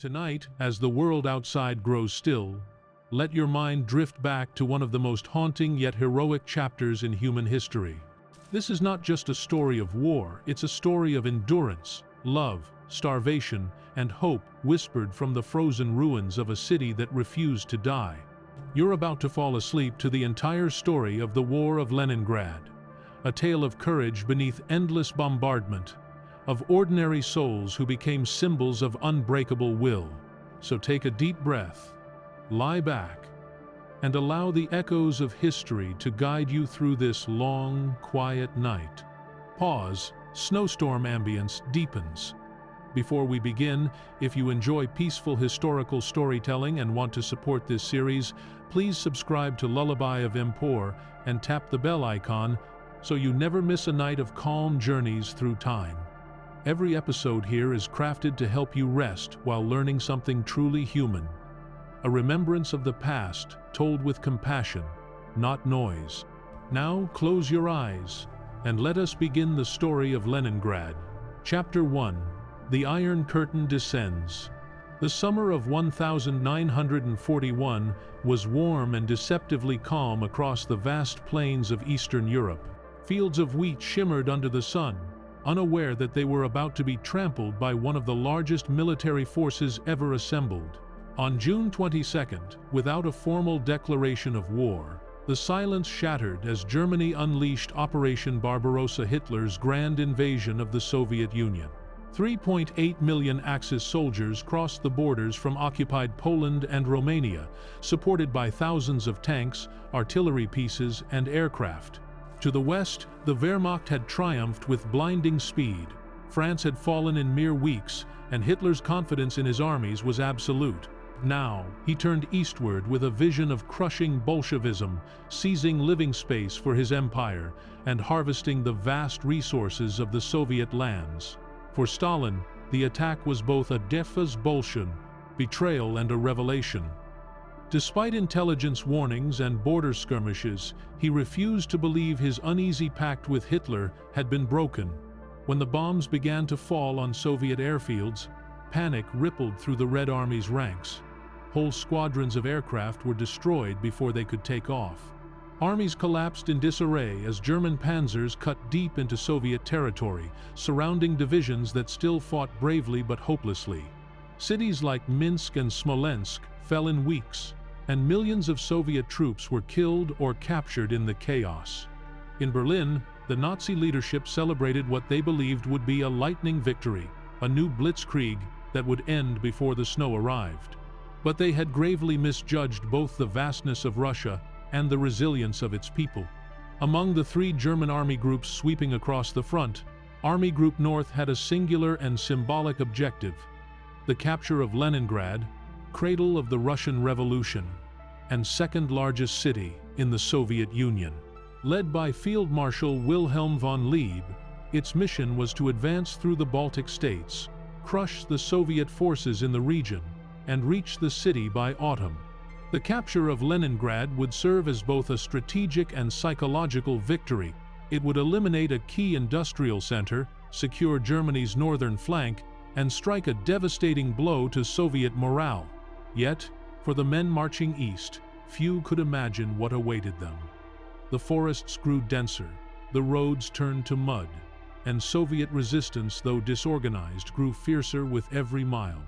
Tonight, as the world outside grows still, let your mind drift back to one of the most haunting yet heroic chapters in human history. This is not just a story of war, it's a story of endurance, love, starvation, and hope whispered from the frozen ruins of a city that refused to die. You're about to fall asleep to the entire story of the War of Leningrad, a tale of courage beneath endless bombardment, of ordinary souls who became symbols of unbreakable will. So take a deep breath, lie back, and allow the echoes of history to guide you through this long, quiet night. Pause, snowstorm ambience deepens. Before we begin, if you enjoy peaceful historical storytelling and want to support this series, please subscribe to Lullaby of Empire and tap the bell icon so you never miss a night of calm journeys through time. Every episode here is crafted to help you rest while learning something truly human. A remembrance of the past, told with compassion, not noise. Now close your eyes, and let us begin the story of Leningrad. Chapter 1. The Iron Curtain Descends. The summer of 1941 was warm and deceptively calm across the vast plains of Eastern Europe. Fields of wheat shimmered under the sun, unaware that they were about to be trampled by one of the largest military forces ever assembled. On June 22nd, without a formal declaration of war, the silence shattered as Germany unleashed Operation Barbarossa, Hitler's grand invasion of the Soviet Union. 3.8 million Axis soldiers crossed the borders from occupied Poland and Romania, supported by thousands of tanks, artillery pieces, and aircraft. To the west, the Wehrmacht had triumphed with blinding speed. France had fallen in mere weeks, and Hitler's confidence in his armies was absolute. Now, he turned eastward with a vision of crushing Bolshevism, seizing living space for his empire, and harvesting the vast resources of the Soviet lands. For Stalin, the attack was both a Bolshin, betrayal, and a revelation. Despite intelligence warnings and border skirmishes, he refused to believe his uneasy pact with Hitler had been broken. When the bombs began to fall on Soviet airfields, panic rippled through the Red Army's ranks. Whole squadrons of aircraft were destroyed before they could take off. Armies collapsed in disarray as German panzers cut deep into Soviet territory, surrounding divisions that still fought bravely but hopelessly. Cities like Minsk and Smolensk fell in weeks, and millions of Soviet troops were killed or captured in the chaos. In Berlin, the Nazi leadership celebrated what they believed would be a lightning victory, a new blitzkrieg that would end before the snow arrived. But they had gravely misjudged both the vastness of Russia and the resilience of its people. Among the three German army groups sweeping across the front, Army Group North had a singular and symbolic objective: the capture of Leningrad, cradle of the Russian Revolution, and second-largest city in the Soviet Union. Led by Field Marshal Wilhelm von Lieb, its mission was to advance through the Baltic states, crush the Soviet forces in the region, and reach the city by autumn. The capture of Leningrad would serve as both a strategic and psychological victory. It would eliminate a key industrial center, secure Germany's northern flank, and strike a devastating blow to Soviet morale. Yet, for the men marching east, few could imagine what awaited them. The forests grew denser, the roads turned to mud, and Soviet resistance, though disorganized, grew fiercer with every mile.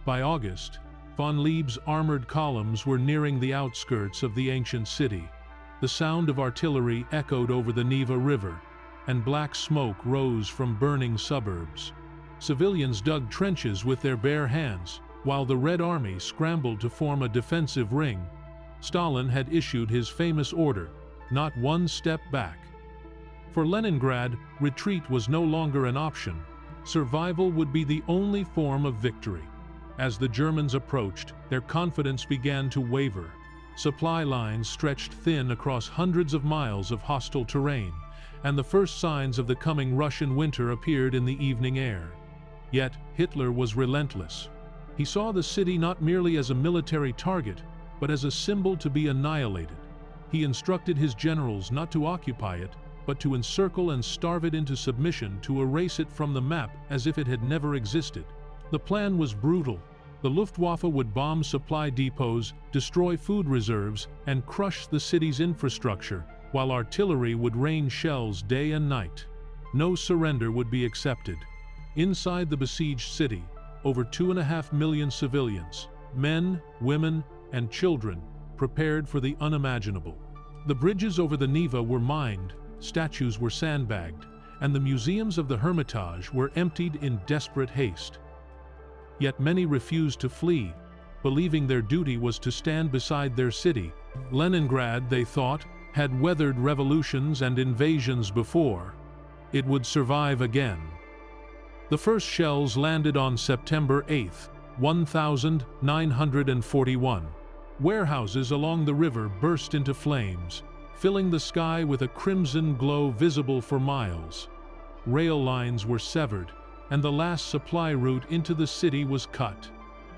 By August, von Lieb's armored columns were nearing the outskirts of the ancient city. The sound of artillery echoed over the Neva River, and black smoke rose from burning suburbs. Civilians dug trenches with their bare hands, while the Red Army scrambled to form a defensive ring. Stalin had issued his famous order: not one step back. For Leningrad, retreat was no longer an option. Survival would be the only form of victory. As the Germans approached, their confidence began to waver. Supply lines stretched thin across hundreds of miles of hostile terrain, and the first signs of the coming Russian winter appeared in the evening air. Yet, Hitler was relentless. He saw the city not merely as a military target, but as a symbol to be annihilated. He instructed his generals not to occupy it, but to encircle and starve it into submission, to erase it from the map as if it had never existed. The plan was brutal: The Luftwaffe would bomb supply depots, destroy food reserves, and crush the city's infrastructure, while artillery would rain shells day and night. No surrender would be accepted. Inside the besieged city, over 2.5 million civilians, men, women, and children, prepared for the unimaginable. The bridges over the Neva were mined, statues were sandbagged, and the museums of the Hermitage were emptied in desperate haste. Yet many refused to flee, believing their duty was to stand beside their city. Leningrad, they thought, had weathered revolutions and invasions before. It would survive again. The first shells landed on September 8, 1941. Warehouses along the river burst into flames, filling the sky with a crimson glow visible for miles. Rail lines were severed, and the last supply route into the city was cut.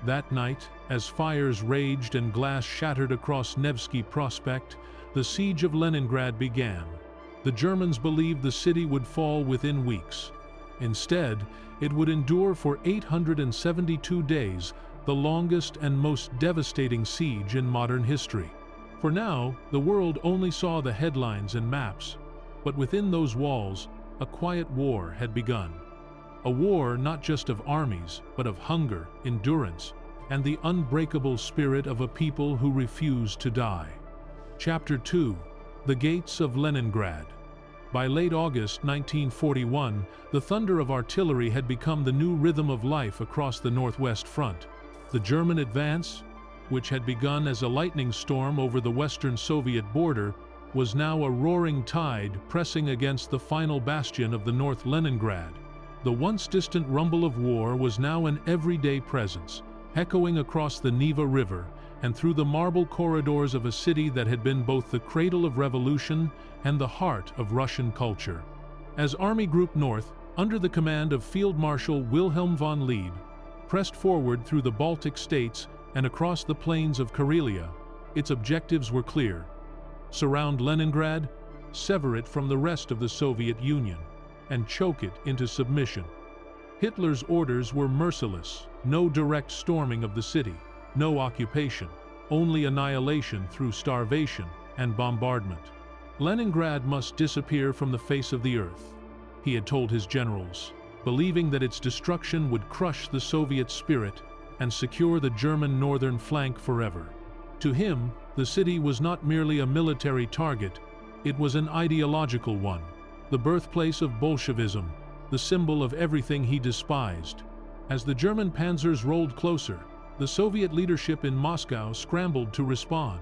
That night, as fires raged and glass shattered across Nevsky Prospect, the siege of Leningrad began. The Germans believed the city would fall within weeks. Instead, it would endure for 872 days, the longest and most devastating siege in modern history. For now, the world only saw the headlines and maps, but within those walls, a quiet war had begun. A war not just of armies, but of hunger, endurance, and the unbreakable spirit of a people who refused to die. Chapter 2: The Gates of Leningrad. By late August 1941, the thunder of artillery had become the new rhythm of life across the Northwest Front. The German advance, which had begun as a lightning storm over the western Soviet border, was now a roaring tide pressing against the final bastion of the North, Leningrad. The once distant rumble of war was now an everyday presence, echoing across the Neva River and through the marble corridors of a city that had been both the cradle of revolution and the heart of Russian culture. As Army Group North, under the command of Field Marshal Wilhelm von Lieb, pressed forward through the Baltic states and across the plains of Karelia, its objectives were clear: surround Leningrad, sever it from the rest of the Soviet Union, and choke it into submission. Hitler's orders were merciless: no direct storming of the city, no occupation, only annihilation through starvation and bombardment. Leningrad must disappear from the face of the earth, he had told his generals, believing that its destruction would crush the Soviet spirit and secure the German northern flank forever. To him, the city was not merely a military target, it was an ideological one, the birthplace of Bolshevism, the symbol of everything he despised. As the German panzers rolled closer, the Soviet leadership in Moscow scrambled to respond.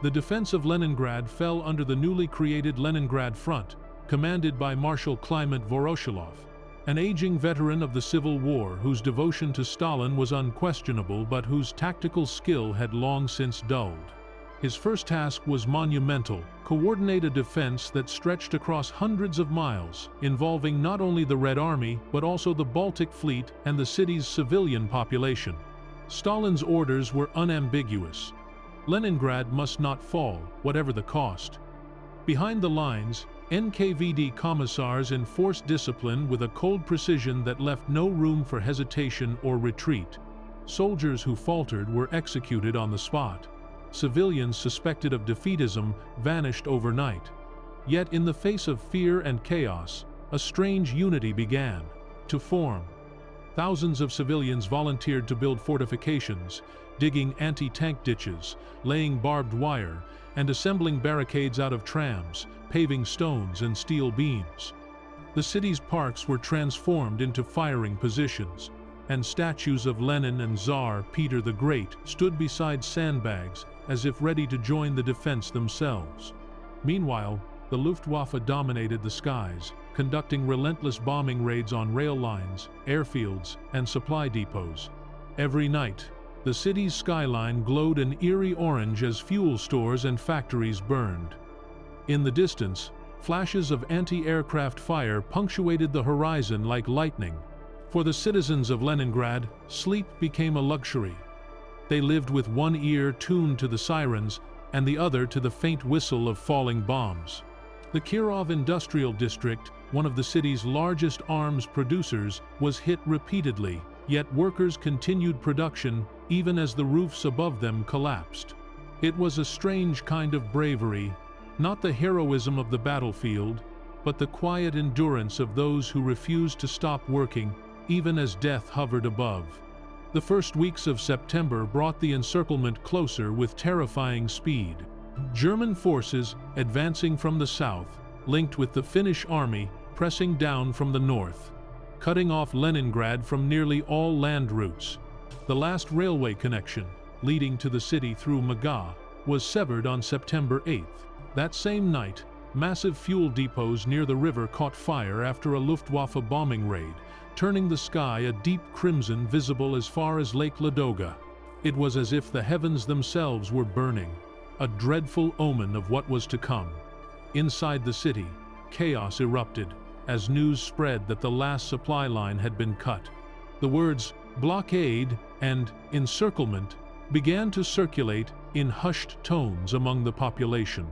The defense of Leningrad fell under the newly created Leningrad Front, commanded by Marshal Kliment Voroshilov, an aging veteran of the Civil War whose devotion to Stalin was unquestionable but whose tactical skill had long since dulled. His first task was monumental: coordinate a defense that stretched across hundreds of miles, involving not only the Red Army but also the Baltic Fleet and the city's civilian population. Stalin's orders were unambiguous: Leningrad must not fall, whatever the cost. Behind the lines, NKVD commissars enforced discipline with a cold precision that left no room for hesitation or retreat. Soldiers who faltered were executed on the spot. Civilians suspected of defeatism vanished overnight. Yet in the face of fear and chaos, a strange unity began to form. Thousands of civilians volunteered to build fortifications, digging anti-tank ditches, laying barbed wire, and assembling barricades out of trams, paving stones and steel beams. The city's parks were transformed into firing positions, and statues of Lenin and Tsar Peter the Great stood beside sandbags as if ready to join the defense themselves. Meanwhile, the Luftwaffe dominated the skies, conducting relentless bombing raids on rail lines, airfields, and supply depots. Every night, the city's skyline glowed an eerie orange as fuel stores and factories burned. In the distance, flashes of anti-aircraft fire punctuated the horizon like lightning. For the citizens of Leningrad, sleep became a luxury. They lived with one ear tuned to the sirens and the other to the faint whistle of falling bombs. The Kirov Industrial District, one of the city's largest arms producers, was hit repeatedly, Yet workers continued production even as the roofs above them collapsed. It was a strange kind of bravery, not the heroism of the battlefield, but the quiet endurance of those who refused to stop working even as death hovered above. The first weeks of September brought the encirclement closer with terrifying speed. German forces, advancing from the south, linked with the Finnish army, pressing down from the north, cutting off Leningrad from nearly all land routes. The last railway connection, leading to the city through Maga, was severed on September 8th. That same night, massive fuel depots near the river caught fire after a Luftwaffe bombing raid, turning the sky a deep crimson visible as far as Lake Ladoga. It was as if the heavens themselves were burning, a dreadful omen of what was to come. Inside the city, chaos erupted as news spread that the last supply line had been cut. The words blockade and encirclement began to circulate in hushed tones among the population,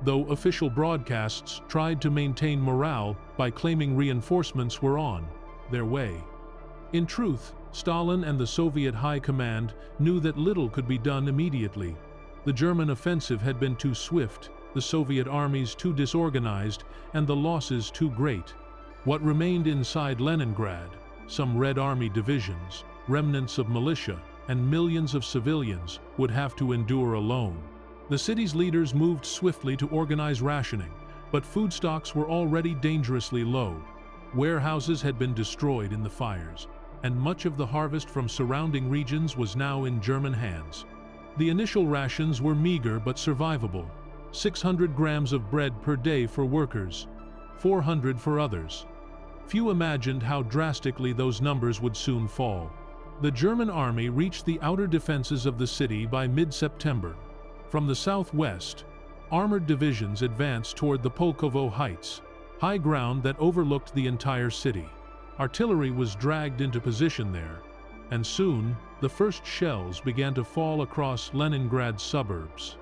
though official broadcasts tried to maintain morale by claiming reinforcements were on their way. In truth, Stalin and the Soviet High Command knew that little could be done immediately. The German offensive had been too swift, the Soviet armies too disorganized, and the losses too great. What remained inside Leningrad, some Red Army divisions, remnants of militia, and millions of civilians, would have to endure alone. The city's leaders moved swiftly to organize rationing, but food stocks were already dangerously low. Warehouses had been destroyed in the fires, and much of the harvest from surrounding regions was now in German hands. The initial rations were meager but survivable: 600 grams of bread per day for workers, 400 for others. Few imagined how drastically those numbers would soon fall. The German army reached the outer defenses of the city by mid-September. From the southwest, armored divisions advanced toward the Pulkovo Heights, high ground that overlooked the entire city. Artillery was dragged into position there, and soon the first shells began to fall across Leningrad's suburbs.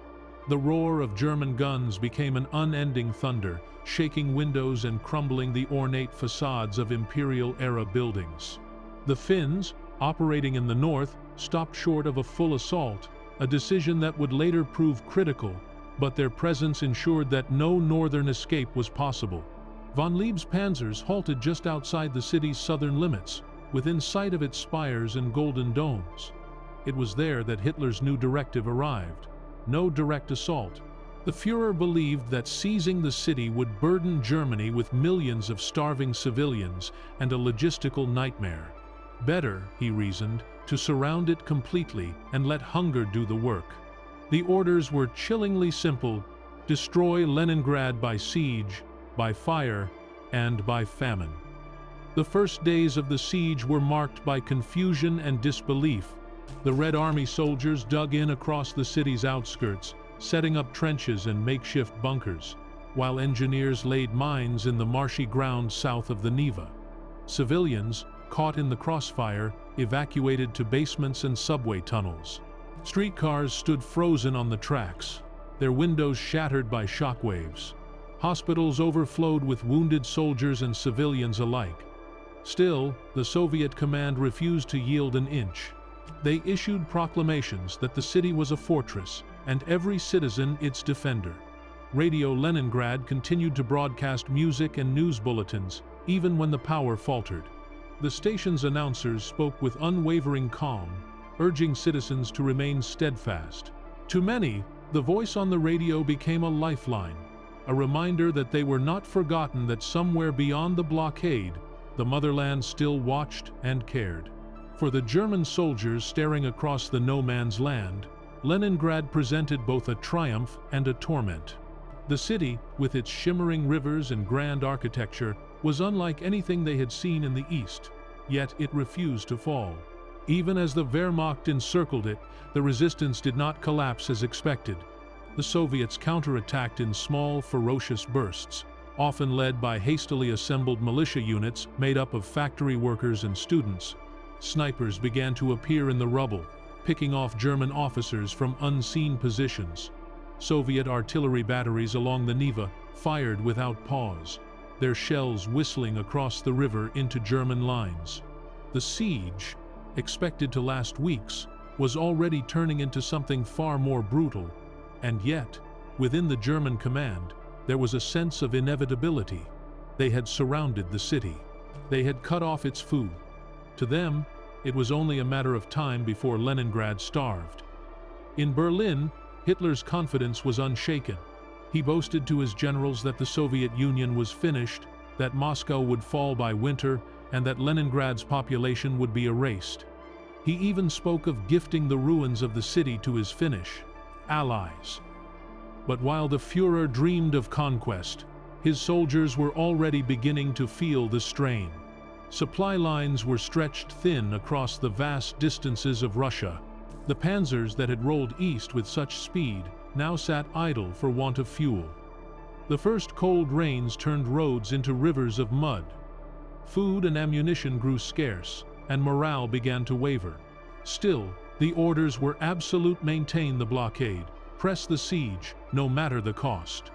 The roar of German guns became an unending thunder, shaking windows and crumbling the ornate facades of Imperial-era buildings. The Finns, operating in the north, stopped short of a full assault, a decision that would later prove critical, but their presence ensured that no northern escape was possible. Von Lieb's panzers halted just outside the city's southern limits, within sight of its spires and golden domes. It was there that Hitler's new directive arrived: no direct assault. The Führer believed that seizing the city would burden Germany with millions of starving civilians and a logistical nightmare. Better, he reasoned, to surround it completely and let hunger do the work. The orders were chillingly simple: destroy Leningrad by siege, by fire, and by famine. The first days of the siege were marked by confusion and disbelief. The Red Army soldiers dug in across the city's outskirts, setting up trenches and makeshift bunkers, while engineers laid mines in the marshy ground south of the Neva. Civilians, caught in the crossfire, evacuated to basements and subway tunnels. Streetcars stood frozen on the tracks, their windows shattered by shockwaves. Hospitals overflowed with wounded soldiers and civilians alike. Still, the Soviet command refused to yield an inch. They issued proclamations that the city was a fortress, and every citizen its defender. Radio Leningrad continued to broadcast music and news bulletins, even when the power faltered. The station's announcers spoke with unwavering calm, urging citizens to remain steadfast. To many, the voice on the radio became a lifeline, a reminder that they were not forgotten, that somewhere beyond the blockade, the motherland still watched and cared. For the German soldiers staring across the no-man's land, Leningrad presented both a triumph and a torment. The city, with its shimmering rivers and grand architecture, was unlike anything they had seen in the East, yet it refused to fall. Even as the Wehrmacht encircled it, the resistance did not collapse as expected. The Soviets counterattacked in small, ferocious bursts, often led by hastily assembled militia units made up of factory workers and students. Snipers began to appear in the rubble, picking off German officers from unseen positions. Soviet artillery batteries along the Neva fired without pause, their shells whistling across the river into German lines. The siege, expected to last weeks, was already turning into something far more brutal. And yet, within the German command, there was a sense of inevitability. They had surrounded the city. They had cut off its food. To them, it was only a matter of time before Leningrad starved. In Berlin, Hitler's confidence was unshaken. He boasted to his generals that the Soviet Union was finished, that Moscow would fall by winter, and that Leningrad's population would be erased. He even spoke of gifting the ruins of the city to his Finnish allies. But while the Führer dreamed of conquest, his soldiers were already beginning to feel the strain. Supply lines were stretched thin across the vast distances of Russia. The panzers that had rolled east with such speed now sat idle for want of fuel. The first cold rains turned roads into rivers of mud. Food and ammunition grew scarce, and morale began to waver. Still, the orders were absolute: maintain the blockade, press the siege, no matter the cost.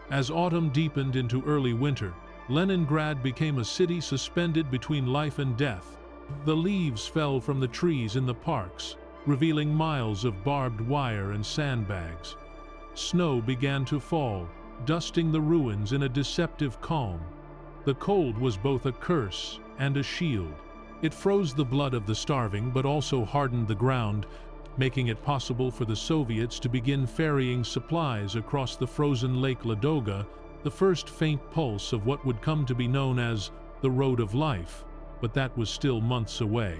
As autumn deepened into early winter, Leningrad became a city suspended between life and death. The leaves fell from the trees in the parks, revealing miles of barbed wire and sandbags. Snow began to fall, dusting the ruins in a deceptive calm. The cold was both a curse and a shield. It froze the blood of the starving but also hardened the ground, making it possible for the Soviets to begin ferrying supplies across the frozen Lake Ladoga, the first faint pulse of what would come to be known as the Road of Life, but that was still months away.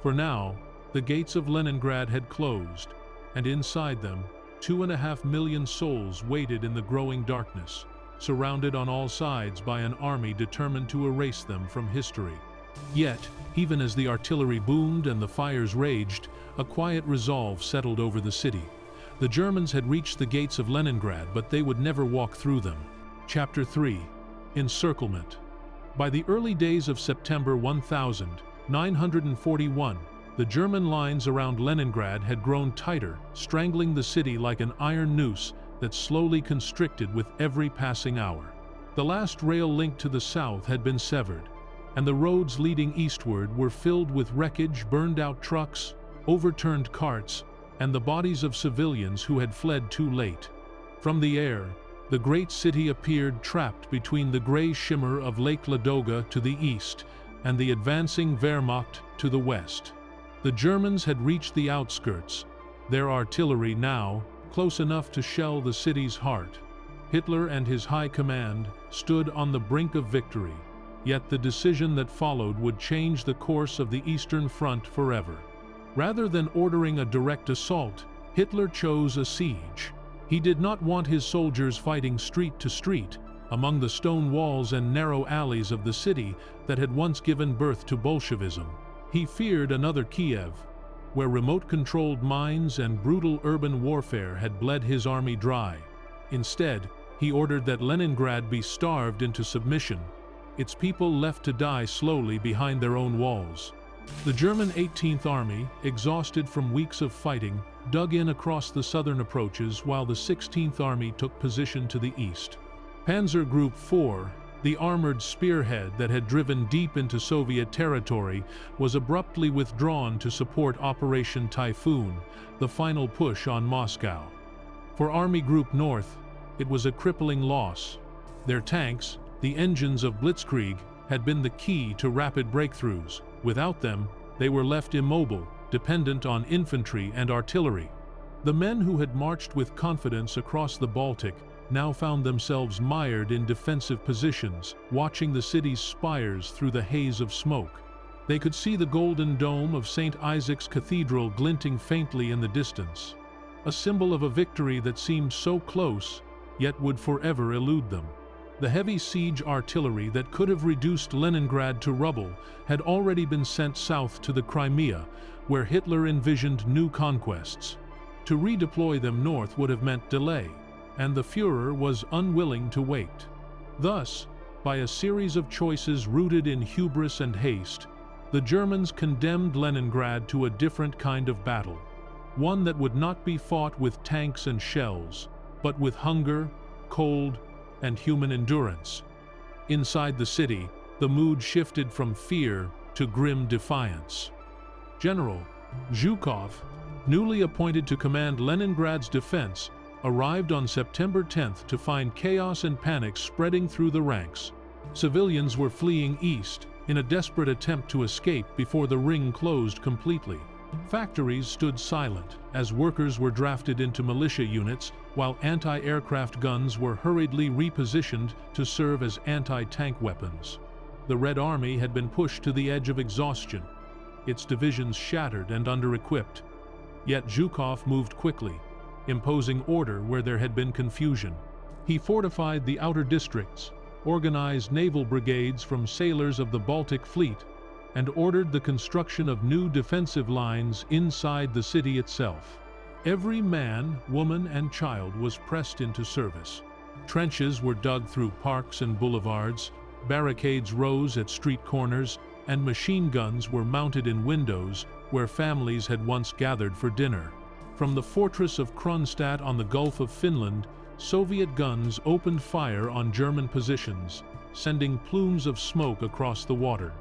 For now, the gates of Leningrad had closed, and inside them, 2.5 million souls waited in the growing darkness, surrounded on all sides by an army determined to erase them from history. Yet, even as the artillery boomed and the fires raged, a quiet resolve settled over the city. The Germans had reached the gates of Leningrad, but they would never walk through them. Chapter 3. Encirclement. By the early days of September 1941, the German lines around Leningrad had grown tighter, strangling the city like an iron noose that slowly constricted with every passing hour. The last rail link to the south had been severed, and the roads leading eastward were filled with wreckage, burned-out trucks, overturned carts, and the bodies of civilians who had fled too late. From the air, the great city appeared trapped between the gray shimmer of Lake Ladoga to the east and the advancing Wehrmacht to the west. The Germans had reached the outskirts, their artillery now close enough to shell the city's heart. Hitler and his high command stood on the brink of victory, yet the decision that followed would change the course of the Eastern Front forever. Rather than ordering a direct assault, Hitler chose a siege. He did not want his soldiers fighting street to street, among the stone walls and narrow alleys of the city that had once given birth to Bolshevism. He feared another Kiev, where remote-controlled mines and brutal urban warfare had bled his army dry. Instead, he ordered that Leningrad be starved into submission, its people left to die slowly behind their own walls. The German 18th Army, exhausted from weeks of fighting, dug in across the southern approaches while the 16th Army took position to the east. Panzer Group 4, the armored spearhead that had driven deep into Soviet territory, was abruptly withdrawn to support Operation Typhoon, the final push on Moscow. For Army Group North, it was a crippling loss. Their tanks, the engines of Blitzkrieg, had been the key to rapid breakthroughs. Without them, they were left immobile, dependent on infantry and artillery. The men who had marched with confidence across the Baltic now found themselves mired in defensive positions, watching the city's spires through the haze of smoke. They could see the golden dome of St. Isaac's Cathedral glinting faintly in the distance, a symbol of a victory that seemed so close, yet would forever elude them. The heavy siege artillery that could have reduced Leningrad to rubble had already been sent south to the Crimea, where Hitler envisioned new conquests. To redeploy them north would have meant delay, and the Führer was unwilling to wait. Thus, by a series of choices rooted in hubris and haste, the Germans condemned Leningrad to a different kind of battle, one that would not be fought with tanks and shells, but with hunger, cold, and human endurance. Inside the city, the mood shifted from fear to grim defiance. General Zhukov, newly appointed to command Leningrad's defense, arrived on September 10th to find chaos and panic spreading through the ranks. Civilians were fleeing east in a desperate attempt to escape before the ring closed completely. Factories stood silent as workers were drafted into militia units, while anti-aircraft guns were hurriedly repositioned to serve as anti-tank weapons. The Red Army had been pushed to the edge of exhaustion, its divisions shattered and under-equipped. Yet Zhukov moved quickly, imposing order where there had been confusion. He fortified the outer districts, organized naval brigades from sailors of the Baltic Fleet, and ordered the construction of new defensive lines inside the city itself. Every man, woman, and child was pressed into service. Trenches were dug through parks and boulevards, barricades rose at street corners, and machine guns were mounted in windows where families had once gathered for dinner. From the fortress of Kronstadt on the Gulf of Finland, Soviet guns opened fire on German positions, sending plumes of smoke across the water.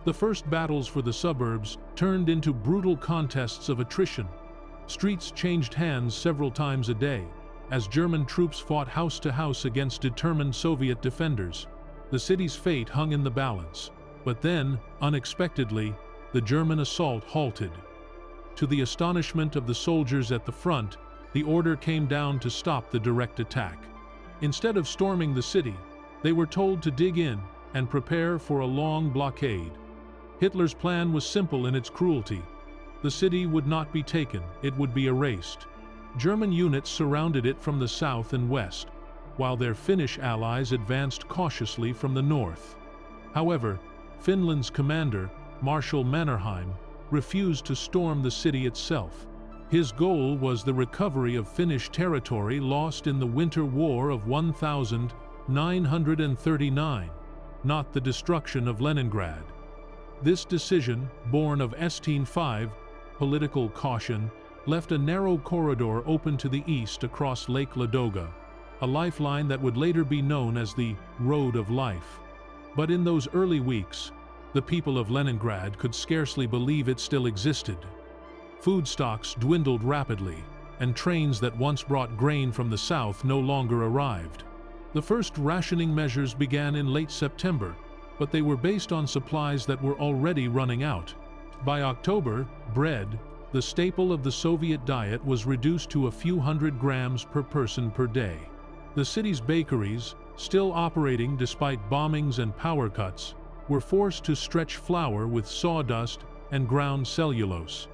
The first battles for the suburbs turned into brutal contests of attrition. Streets changed hands several times a day, as German troops fought house to house against determined Soviet defenders. The city's fate hung in the balance. But then, unexpectedly, the German assault halted. To the astonishment of the soldiers at the front, the order came down to stop the direct attack. Instead of storming the city, they were told to dig in and prepare for a long blockade. Hitler's plan was simple in its cruelty. The city would not be taken, it would be erased. German units surrounded it from the south and west, while their Finnish allies advanced cautiously from the north. However, Finland's commander, Marshal Mannerheim, refused to storm the city itself. His goal was the recovery of Finnish territory lost in the Winter War of 1939, not the destruction of Leningrad. This decision, born of St. political caution, left a narrow corridor open to the east across Lake Ladoga, a lifeline that would later be known as the Road of Life. But in those early weeks, the people of Leningrad could scarcely believe it still existed. Food stocks dwindled rapidly, and trains that once brought grain from the south no longer arrived. The first rationing measures began in late September, but they were based on supplies that were already running out. By October, bread, the staple of the Soviet diet, was reduced to a few hundred grams per person per day. The city's bakeries, still operating despite bombings and power cuts, were forced to stretch flour with sawdust and ground cellulose.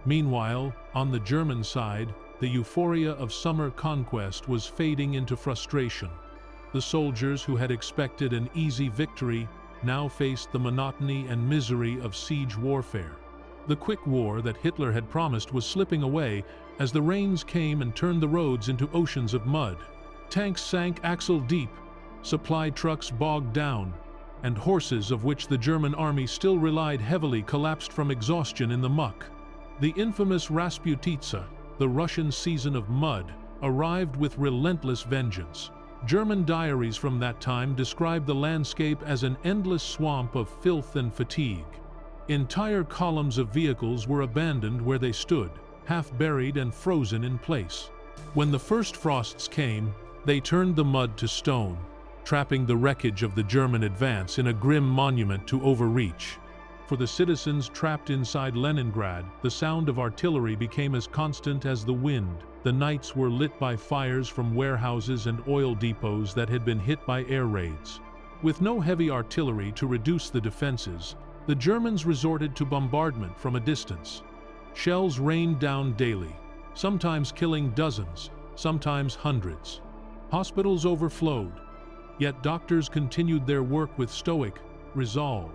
Meanwhile, on the German side, the euphoria of summer conquest was fading into frustration. The soldiers who had expected an easy victory now faced the monotony and misery of siege warfare. The quick war that Hitler had promised was slipping away as the rains came and turned the roads into oceans of mud. Tanks sank axle-deep, supply trucks bogged down, and horses, of which the German army still relied heavily, collapsed from exhaustion in the muck. The infamous Rasputitsa, the Russian season of mud, arrived with relentless vengeance. German diaries from that time describe the landscape as an endless swamp of filth and fatigue. Entire columns of vehicles were abandoned where they stood, half buried and frozen in place. When the first frosts came, they turned the mud to stone, trapping the wreckage of the German advance in a grim monument to overreach. For the citizens trapped inside Leningrad, the sound of artillery became as constant as the wind. The nights were lit by fires from warehouses and oil depots that had been hit by air raids. With no heavy artillery to reduce the defenses, the Germans resorted to bombardment from a distance. Shells rained down daily, sometimes killing dozens, sometimes hundreds. Hospitals overflowed, yet doctors continued their work with stoic resolve.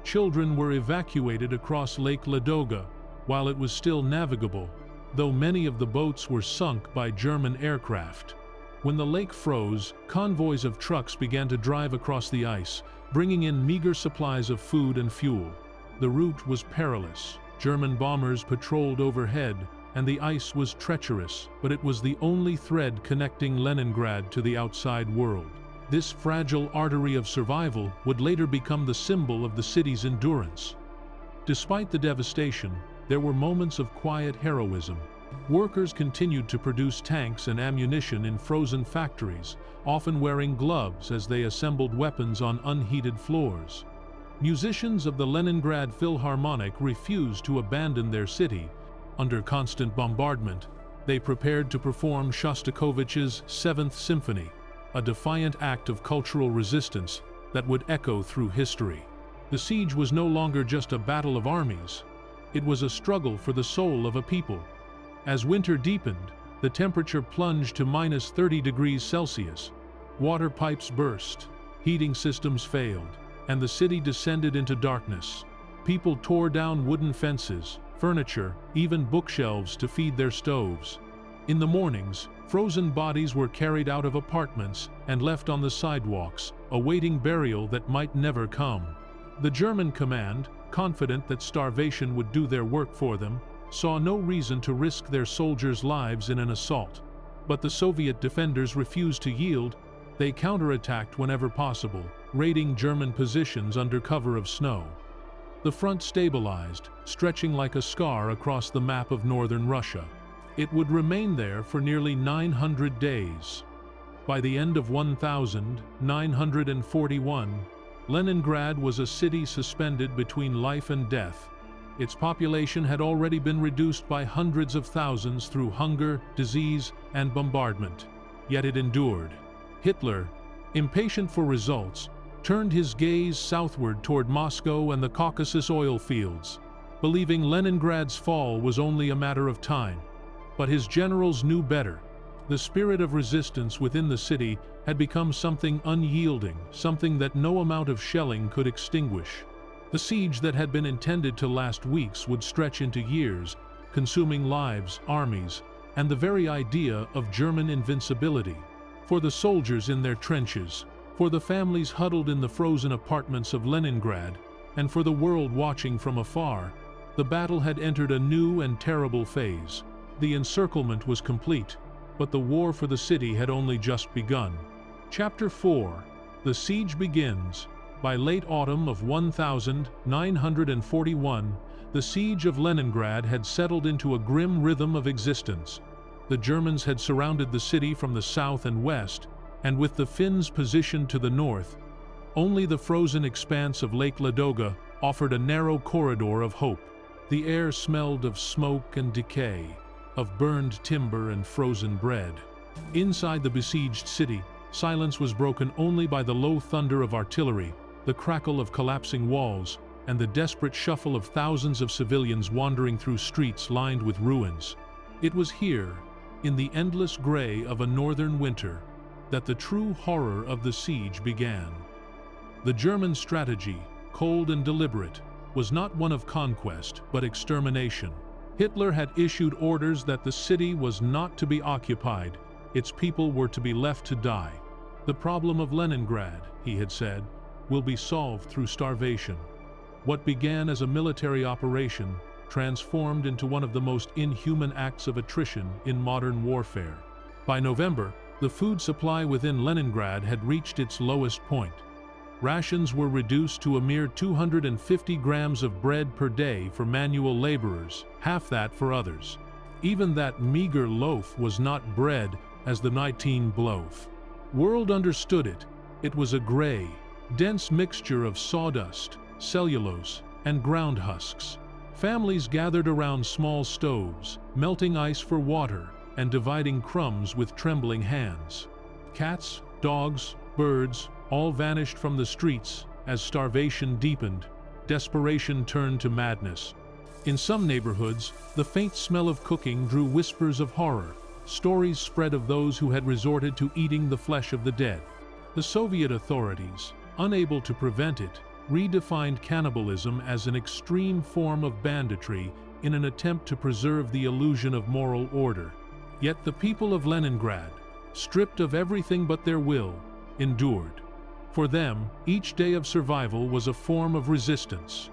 Children were evacuated across Lake Ladoga while it was still navigable, though many of the boats were sunk by German aircraft. When the lake froze, convoys of trucks began to drive across the ice, bringing in meager supplies of food and fuel. The route was perilous. German bombers patrolled overhead, and the ice was treacherous, but it was the only thread connecting Leningrad to the outside world. This fragile artery of survival would later become the symbol of the city's endurance. Despite the devastation, there were moments of quiet heroism. Workers continued to produce tanks and ammunition in frozen factories, often wearing gloves as they assembled weapons on unheated floors. Musicians of the Leningrad Philharmonic refused to abandon their city. Under constant bombardment, they prepared to perform Shostakovich's Seventh Symphony, a defiant act of cultural resistance that would echo through history. The siege was no longer just a battle of armies. It was a struggle for the soul of a people. As winter deepened, the temperature plunged to -30 degrees Celsius. Water pipes burst, heating systems failed, and the city descended into darkness. People tore down wooden fences, furniture, even bookshelves to feed their stoves. In the mornings, frozen bodies were carried out of apartments and left on the sidewalks, awaiting burial that might never come. The German command, confident that starvation would do their work for them, saw no reason to risk their soldiers' lives in an assault. But the Soviet defenders refused to yield. They counterattacked whenever possible, raiding German positions under cover of snow. The front stabilized, stretching like a scar across the map of northern Russia. It would remain there for nearly 900 days. By the end of 1941, Leningrad was a city suspended between life and death. Its population had already been reduced by hundreds of thousands through hunger, disease, and bombardment. Yet it endured. Hitler, impatient for results, turned his gaze southward toward Moscow and the Caucasus oil fields, believing Leningrad's fall was only a matter of time. But his generals knew better. The spirit of resistance within the city had become something unyielding, something that no amount of shelling could extinguish. The siege that had been intended to last weeks would stretch into years, consuming lives, armies, and the very idea of German invincibility. For the soldiers in their trenches, for the families huddled in the frozen apartments of Leningrad, and for the world watching from afar, the battle had entered a new and terrible phase. The encirclement was complete, but the war for the city had only just begun. Chapter 4. The siege begins. By late autumn of 1941, the siege of Leningrad had settled into a grim rhythm of existence. The Germans had surrounded the city from the south and west, and with the Finns positioned to the north, only the frozen expanse of Lake Ladoga offered a narrow corridor of hope. The air smelled of smoke and decay, of burned timber and frozen bread. Inside the besieged city, silence was broken only by the low thunder of artillery, the crackle of collapsing walls, and the desperate shuffle of thousands of civilians wandering through streets lined with ruins. It was here, in the endless gray of a northern winter, that the true horror of the siege began. The German strategy, cold and deliberate, was not one of conquest but extermination. Hitler had issued orders that the city was not to be occupied, its people were to be left to die. The problem of Leningrad, he had said, will be solved through starvation. What began as a military operation transformed into one of the most inhuman acts of attrition in modern warfare. By November, the food supply within Leningrad had reached its lowest point. Rations were reduced to a mere 250 grams of bread per day for manual laborers, half that for others. Even that meager loaf was not bread as the 19 loaf. World understood it. It was a gray, dense mixture of sawdust, cellulose, and ground husks. Families gathered around small stoves, melting ice for water and dividing crumbs with trembling hands. Cats, dogs, birds, all vanished from the streets as starvation deepened. Desperation turned to madness. In some neighborhoods, the faint smell of cooking drew whispers of horror. Stories spread of those who had resorted to eating the flesh of the dead. The Soviet authorities, unable to prevent it, redefined cannibalism as an extreme form of banditry in an attempt to preserve the illusion of moral order. Yet the people of Leningrad, stripped of everything but their will, endured. For them, each day of survival was a form of resistance.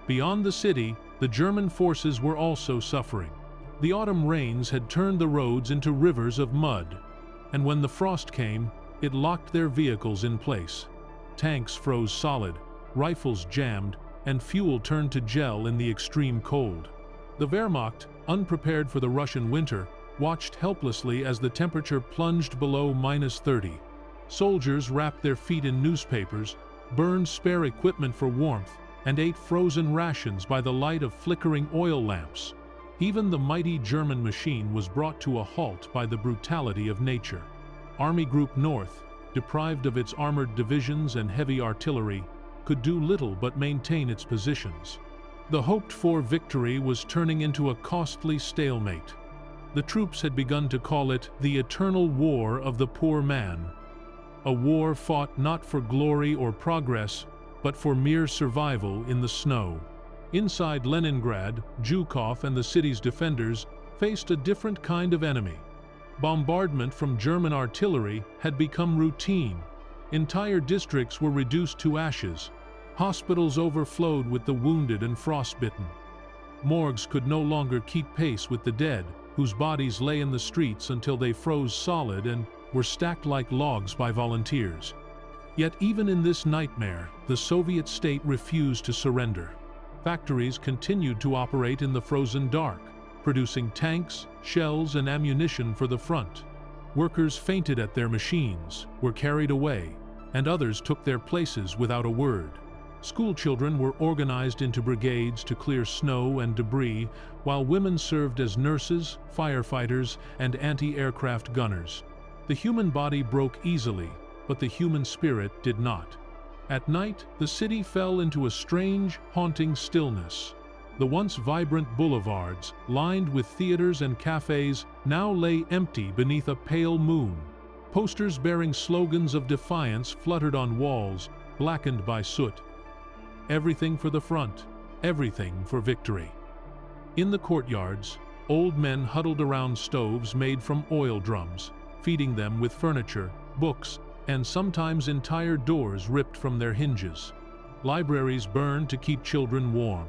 Beyond the city, the German forces were also suffering. The autumn rains had turned the roads into rivers of mud, and when the frost came, it locked their vehicles in place. Tanks froze solid, rifles jammed, and fuel turned to gel in the extreme cold. The Wehrmacht, unprepared for the Russian winter, watched helplessly as the temperature plunged below -30. Soldiers wrapped their feet in newspapers, burned spare equipment for warmth, and ate frozen rations by the light of flickering oil lamps. Even the mighty German machine was brought to a halt by the brutality of nature. Army Group North, deprived of its armored divisions and heavy artillery, could do little but maintain its positions. The hoped-for victory was turning into a costly stalemate. The troops had begun to call it the eternal war of the poor man. A war fought not for glory or progress, but for mere survival in the snow. Inside Leningrad, Zhukov and the city's defenders faced a different kind of enemy. Bombardment from German artillery had become routine. Entire districts were reduced to ashes. Hospitals overflowed with the wounded and frostbitten. Morgues could no longer keep pace with the dead, whose bodies lay in the streets until they froze solid and were stacked like logs by volunteers. Yet even in this nightmare, the Soviet state refused to surrender. Factories continued to operate in the frozen dark, producing tanks, shells, and ammunition for the front. Workers fainted at their machines, were carried away, and others took their places without a word. Schoolchildren were organized into brigades to clear snow and debris, while women served as nurses, firefighters, and anti-aircraft gunners. The human body broke easily, but the human spirit did not. At night, the city fell into a strange, haunting stillness. The once vibrant boulevards, lined with theaters and cafes, now lay empty beneath a pale moon. Posters bearing slogans of defiance fluttered on walls, blackened by soot. Everything for the front, everything for victory. In the courtyards, old men huddled around stoves made from oil drums, feeding them with furniture, books, and sometimes entire doors ripped from their hinges. Libraries burned to keep children warm.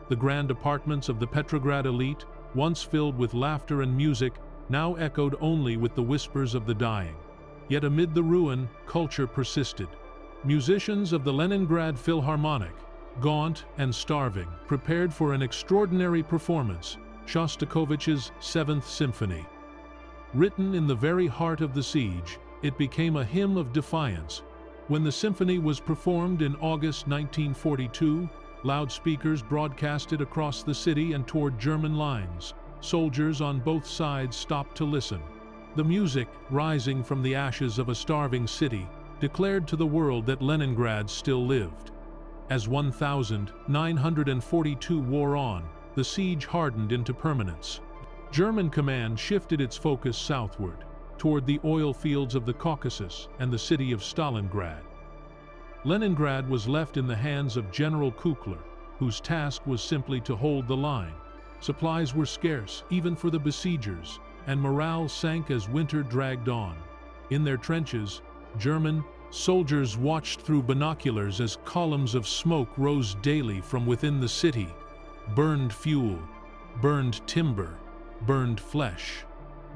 The grand apartments of the Petrograd elite, once filled with laughter and music, now echoed only with the whispers of the dying. Yet amid the ruin, culture persisted. Musicians of the Leningrad Philharmonic, gaunt and starving, prepared for an extraordinary performance, Shostakovich's Seventh Symphony. Written in the very heart of the siege, it became a hymn of defiance. When the symphony was performed in August 1942, loudspeakers broadcasted across the city and toward German lines. Soldiers on both sides stopped to listen. The music, rising from the ashes of a starving city, declared to the world that Leningrad still lived. As 1942 wore on, the siege hardened into permanence. German command shifted its focus southward, toward the oil fields of the Caucasus and the city of Stalingrad. Leningrad was left in the hands of General Kukler, whose task was simply to hold the line. Supplies were scarce, even for the besiegers, and morale sank as winter dragged on. In their trenches, German soldiers watched through binoculars as columns of smoke rose daily from within the city. Burned fuel, burned timber, burned flesh.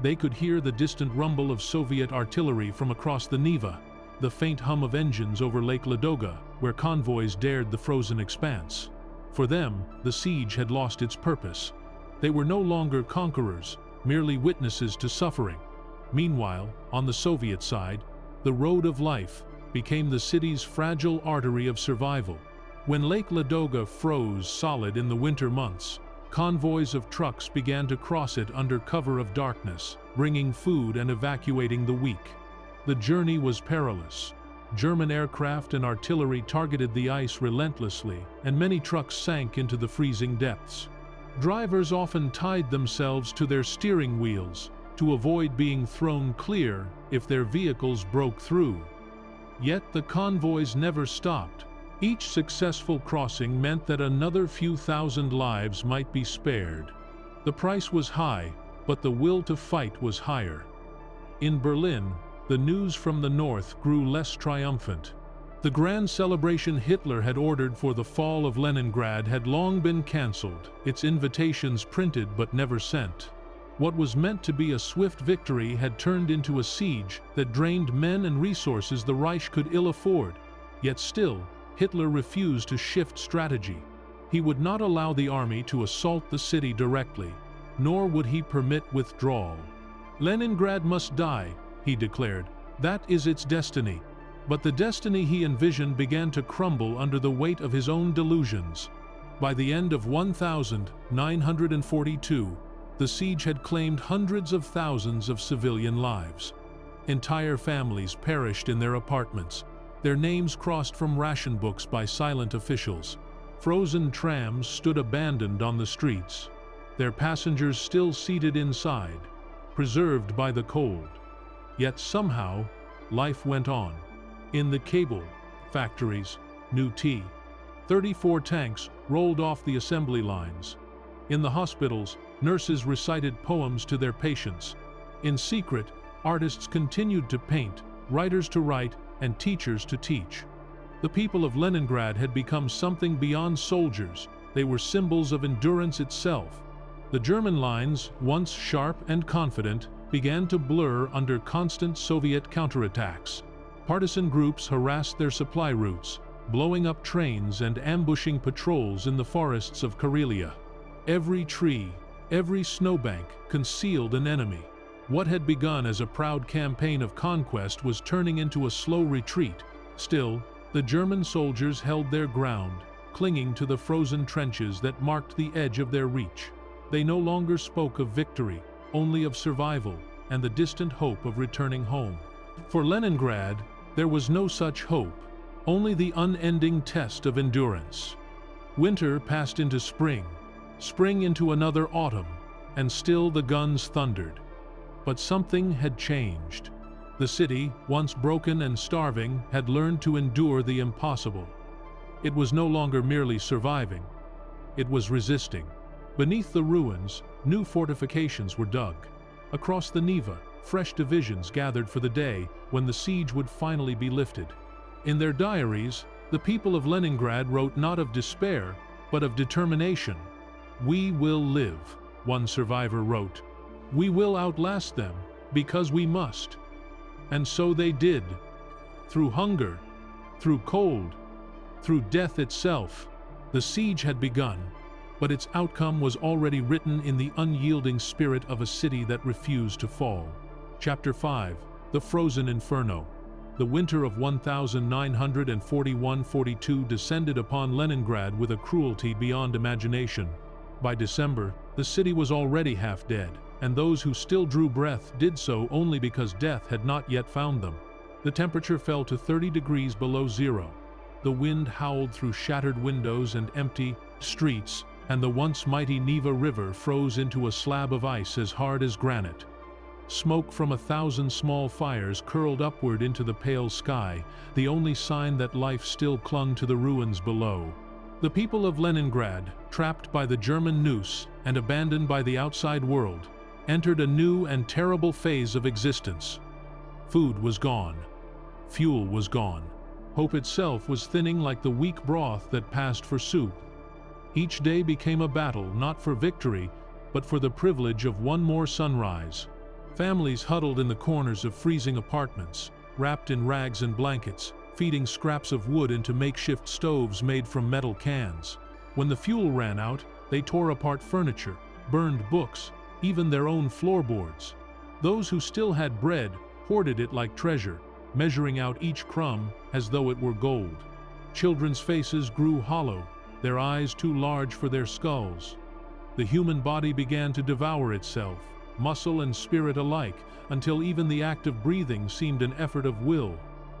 They could hear the distant rumble of Soviet artillery from across the Neva, the faint hum of engines over Lake Ladoga, where convoys dared the frozen expanse. For them, the siege had lost its purpose. They were no longer conquerors, merely witnesses to suffering. Meanwhile, on the Soviet side, the road of life became the city's fragile artery of survival. When Lake Ladoga froze solid in the winter months, convoys of trucks began to cross it under cover of darkness, bringing food and evacuating the weak. The journey was perilous. German aircraft and artillery targeted the ice relentlessly, and many trucks sank into the freezing depths. Drivers often tied themselves to their steering wheels to avoid being thrown clear if their vehicles broke through. Yet the convoys never stopped. Each successful crossing meant that another few thousand lives might be spared. The price was high, but the will to fight was higher. In Berlin, the news from the north grew less triumphant. The grand celebration Hitler had ordered for the fall of Leningrad had long been cancelled, its invitations printed but never sent. What was meant to be a swift victory had turned into a siege that drained men and resources the Reich could ill afford. Yet still, Hitler refused to shift strategy. He would not allow the army to assault the city directly, nor would he permit withdrawal. Leningrad must die, he declared. That is its destiny. But the destiny he envisioned began to crumble under the weight of his own delusions. By the end of 1942, the siege had claimed hundreds of thousands of civilian lives. Entire families perished in their apartments, their names crossed from ration books by silent officials. Frozen trams stood abandoned on the streets, their passengers still seated inside, preserved by the cold. Yet somehow, life went on. In the cable factories, new T-34 tanks rolled off the assembly lines. In the hospitals, nurses recited poems to their patients. In secret, artists continued to paint, writers to write, and teachers to teach. The people of Leningrad had become something beyond soldiers. They were symbols of endurance itself. The German lines, once sharp and confident, began to blur under constant Soviet counterattacks. Partisan groups harassed their supply routes, blowing up trains and ambushing patrols in the forests of Karelia. Every tree, every snowbank concealed an enemy. What had begun as a proud campaign of conquest was turning into a slow retreat. Still, the German soldiers held their ground, clinging to the frozen trenches that marked the edge of their reach. They no longer spoke of victory, only of survival and the distant hope of returning home. For Leningrad, there was no such hope, only the unending test of endurance. Winter passed into spring, spring into another autumn, and still the guns thundered. But something had changed. The city, once broken and starving, had learned to endure the impossible. It was no longer merely surviving. It was resisting. Beneath the ruins, new fortifications were dug. Across the Neva, fresh divisions gathered for the day when the siege would finally be lifted. In their diaries, the people of Leningrad wrote not of despair, but of determination. "We will live," one survivor wrote. "We will outlast them, because we must." And so they did. Through hunger, through cold, through death itself, the siege had begun, but its outcome was already written in the unyielding spirit of a city that refused to fall. Chapter 5. The Frozen Inferno. The winter of 1941-42 descended upon Leningrad with a cruelty beyond imagination. By December, the city was already half dead, and those who still drew breath did so only because death had not yet found them. The temperature fell to 30 degrees below zero. The wind howled through shattered windows and empty streets, and the once mighty Neva River froze into a slab of ice as hard as granite. Smoke from 1,000 small fires curled upward into the pale sky, the only sign that life still clung to the ruins below. The people of Leningrad, trapped by the German noose and abandoned by the outside world, entered a new and terrible phase of existence. Food was gone. Fuel was gone. Hope itself was thinning like the weak broth that passed for soup. Each day became a battle not for victory, but for the privilege of one more sunrise. Families huddled in the corners of freezing apartments, wrapped in rags and blankets, feeding scraps of wood into makeshift stoves made from metal cans. When the fuel ran out, they tore apart furniture, burned books, even their own floorboards. Those who still had bread hoarded it like treasure, measuring out each crumb as though it were gold. Children's faces grew hollow, their eyes too large for their skulls. The human body began to devour itself, muscle and spirit alike, until even the act of breathing seemed an effort of will.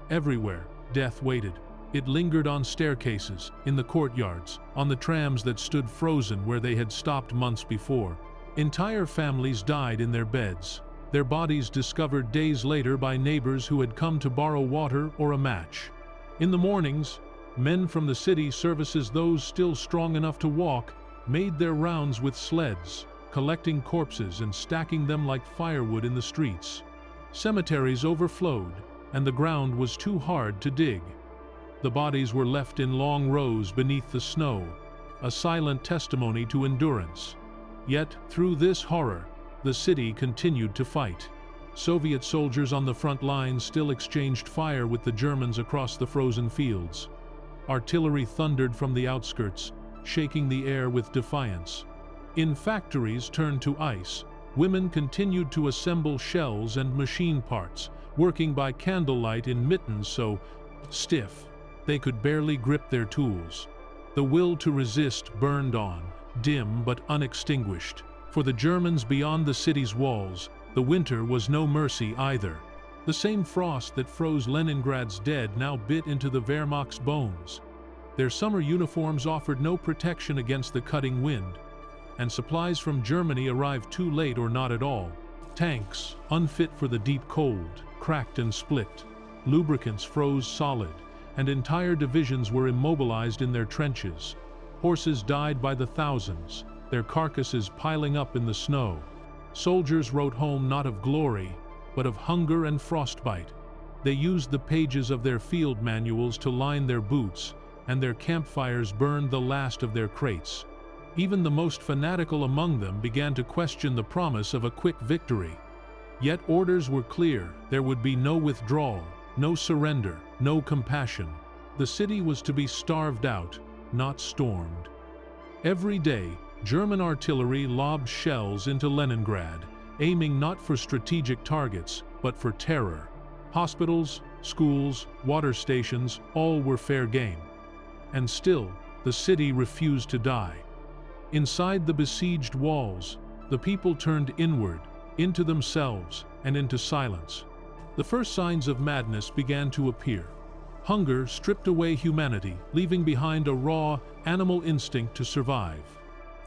Everywhere, death waited. It lingered on staircases, in the courtyards, on the trams that stood frozen where they had stopped months before. Entire families died in their beds, their bodies discovered days later by neighbors who had come to borrow water or a match. In the mornings, men from the city services, those still strong enough to walk, made their rounds with sleds, collecting corpses and stacking them like firewood in the streets. Cemeteries overflowed, and the ground was too hard to dig. The bodies were left in long rows beneath the snow, a silent testimony to endurance. Yet, through this horror, the city continued to fight. Soviet soldiers on the front lines still exchanged fire with the Germans across the frozen fields. Artillery thundered from the outskirts, shaking the air with defiance. In factories turned to ice, women continued to assemble shells and machine parts, working by candlelight in mittens so stiff they could barely grip their tools. The will to resist burned on, dim but unextinguished. For the Germans beyond the city's walls, the winter was no mercy either. The same frost that froze Leningrad's dead now bit into the Wehrmacht's bones. Their summer uniforms offered no protection against the cutting wind, and supplies from Germany arrived too late or not at all. Tanks, unfit for the deep cold, cracked and split. Lubricants froze solid, and entire divisions were immobilized in their trenches. Horses died by the thousands, their carcasses piling up in the snow. Soldiers wrote home not of glory, but of hunger and frostbite. They used the pages of their field manuals to line their boots, and their campfires burned the last of their crates. Even the most fanatical among them began to question the promise of a quick victory. Yet orders were clear: there would be no withdrawal, no surrender, no compassion. The city was to be starved out, not stormed. Every day, German artillery lobbed shells into Leningrad, aiming not for strategic targets, but for terror. Hospitals, schools, water stations, all were fair game. And still, the city refused to die. Inside the besieged walls, the people turned inward, into themselves, and into silence. The first signs of madness began to appear. Hunger stripped away humanity, leaving behind a raw, animal instinct to survive.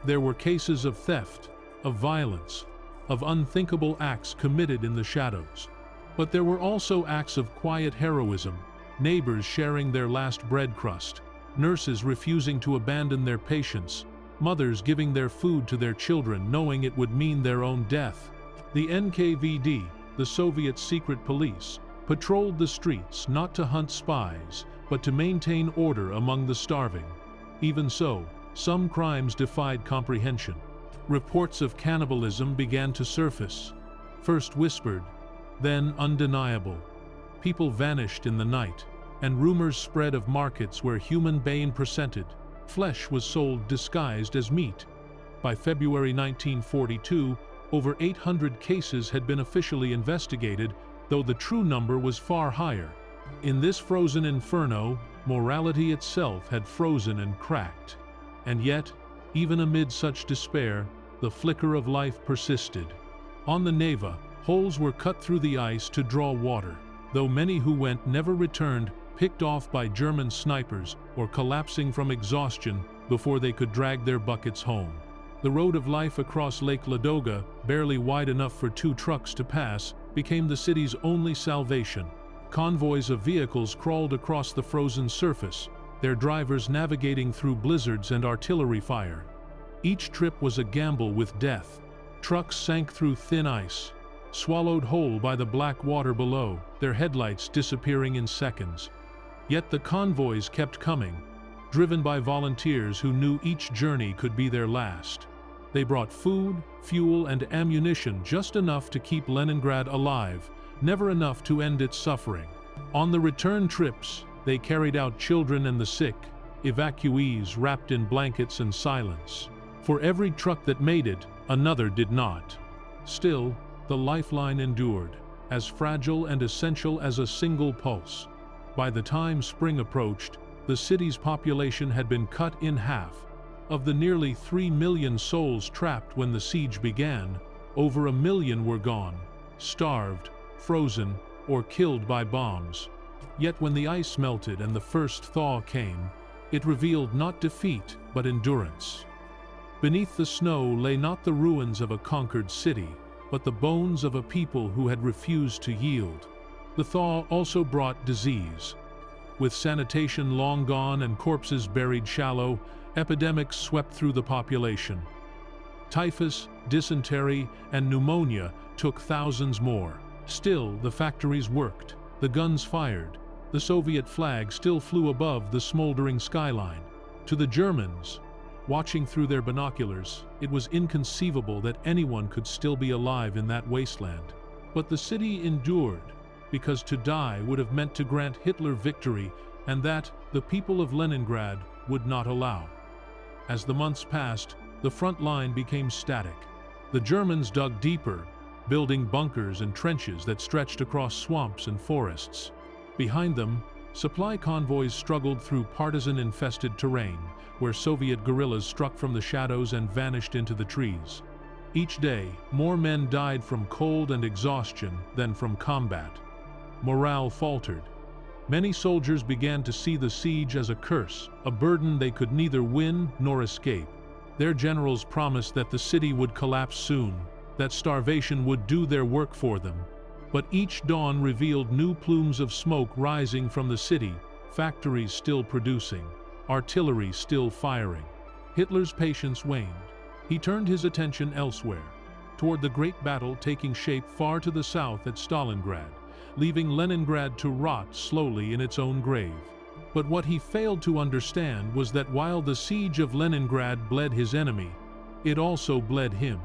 There were cases of theft, of violence, of unthinkable acts committed in the shadows. But there were also acts of quiet heroism, neighbors sharing their last bread crust, nurses refusing to abandon their patients, mothers giving their food to their children knowing it would mean their own death. The NKVD, the Soviet secret police, patrolled the streets not to hunt spies, but to maintain order among the starving. Even so, some crimes defied comprehension. Reports of cannibalism began to surface, first whispered, then undeniable. People vanished in the night, and rumors spread of markets where human bane presented. Flesh was sold disguised as meat. By February 1942, over 800 cases had been officially investigated, though the true number was far higher. In this frozen inferno, morality itself had frozen and cracked. And yet, even amid such despair, the flicker of life persisted. On the Neva, holes were cut through the ice to draw water, though many who went never returned, picked off by German snipers or collapsing from exhaustion before they could drag their buckets home. The road of life across Lake Ladoga, barely wide enough for 2 trucks to pass, became the city's only salvation. Convoys of vehicles crawled across the frozen surface, their drivers navigating through blizzards and artillery fire. Each trip was a gamble with death. Trucks sank through thin ice, swallowed whole by the black water below, their headlights disappearing in seconds. Yet the convoys kept coming, driven by volunteers who knew each journey could be their last. They brought food, fuel, and ammunition, just enough to keep Leningrad alive, never enough to end its suffering. On the return trips, they carried out children and the sick, evacuees wrapped in blankets and silence. For every truck that made it, another did not. Still, the lifeline endured, as fragile and essential as a single pulse. By the time spring approached, the city's population had been cut in half. Of the nearly 3 million souls trapped when the siege began, over 1 million were gone, starved, frozen, or killed by bombs. Yet when the ice melted and the first thaw came, it revealed not defeat, but endurance. Beneath the snow lay not the ruins of a conquered city, but the bones of a people who had refused to yield. The thaw also brought disease. With sanitation long gone and corpses buried shallow, epidemics swept through the population. Typhus, dysentery, and pneumonia took thousands more. Still, the factories worked, the guns fired, the Soviet flag still flew above the smoldering skyline. To the Germans, watching through their binoculars, it was inconceivable that anyone could still be alive in that wasteland. But the city endured, because to die would have meant to grant Hitler victory, and that the people of Leningrad would not allow. As the months passed, the front line became static. The Germans dug deeper, building bunkers and trenches that stretched across swamps and forests. Behind them, supply convoys struggled through partisan-infested terrain, where Soviet guerrillas struck from the shadows and vanished into the trees. Each day, more men died from cold and exhaustion than from combat. Morale faltered. Many soldiers began to see the siege as a curse, a burden they could neither win nor escape. Their generals promised that the city would collapse soon, that starvation would do their work for them. But each dawn revealed new plumes of smoke rising from the city, factories still producing, artillery still firing. Hitler's patience waned. He turned his attention elsewhere, toward the great battle taking shape far to the south at Stalingrad, leaving Leningrad to rot slowly in its own grave. But what he failed to understand was that while the siege of Leningrad bled his enemy, it also bled him.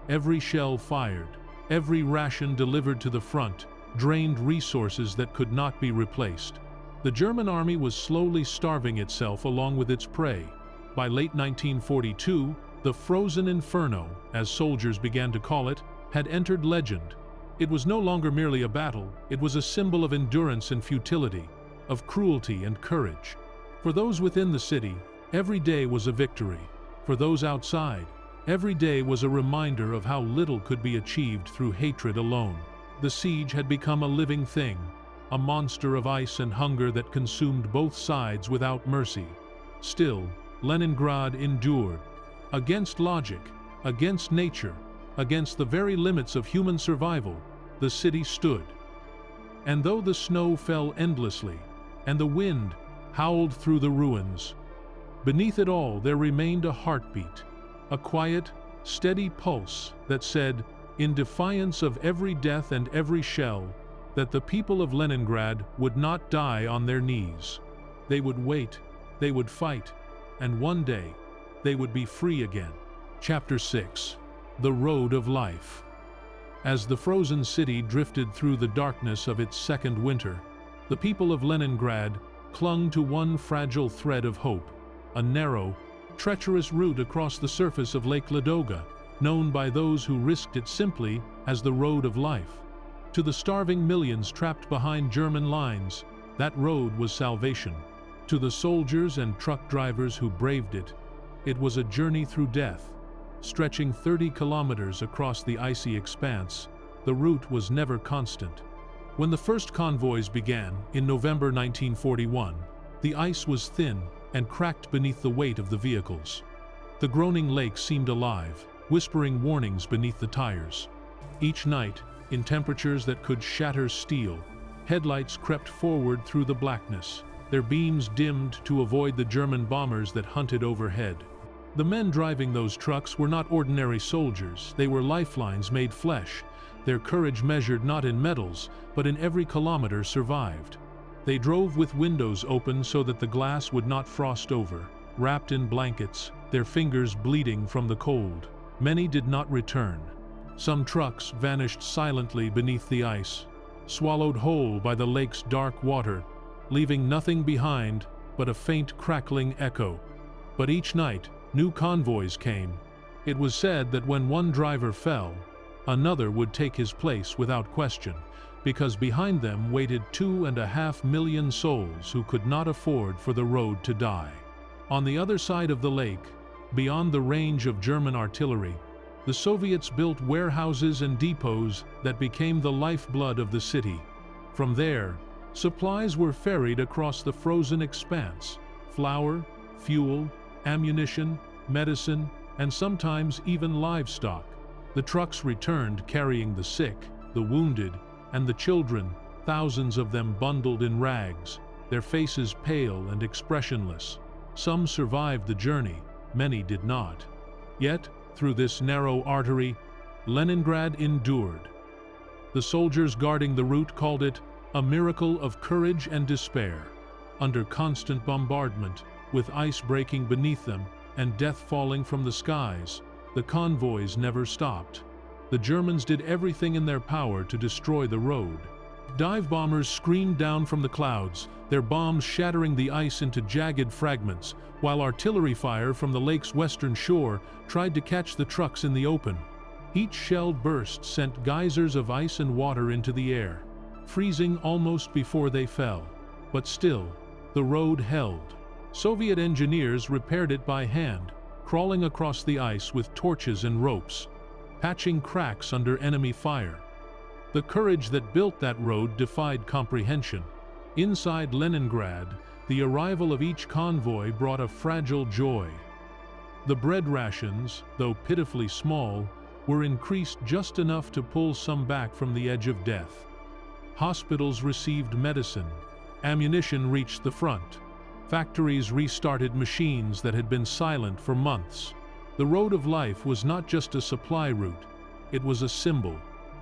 Every shell fired, every ration delivered to the front, drained resources that could not be replaced. The German army was slowly starving itself along with its prey. By late 1942, the Frozen Inferno, as soldiers began to call it, had entered legend. It was no longer merely a battle, it was a symbol of endurance and futility, of cruelty and courage. For those within the city, every day was a victory. For those outside, every day was a reminder of how little could be achieved through hatred alone. The siege had become a living thing, a monster of ice and hunger that consumed both sides without mercy. Still, Leningrad endured. Against logic, against nature, against the very limits of human survival, the city stood. And though the snow fell endlessly, and the wind howled through the ruins, beneath it all there remained a heartbeat, a quiet, steady pulse that said, in defiance of every death and every shell, that the people of Leningrad would not die on their knees. They would wait, they would fight, and one day, they would be free again. Chapter 6. The Road of Life. As the frozen city drifted through the darkness of its second winter, the people of Leningrad clung to one fragile thread of hope, a narrow, treacherous route across the surface of Lake Ladoga, known by those who risked it simply as the Road of Life. To the starving millions trapped behind German lines, that road was salvation. To the soldiers and truck drivers who braved it, it was a journey through death. Stretching 30 kilometers across the icy expanse, the route was never constant. When the first convoys began, in November 1941, the ice was thin and cracked beneath the weight of the vehicles. The groaning lake seemed alive, whispering warnings beneath the tires. Each night, in temperatures that could shatter steel, headlights crept forward through the blackness, their beams dimmed to avoid the German bombers that hunted overhead. The men driving those trucks were not ordinary soldiers, they were lifelines made flesh, their courage measured not in medals, but in every kilometer survived. They drove with windows open so that the glass would not frost over, wrapped in blankets, their fingers bleeding from the cold. Many did not return. Some trucks vanished silently beneath the ice, swallowed whole by the lake's dark water, leaving nothing behind but a faint crackling echo. But each night, new convoys came. It was said that when one driver fell, another would take his place without question, because behind them waited 2.5 million souls who could not afford for the road to die. On the other side of the lake, beyond the range of German artillery, the Soviets built warehouses and depots that became the lifeblood of the city. From there, supplies were ferried across the frozen expanse: flour, fuel, ammunition, medicine, and sometimes even livestock. The trucks returned carrying the sick, the wounded, and the children, thousands of them bundled in rags, their faces pale and expressionless. Some survived the journey, many did not. Yet, through this narrow artery, Leningrad endured. The soldiers guarding the route called it a miracle of courage and despair. Under constant bombardment, with ice breaking beneath them and death falling from the skies, the convoys never stopped. The Germans did everything in their power to destroy the road. Dive bombers screamed down from the clouds, their bombs shattering the ice into jagged fragments, while artillery fire from the lake's western shore tried to catch the trucks in the open. Each shell burst sent geysers of ice and water into the air, freezing almost before they fell. But still, the road held. Soviet engineers repaired it by hand, crawling across the ice with torches and ropes, patching cracks under enemy fire. The courage that built that road defied comprehension. Inside Leningrad, the arrival of each convoy brought a fragile joy. The bread rations, though pitifully small, were increased just enough to pull some back from the edge of death. Hospitals received medicine. Ammunition reached the front. Factories restarted machines that had been silent for months. The road of life was not just a supply route, it was a symbol,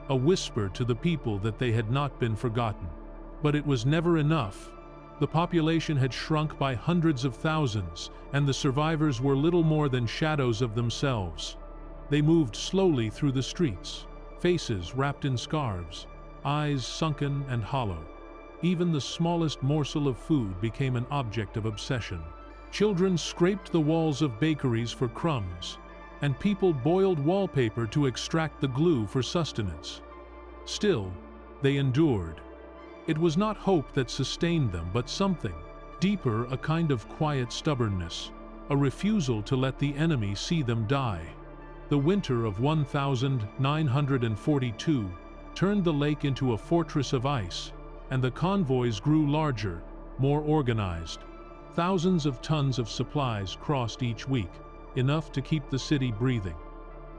a whisper to the people that they had not been forgotten. But it was never enough. The population had shrunk by hundreds of thousands, and the survivors were little more than shadows of themselves. They moved slowly through the streets, faces wrapped in scarves, eyes sunken and hollow. Even the smallest morsel of food became an object of obsession. Children scraped the walls of bakeries for crumbs, and people boiled wallpaper to extract the glue for sustenance. Still, they endured. It was not hope that sustained them, but something deeper, a kind of quiet stubbornness, a refusal to let the enemy see them die. The winter of 1942 turned the lake into a fortress of ice, and the convoys grew larger, more organized. Thousands of tons of supplies crossed each week, enough to keep the city breathing.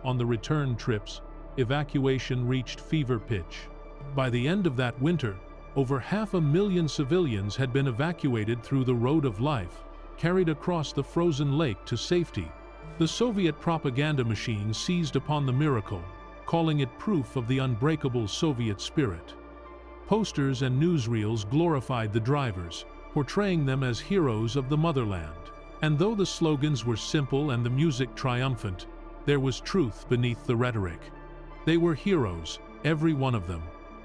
On the return trips, evacuation reached fever pitch. By the end of that winter, over 500,000 civilians had been evacuated through the road of life, carried across the frozen lake to safety. The Soviet propaganda machine seized upon the miracle, calling it proof of the unbreakable Soviet spirit. Posters and newsreels glorified the drivers, portraying them as heroes of the motherland. And though the slogans were simple and the music triumphant, there was truth beneath the rhetoric. They were heroes, every one of them.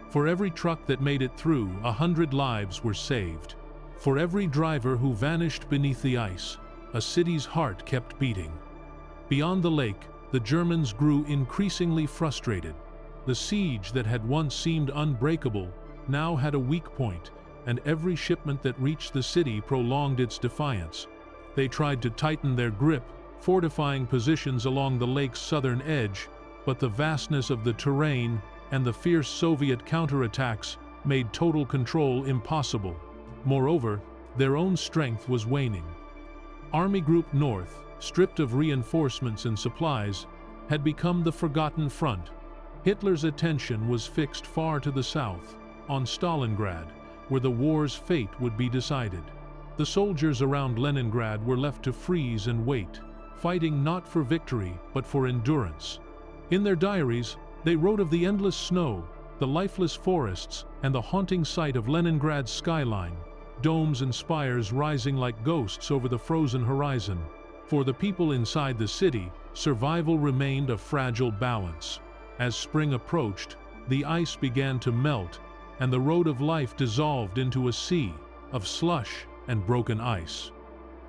For every truck that made it through, 100 lives were saved. For every driver who vanished beneath the ice, a city's heart kept beating. Beyond the lake, the Germans grew increasingly frustrated. The siege that had once seemed unbreakable now had a weak point, and every shipment that reached the city prolonged its defiance. They tried to tighten their grip, fortifying positions along the lake's southern edge, but the vastness of the terrain and the fierce Soviet counterattacks made total control impossible. Moreover, their own strength was waning. Army Group North, stripped of reinforcements and supplies, had become the forgotten front. Hitler's attention was fixed far to the south, on Stalingrad, where the war's fate would be decided. The soldiers around Leningrad were left to freeze and wait, fighting not for victory but for endurance. In their diaries, they wrote of the endless snow, the lifeless forests, and the haunting sight of Leningrad's skyline, domes and spires rising like ghosts over the frozen horizon. For the people inside the city, survival remained a fragile balance. As spring approached, the ice began to melt, and the road of life dissolved into a sea of slush and broken ice.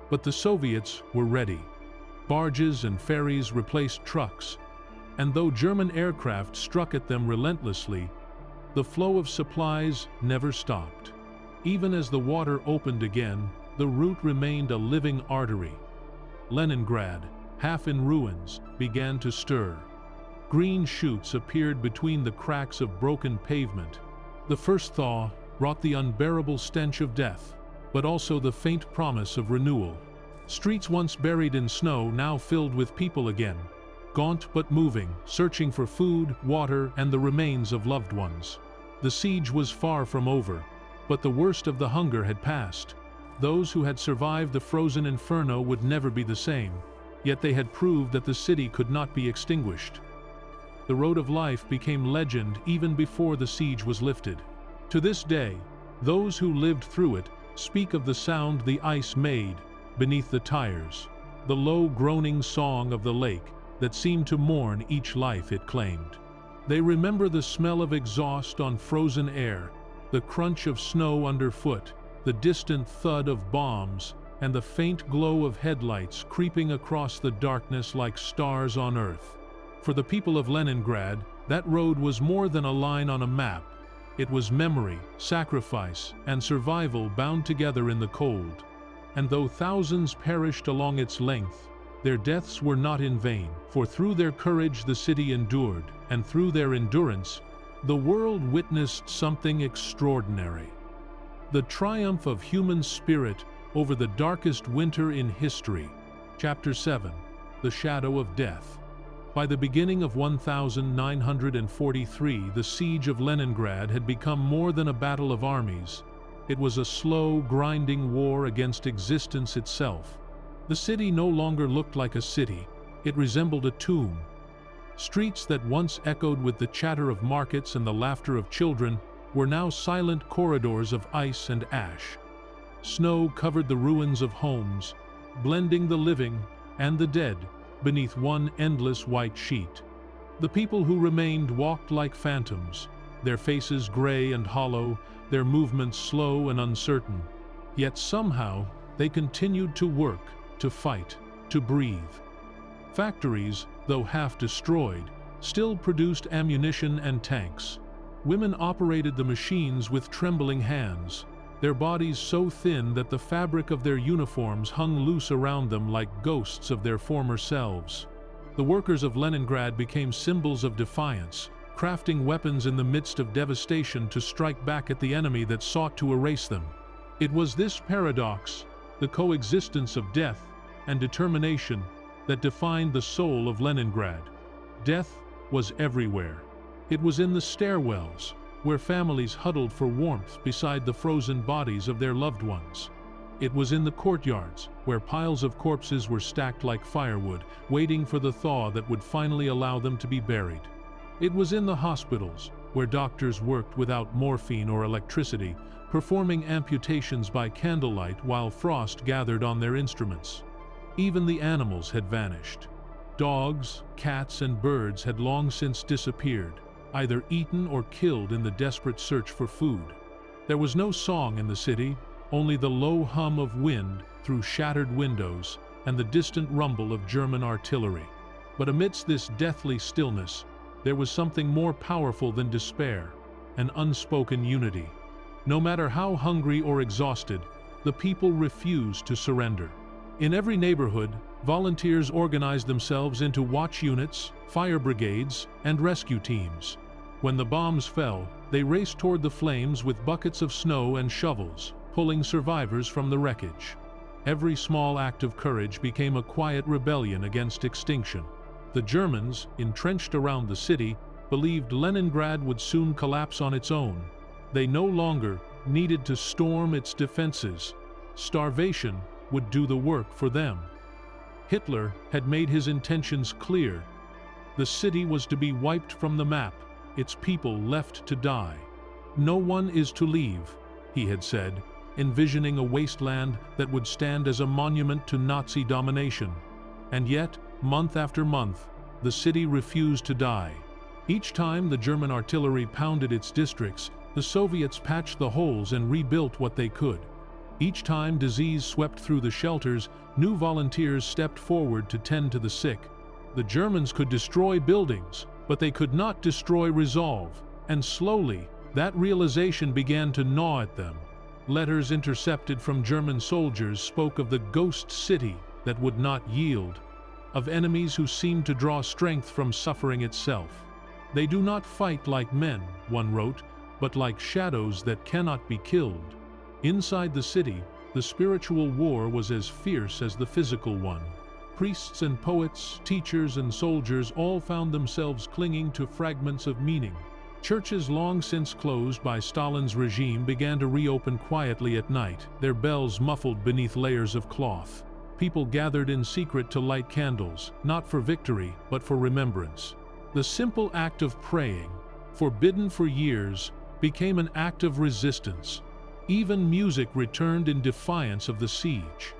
But the Soviets were ready. Barges and ferries replaced trucks, and though German aircraft struck at them relentlessly, the flow of supplies never stopped. Even as the water opened again, the route remained a living artery. Leningrad, half in ruins, began to stir. Green shoots appeared between the cracks of broken pavement. The first thaw brought the unbearable stench of death, but also the faint promise of renewal. Streets once buried in snow now filled with people again, gaunt but moving, searching for food, water, and the remains of loved ones. The siege was far from over, but the worst of the hunger had passed. Those who had survived the frozen inferno would never be the same, yet they had proved that the city could not be extinguished. The road of life became legend even before the siege was lifted. To this day, those who lived through it speak of the sound the ice made beneath the tires, the low groaning song of the lake that seemed to mourn each life it claimed. They remember the smell of exhaust on frozen air, the crunch of snow underfoot, the distant thud of bombs, and the faint glow of headlights creeping across the darkness like stars on Earth. For the people of Leningrad, that road was more than a line on a map. It was memory, sacrifice, and survival bound together in the cold. And though thousands perished along its length, their deaths were not in vain, for through their courage the city endured, and through their endurance, the world witnessed something extraordinary. The triumph of human spirit over the darkest winter in history. Chapter 7. The Shadow of Death. By the beginning of 1943, the siege of Leningrad had become more than a battle of armies. It was a slow, grinding war against existence itself. The city no longer looked like a city, it resembled a tomb. Streets that once echoed with the chatter of markets and the laughter of children were now silent corridors of ice and ash. Snow covered the ruins of homes, blending the living and the dead beneath one endless white sheet. The people who remained walked like phantoms, their faces gray and hollow, their movements slow and uncertain. Yet somehow they continued to work, to fight, to breathe. Factories, though half destroyed, still produced ammunition and tanks. Women operated the machines with trembling hands, their bodies so thin that the fabric of their uniforms hung loose around them like ghosts of their former selves. The workers of Leningrad became symbols of defiance, crafting weapons in the midst of devastation to strike back at the enemy that sought to erase them. It was this paradox, the coexistence of death and determination, that defined the soul of Leningrad. Death was everywhere. It was in the stairwells, where families huddled for warmth beside the frozen bodies of their loved ones. It was in the courtyards, where piles of corpses were stacked like firewood, waiting for the thaw that would finally allow them to be buried. It was in the hospitals, where doctors worked without morphine or electricity, performing amputations by candlelight while frost gathered on their instruments. Even the animals had vanished. Dogs, cats, and birds had long since disappeared, either eaten or killed in the desperate search for food. There was no song in the city, only the low hum of wind through shattered windows and the distant rumble of German artillery. But amidst this deathly stillness, there was something more powerful than despair, an unspoken unity. No matter how hungry or exhausted, the people refused to surrender. In every neighborhood, volunteers organized themselves into watch units, fire brigades, and rescue teams. When the bombs fell, they raced toward the flames with buckets of snow and shovels, pulling survivors from the wreckage. Every small act of courage became a quiet rebellion against extinction. The Germans, entrenched around the city, believed Leningrad would soon collapse on its own. They no longer needed to storm its defenses. Starvation would do the work for them. Hitler had made his intentions clear. The city was to be wiped from the map, its people left to die. "No one is to leave," he had said, envisioning a wasteland that would stand as a monument to Nazi domination. And yet, month after month, the city refused to die. Each time the German artillery pounded its districts, the Soviets patched the holes and rebuilt what they could. Each time disease swept through the shelters, new volunteers stepped forward to tend to the sick. The Germans could destroy buildings, but they could not destroy resolve, and slowly, that realization began to gnaw at them. Letters intercepted from German soldiers spoke of the ghost city that would not yield, of enemies who seemed to draw strength from suffering itself. "They do not fight like men," one wrote, "but like shadows that cannot be killed." Inside the city, the spiritual war was as fierce as the physical one. Priests and poets, teachers and soldiers all found themselves clinging to fragments of meaning. Churches long since closed by Stalin's regime began to reopen quietly at night, their bells muffled beneath layers of cloth. People gathered in secret to light candles, not for victory, but for remembrance. The simple act of praying, forbidden for years, became an act of resistance. Even music returned in defiance of the siege.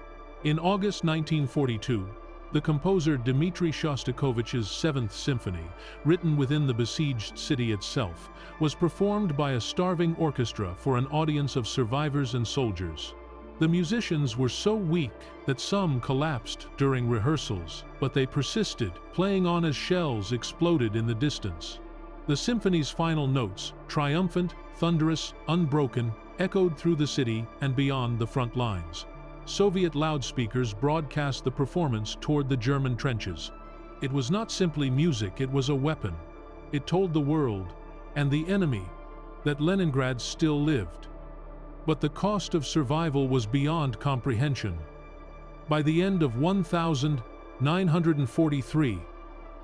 In August 1942, The composer Dmitri Shostakovich's Seventh Symphony, written within the besieged city itself, was performed by a starving orchestra for an audience of survivors and soldiers. The musicians were so weak that some collapsed during rehearsals, but they persisted, playing on as shells exploded in the distance. The symphony's final notes, triumphant, thunderous, unbroken, echoed through the city and beyond the front lines. Soviet loudspeakers broadcast the performance toward the German trenches. It was not simply music, it was a weapon. It told the world, and the enemy, that Leningrad still lived. But the cost of survival was beyond comprehension. By the end of 1943,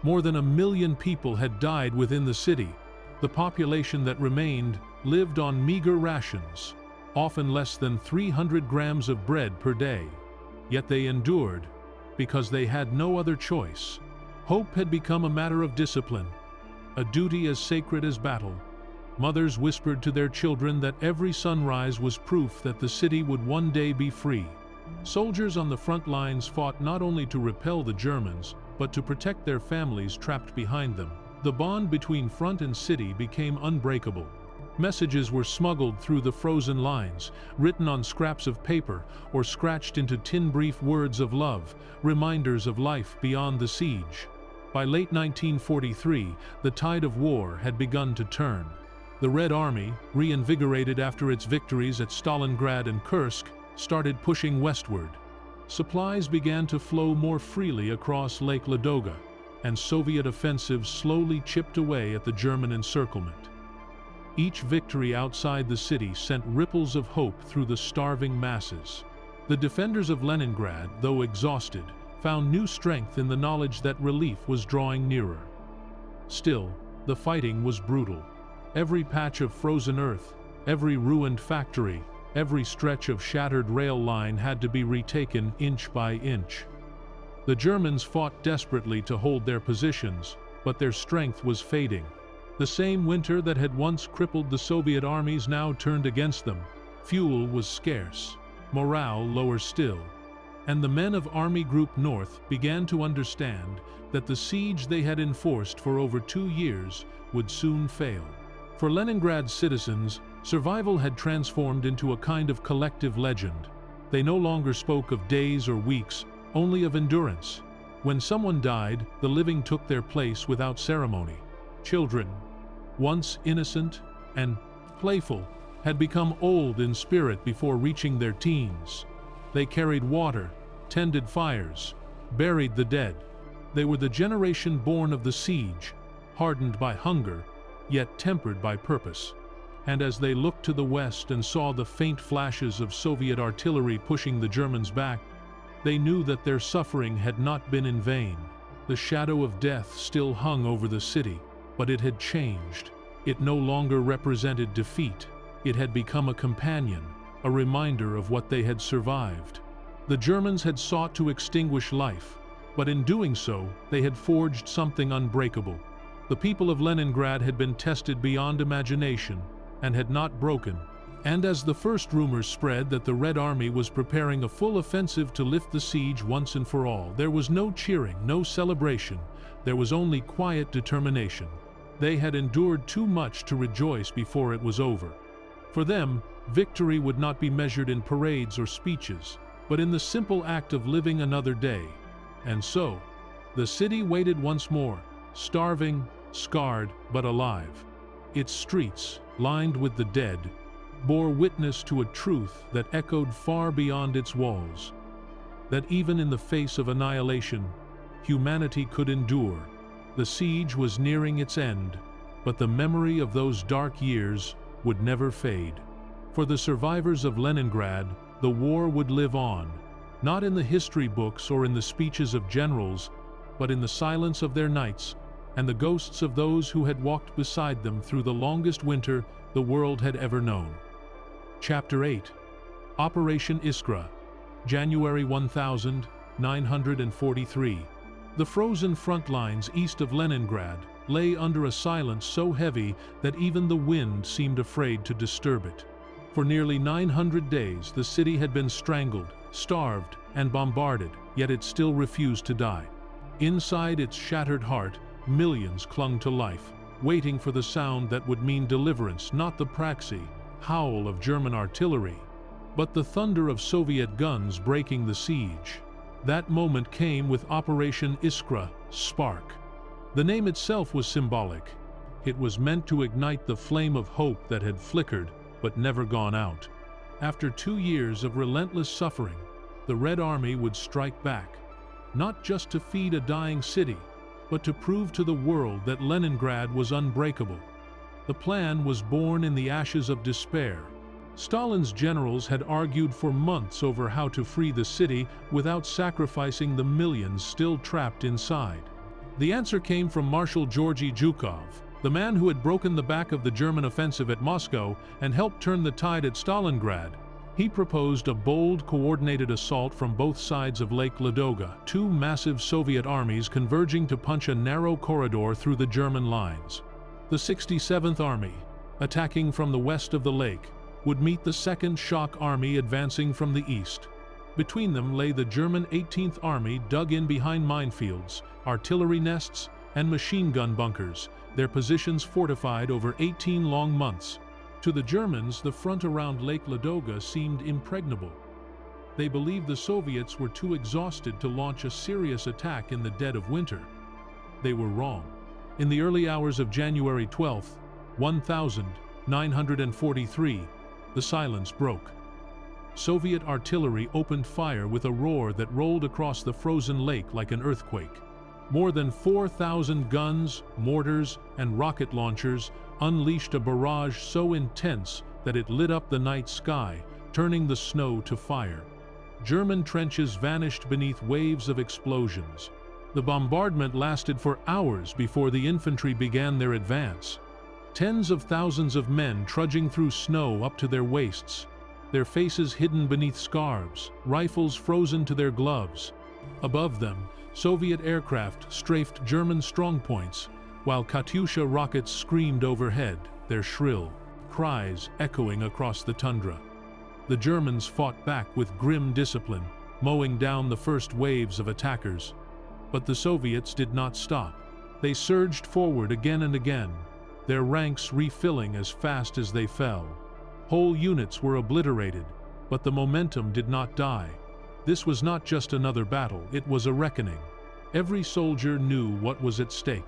more than 1 million people had died within the city. The population that remained lived on meager rations, often less than 300 grams of bread per day. Yet they endured, because they had no other choice. Hope had become a matter of discipline, a duty as sacred as battle. Mothers whispered to their children that every sunrise was proof that the city would one day be free. Soldiers on the front lines fought not only to repel the Germans, but to protect their families trapped behind them. The bond between front and city became unbreakable. Messages were smuggled through the frozen lines, written on scraps of paper or scratched into tin brief words of love, reminders of life beyond the siege. By late 1943, the tide of war had begun to turn. The Red Army, reinvigorated after its victories at Stalingrad and Kursk, started pushing westward. Supplies began to flow more freely across Lake Ladoga, and Soviet offensives slowly chipped away at the German encirclement. Each victory outside the city sent ripples of hope through the starving masses. The defenders of Leningrad, though exhausted, found new strength in the knowledge that relief was drawing nearer. Still, the fighting was brutal. Every patch of frozen earth, every ruined factory, every stretch of shattered rail line had to be retaken inch by inch. The Germans fought desperately to hold their positions, but their strength was fading. The same winter that had once crippled the Soviet armies now turned against them. Fuel was scarce, morale lower still, and the men of Army Group North began to understand that the siege they had enforced for over 2 years would soon fail. For Leningrad's citizens, survival had transformed into a kind of collective legend. They no longer spoke of days or weeks, only of endurance. When someone died, the living took their place without ceremony. Children, once innocent and playful, had become old in spirit before reaching their teens. They carried water, tended fires, buried the dead. They were the generation born of the siege, hardened by hunger, yet tempered by purpose. And as they looked to the west and saw the faint flashes of Soviet artillery pushing the Germans back, they knew that their suffering had not been in vain. The shadow of death still hung over the city, but it had changed. It no longer represented defeat. It had become a companion, a reminder of what they had survived. The Germans had sought to extinguish life, but in doing so, they had forged something unbreakable. The people of Leningrad had been tested beyond imagination and had not broken. And as the first rumors spread that the Red Army was preparing a full offensive to lift the siege once and for all, there was no cheering, no celebration. There was only quiet determination. They had endured too much to rejoice before it was over. For them, victory would not be measured in parades or speeches, but in the simple act of living another day. And so, the city waited once more, starving, scarred, but alive. Its streets, lined with the dead, bore witness to a truth that echoed far beyond its walls. That even in the face of annihilation, humanity could endure. The siege was nearing its end, but the memory of those dark years would never fade. For the survivors of Leningrad, the war would live on, not in the history books or in the speeches of generals, but in the silence of their nights and the ghosts of those who had walked beside them through the longest winter the world had ever known. Chapter 8. Operation Iskra, January 1943. The frozen front lines east of Leningrad lay under a silence so heavy that even the wind seemed afraid to disturb it. For nearly 900 days, the city had been strangled, starved, and bombarded, yet it still refused to die. Inside its shattered heart, millions clung to life, waiting for the sound that would mean deliverance, not the praxi, howl of German artillery, but the thunder of Soviet guns breaking the siege. That moment came with Operation Iskra, Spark. The name itself was symbolic. It was meant to ignite the flame of hope that had flickered but never gone out. After 2 years of relentless suffering, the Red Army would strike back, not just to feed a dying city, but to prove to the world that Leningrad was unbreakable. The plan was born in the ashes of despair. Stalin's generals had argued for months over how to free the city without sacrificing the millions still trapped inside. The answer came from Marshal Georgy Zhukov, the man who had broken the back of the German offensive at Moscow and helped turn the tide at Stalingrad. He proposed a bold, coordinated assault from both sides of Lake Ladoga, 2 massive Soviet armies converging to punch a narrow corridor through the German lines. The 67th Army, attacking from the west of the lake, would meet the 2nd Shock Army advancing from the east. Between them lay the German 18th Army, dug in behind minefields, artillery nests, and machine gun bunkers, their positions fortified over 18 long months. To the Germans, the front around Lake Ladoga seemed impregnable. They believed the Soviets were too exhausted to launch a serious attack in the dead of winter. They were wrong. In the early hours of January 12, 1943, the silence broke. Soviet artillery opened fire with a roar that rolled across the frozen lake like an earthquake. More than 4,000 guns, mortars, and rocket launchers unleashed a barrage so intense that it lit up the night sky, turning the snow to fire. German trenches vanished beneath waves of explosions. The bombardment lasted for hours before the infantry began their advance. Tens of thousands of men trudging through snow up to their waists, their faces hidden beneath scarves, rifles frozen to their gloves. Above them, Soviet aircraft strafed German strongpoints, while Katyusha rockets screamed overhead, their shrill cries echoing across the tundra. The Germans fought back with grim discipline, mowing down the first waves of attackers. But the Soviets did not stop. They surged forward again and again, their ranks refilling as fast as they fell. Whole units were obliterated, but the momentum did not die. This was not just another battle, it was a reckoning. Every soldier knew what was at stake.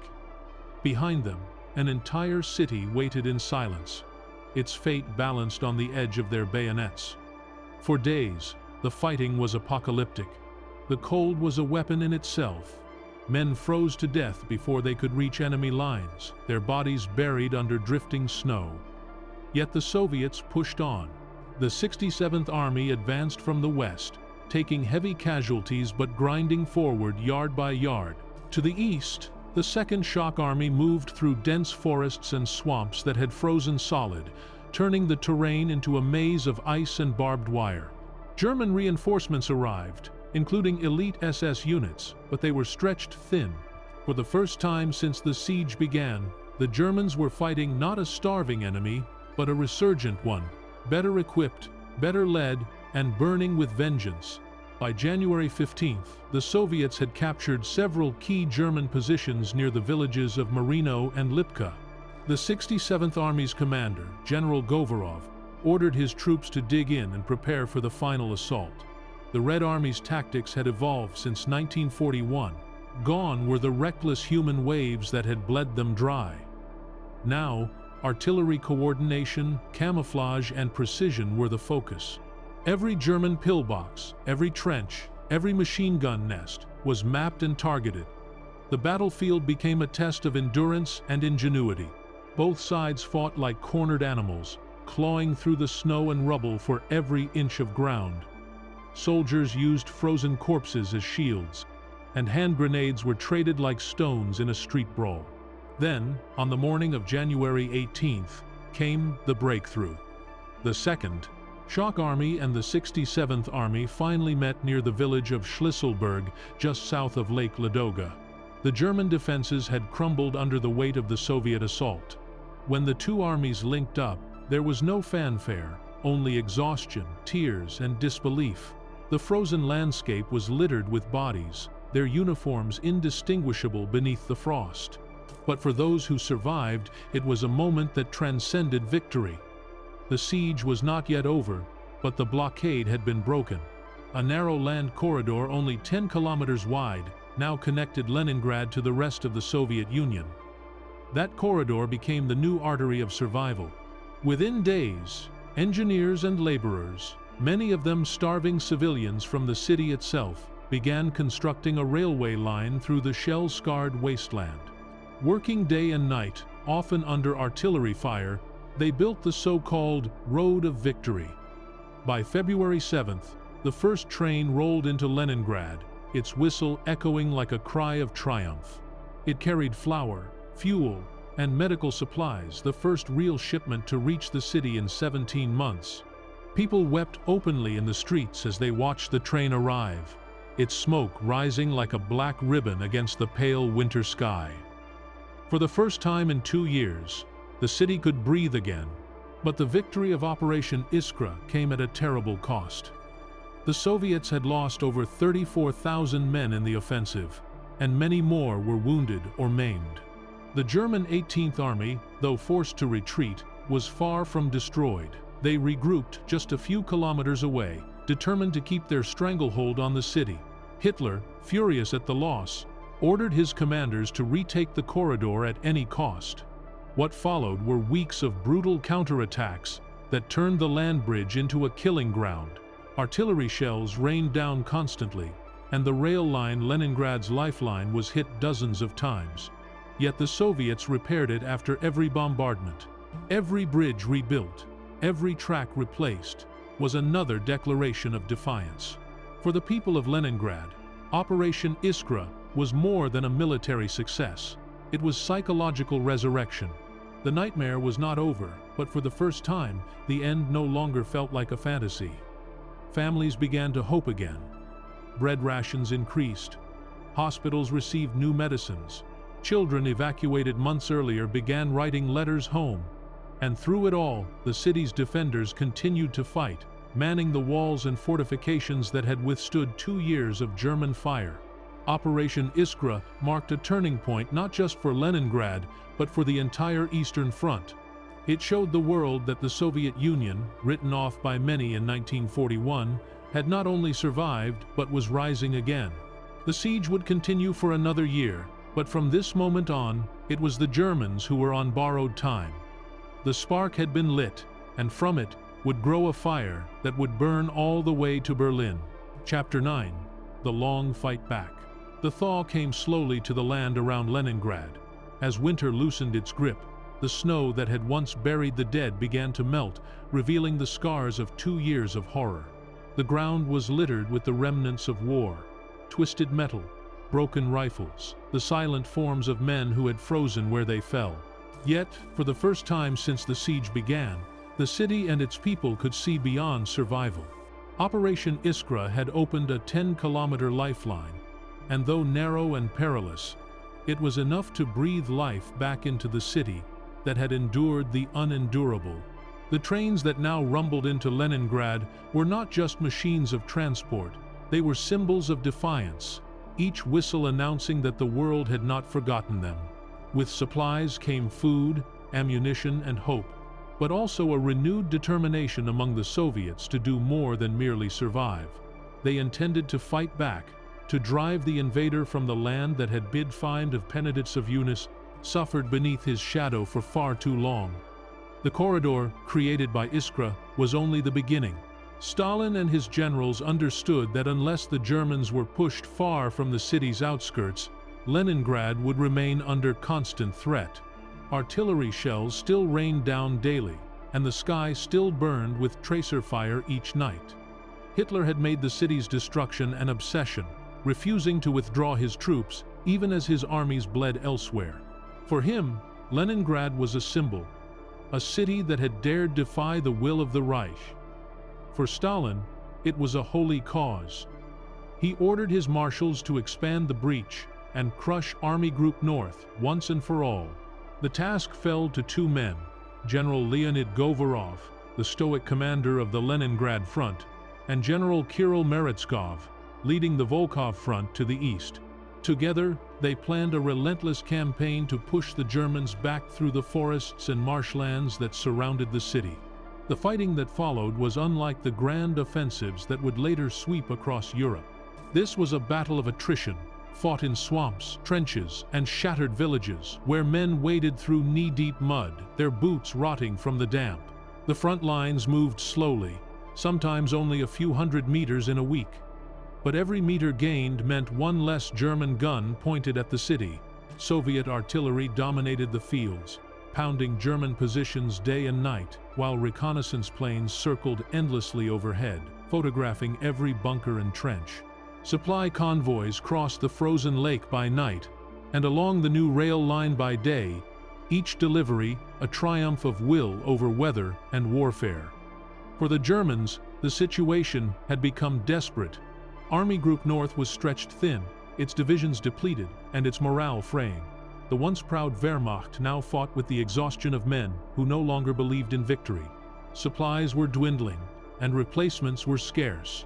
Behind them, an entire city waited in silence, its fate balanced on the edge of their bayonets. For days, the fighting was apocalyptic. The cold was a weapon in itself. Men froze to death before they could reach enemy lines, their bodies buried under drifting snow. Yet the Soviets pushed on. The 67th Army advanced from the west, taking heavy casualties but grinding forward yard by yard. To the east, the 2nd Shock Army moved through dense forests and swamps that had frozen solid, turning the terrain into a maze of ice and barbed wire. German reinforcements arrived, including elite SS units, but they were stretched thin. For the first time since the siege began, the Germans were fighting not a starving enemy, but a resurgent one, better equipped, better led, and burning with vengeance. By January 15th, the Soviets had captured several key German positions near the villages of Marino and Lipka. The 67th Army's commander, General Govorov, ordered his troops to dig in and prepare for the final assault. The Red Army's tactics had evolved since 1941. Gone were the reckless human waves that had bled them dry. Now, artillery coordination, camouflage, and precision were the focus. Every German pillbox, every trench, every machine gun nest was mapped and targeted. The battlefield became a test of endurance and ingenuity. Both sides fought like cornered animals, clawing through the snow and rubble for every inch of ground. Soldiers used frozen corpses as shields, and hand grenades were traded like stones in a street brawl. Then, on the morning of January 18th, came the breakthrough. The 2nd Shock Army and the 67th Army finally met near the village of Schlisselburg, just south of Lake Ladoga. The German defenses had crumbled under the weight of the Soviet assault. When the two armies linked up, there was no fanfare, only exhaustion, tears, and disbelief. The frozen landscape was littered with bodies, their uniforms indistinguishable beneath the frost. But for those who survived, it was a moment that transcended victory. The siege was not yet over, but the blockade had been broken. A narrow land corridor only 10 kilometers wide now connected Leningrad to the rest of the Soviet Union. That corridor became the new artery of survival. Within days, engineers and laborers, many of them starving civilians from the city itself, began constructing a railway line through the shell-scarred wasteland. Working day and night, often under artillery fire, they built the so-called Road of Victory. By February 7th, the first train rolled into Leningrad, its whistle echoing like a cry of triumph. It carried flour, fuel, and medical supplies, the first real shipment to reach the city in 17 months. People wept openly in the streets as they watched the train arrive, its smoke rising like a black ribbon against the pale winter sky. For the first time in 2 years, the city could breathe again, but the victory of Operation Iskra came at a terrible cost. The Soviets had lost over 34,000 men in the offensive, and many more were wounded or maimed. The German 18th Army, though forced to retreat, was far from destroyed. They regrouped just a few kilometers away, determined to keep their stranglehold on the city. Hitler, furious at the loss, ordered his commanders to retake the corridor at any cost. What followed were weeks of brutal counterattacks that turned the land bridge into a killing ground. Artillery shells rained down constantly, and the rail line, Leningrad's lifeline, was hit dozens of times. Yet the Soviets repaired it after every bombardment. Every bridge rebuilt, every track replaced, was another declaration of defiance. For the people of Leningrad, Operation Iskra was more than a military success. It was psychological resurrection. The nightmare was not over, but for the first time, the end no longer felt like a fantasy. Families began to hope again. Bread rations increased. Hospitals received new medicines. Children evacuated months earlier began writing letters home. And through it all, the city's defenders continued to fight, manning the walls and fortifications that had withstood 2 years of German fire. Operation Iskra marked a turning point not just for Leningrad, but for the entire Eastern Front. It showed the world that the Soviet Union, written off by many in 1941, had not only survived, but was rising again. The siege would continue for another year, but from this moment on, it was the Germans who were on borrowed time. The spark had been lit, and from it would grow a fire that would burn all the way to Berlin. Chapter 9. The Long Fight Back. The thaw came slowly to the land around Leningrad. As winter loosened its grip, the snow that had once buried the dead began to melt, revealing the scars of 2 years of horror. The ground was littered with the remnants of war, twisted metal, broken rifles, the silent forms of men who had frozen where they fell. Yet, for the first time since the siege began, the city and its people could see beyond survival. Operation Iskra had opened a 10-kilometer lifeline, and though narrow and perilous, it was enough to breathe life back into the city that had endured the unendurable. The trains that now rumbled into Leningrad were not just machines of transport, they were symbols of defiance, each whistle announcing that the world had not forgotten them. With supplies came food, ammunition, and hope, but also a renewed determination among the Soviets to do more than merely survive. They intended to fight back, to drive the invader from the land that had been fond of Peneditsov suffered beneath his shadow for far too long. The corridor, created by Iskra, was only the beginning. Stalin and his generals understood that unless the Germans were pushed far from the city's outskirts, Leningrad would remain under constant threat. Artillery shells still rained down daily, and the sky still burned with tracer fire each night. Hitler had made the city's destruction an obsession, refusing to withdraw his troops even as his armies bled elsewhere. For him, Leningrad was a symbol, a city that had dared defy the will of the Reich. For Stalin, it was a holy cause. He ordered his marshals to expand the breach and crush Army Group North once and for all. The task fell to 2 men, General Leonid Govorov, the stoic commander of the Leningrad front, and General Kirill Meretskov, leading the Volkhov front to the east. Together, they planned a relentless campaign to push the Germans back through the forests and marshlands that surrounded the city. The fighting that followed was unlike the grand offensives that would later sweep across Europe. This was a battle of attrition, fought in swamps, trenches, and shattered villages, where men waded through knee-deep mud, their boots rotting from the damp. The front lines moved slowly, sometimes only a few hundred meters in a week. But every meter gained meant one less German gun pointed at the city. Soviet artillery dominated the fields, pounding German positions day and night, while reconnaissance planes circled endlessly overhead, photographing every bunker and trench. Supply convoys crossed the frozen lake by night, and along the new rail line by day, each delivery a triumph of will over weather and warfare. For the Germans, the situation had become desperate. Army Group North was stretched thin, its divisions depleted, and its morale fraying. The once proud Wehrmacht now fought with the exhaustion of men who no longer believed in victory. Supplies were dwindling, and replacements were scarce.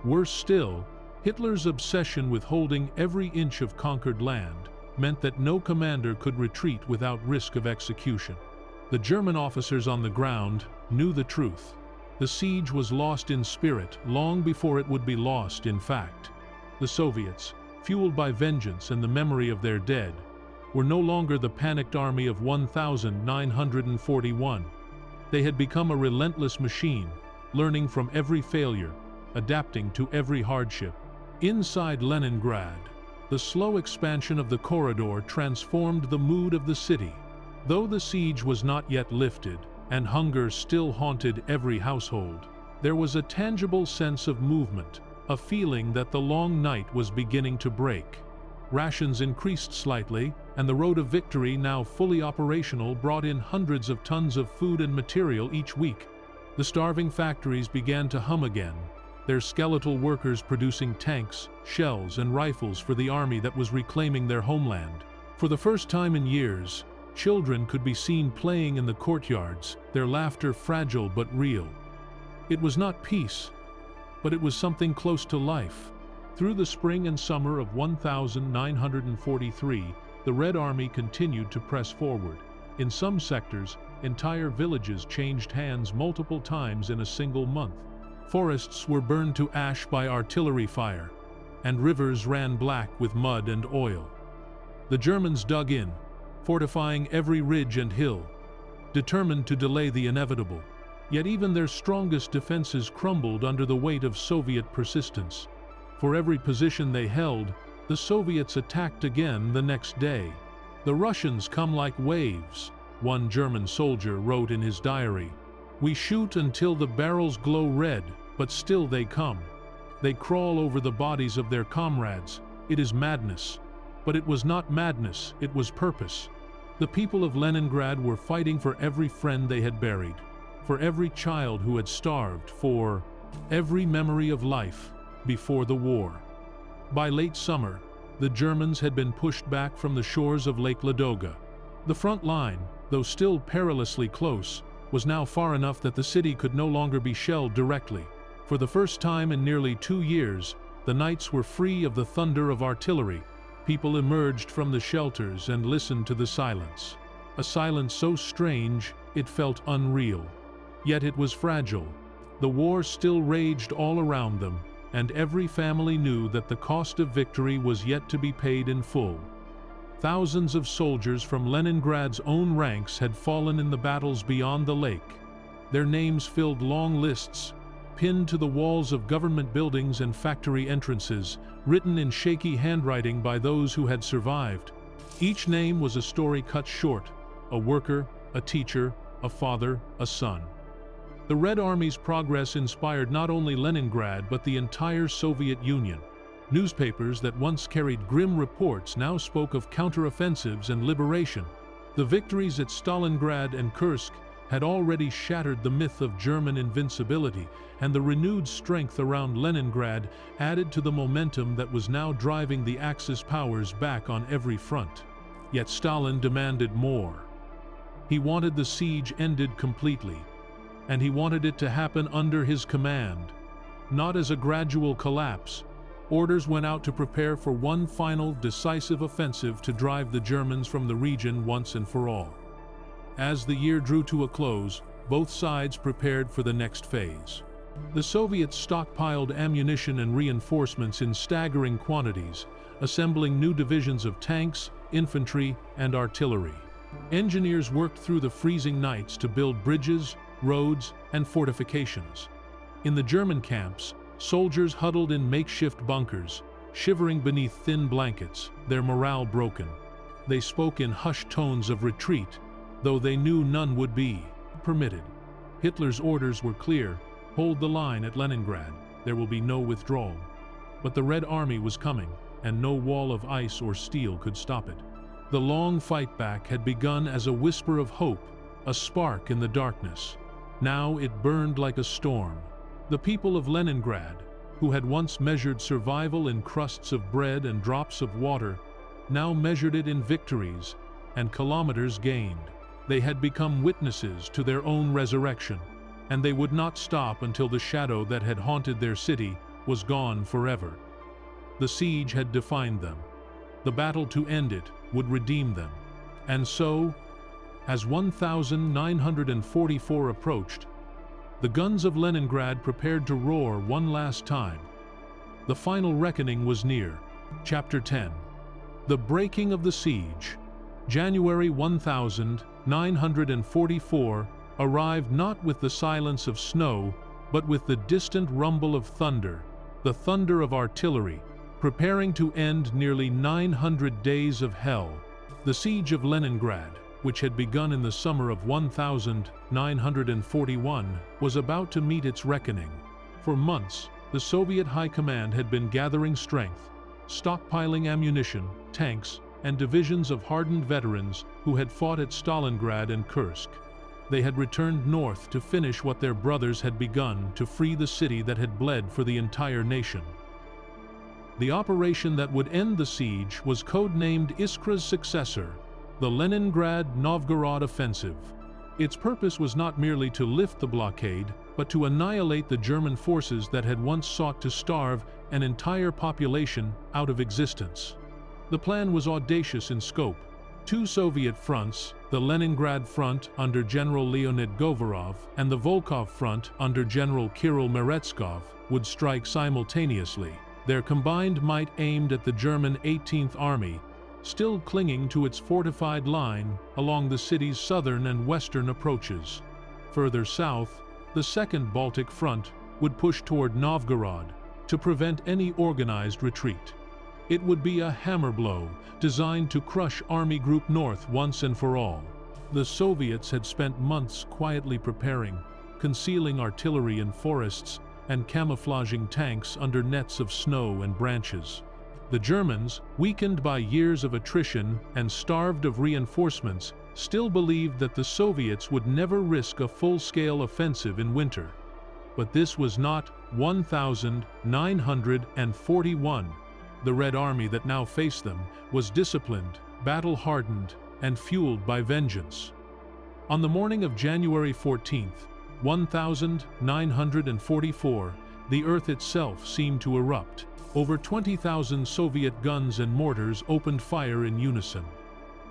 Worse still, Hitler's obsession with holding every inch of conquered land meant that no commander could retreat without risk of execution. The German officers on the ground knew the truth. The siege was lost in spirit long before it would be lost in fact. The Soviets, fueled by vengeance and the memory of their dead, were no longer the panicked army of 1941. They had become a relentless machine, learning from every failure, adapting to every hardship. Inside Leningrad, the slow expansion of the corridor transformed the mood of the city. Though the siege was not yet lifted, and hunger still haunted every household, there was a tangible sense of movement, a feeling that the long night was beginning to break. Rations increased slightly, and the road of victory, now fully operational, brought in hundreds of tons of food and material each week. The starving factories began to hum again, their skeletal workers producing tanks, shells, and rifles for the army that was reclaiming their homeland. For the first time in years, children could be seen playing in the courtyards, their laughter fragile but real. It was not peace, but it was something close to life. Through the spring and summer of 1943, the Red Army continued to press forward. In some sectors, entire villages changed hands multiple times in a single month. Forests were burned to ash by artillery fire, and rivers ran black with mud and oil. The Germans dug in, fortifying every ridge and hill, determined to delay the inevitable. Yet even their strongest defenses crumbled under the weight of Soviet persistence. For every position they held, the Soviets attacked again the next day. "The Russians come like waves," one German soldier wrote in his diary. "We shoot until the barrels glow red, but still they come. They crawl over the bodies of their comrades. It is madness." But it was not madness, it was purpose. The people of Leningrad were fighting for every friend they had buried, for every child who had starved, for every memory of life before the war. By late summer, the Germans had been pushed back from the shores of Lake Ladoga. The front line, though still perilously close, was now far enough that the city could no longer be shelled directly. For the first time in nearly 2 years, the nights were free of the thunder of artillery. People emerged from the shelters and listened to the silence. A silence so strange, it felt unreal. Yet it was fragile. The war still raged all around them, and every family knew that the cost of victory was yet to be paid in full. Thousands of soldiers from Leningrad's own ranks had fallen in the battles beyond the lake. Their names filled long lists, pinned to the walls of government buildings and factory entrances, written in shaky handwriting by those who had survived. Each name was a story cut short: a worker, a teacher, a father, a son. The Red Army's progress inspired not only Leningrad but the entire Soviet Union. Newspapers that once carried grim reports now spoke of counteroffensives and liberation. The victories at Stalingrad and Kursk had already shattered the myth of German invincibility, and the renewed strength around Leningrad added to the momentum that was now driving the Axis powers back on every front. Yet Stalin demanded more. He wanted the siege ended completely, and he wanted it to happen under his command. not as a gradual collapse. Orders went out to prepare for one final, decisive offensive to drive the Germans from the region once and for all. As the year drew to a close, both sides prepared for the next phase. The Soviets stockpiled ammunition and reinforcements in staggering quantities, assembling new divisions of tanks, infantry, and artillery. Engineers worked through the freezing nights to build bridges, roads, and fortifications. In the German camps, soldiers huddled in makeshift bunkers, shivering beneath thin blankets, their morale broken. They spoke in hushed tones of retreat, though they knew none would be permitted. Hitler's orders were clear: hold the line at Leningrad, there will be no withdrawal. But the Red Army was coming, and no wall of ice or steel could stop it. The long fight back had begun as a whisper of hope, a spark in the darkness. Now it burned like a storm. The people of Leningrad, who had once measured survival in crusts of bread and drops of water, now measured it in victories and kilometers gained. They had become witnesses to their own resurrection, and they would not stop until the shadow that had haunted their city was gone forever. The siege had defined them. The battle to end it would redeem them. And so, as 1944 approached, the guns of Leningrad prepared to roar one last time. The final reckoning was near. Chapter 10. The Breaking of the Siege. January 1944 arrived not with the silence of snow, but with the distant rumble of thunder, the thunder of artillery, preparing to end nearly 900 days of hell. The siege of Leningrad, which had begun in the summer of 1941, was about to meet its reckoning. For months, the Soviet High Command had been gathering strength, stockpiling ammunition, tanks, and divisions of hardened veterans who had fought at Stalingrad and Kursk. They had returned north to finish what their brothers had begun, to free the city that had bled for the entire nation. The operation that would end the siege was codenamed Iskra's successor, the Leningrad-Novgorod Offensive. Its purpose was not merely to lift the blockade, but to annihilate the German forces that had once sought to starve an entire population out of existence. The plan was audacious in scope. Two Soviet fronts, the Leningrad Front under General Leonid Govorov and the Volkhov Front under General Kirill Meretskov, would strike simultaneously, their combined might aimed at the German 18th Army, still clinging to its fortified line along the city's southern and western approaches. Further south, the Second Baltic Front would push toward Novgorod to prevent any organized retreat. It would be a hammer blow designed to crush Army Group North once and for all. The Soviets had spent months quietly preparing, concealing artillery in forests and camouflaging tanks under nets of snow and branches. The Germans, weakened by years of attrition and starved of reinforcements, still believed that the Soviets would never risk a full-scale offensive in winter. But this was not 1941. The Red Army that now faced them was disciplined, battle-hardened, and fueled by vengeance. On the morning of January 14th, 1944, the earth itself seemed to erupt. Over 20,000 Soviet guns and mortars opened fire in unison.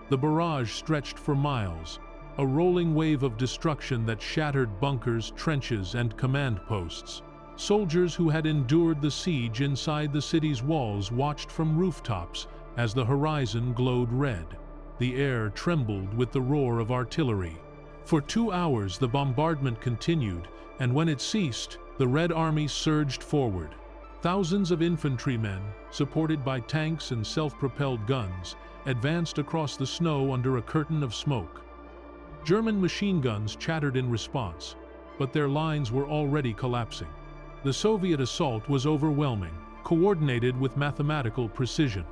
The barrage stretched for miles, a rolling wave of destruction that shattered bunkers, trenches, and command posts. Soldiers who had endured the siege inside the city's walls watched from rooftops as the horizon glowed red. The air trembled with the roar of artillery. For 2 hours the bombardment continued, and when it ceased, the Red Army surged forward. Thousands of infantrymen, supported by tanks and self-propelled guns, advanced across the snow under a curtain of smoke. German machine guns chattered in response, but their lines were already collapsing. The Soviet assault was overwhelming, coordinated with mathematical precision.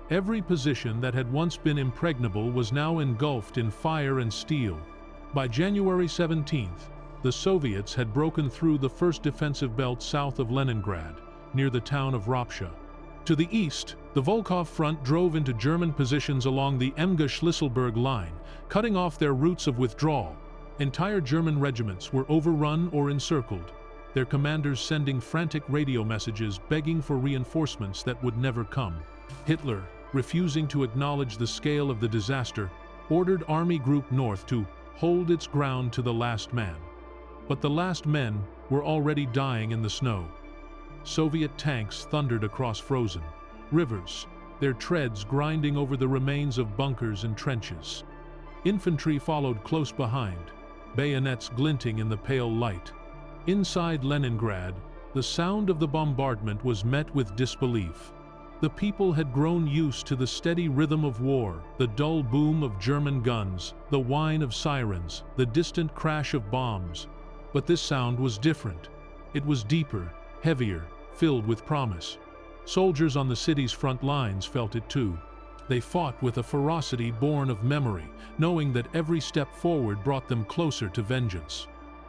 Every position that had once been impregnable was now engulfed in fire and steel. By January 17th, the Soviets had broken through the first defensive belt south of Leningrad, near the town of Ropsha. To the east, the Volkhov Front drove into German positions along the Emga-Schlisselburg line, cutting off their routes of withdrawal. Entire German regiments were overrun or encircled. their commanders sending frantic radio messages begging for reinforcements that would never come. Hitler, refusing to acknowledge the scale of the disaster, ordered Army Group North to hold its ground to the last man. But the last men were already dying in the snow. Soviet tanks thundered across frozen rivers, their treads grinding over the remains of bunkers and trenches. Infantry followed close behind, bayonets glinting in the pale light. Inside Leningrad, the sound of the bombardment was met with disbelief. The people had grown used to the steady rhythm of war, the dull boom of German guns, the whine of sirens, the distant crash of bombs. But this sound was different. It was deeper, heavier, filled with promise. Soldiers on the city's front lines felt it too. They fought with a ferocity born of memory, knowing that every step forward brought them closer to vengeance.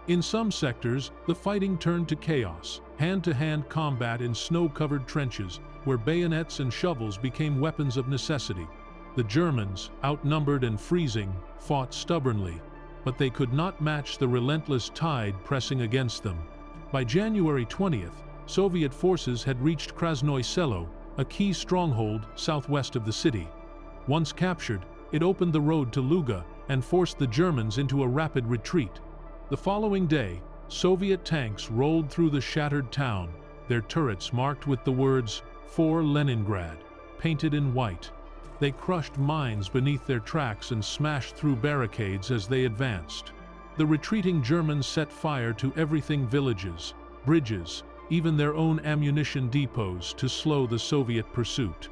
In some sectors, the fighting turned to chaos, hand-to-hand combat in snow-covered trenches, where bayonets and shovels became weapons of necessity. The Germans, outnumbered and freezing, fought stubbornly, but they could not match the relentless tide pressing against them. By January 20th, Soviet forces had reached Krasnoye Selo, a key stronghold southwest of the city. Once captured, it opened the road to Luga and forced the Germans into a rapid retreat. The following day, Soviet tanks rolled through the shattered town, their turrets marked with the words, "For Leningrad," painted in white. They crushed mines beneath their tracks and smashed through barricades as they advanced. The retreating Germans set fire to everything: villages, bridges, even their own ammunition depots, to slow the Soviet pursuit.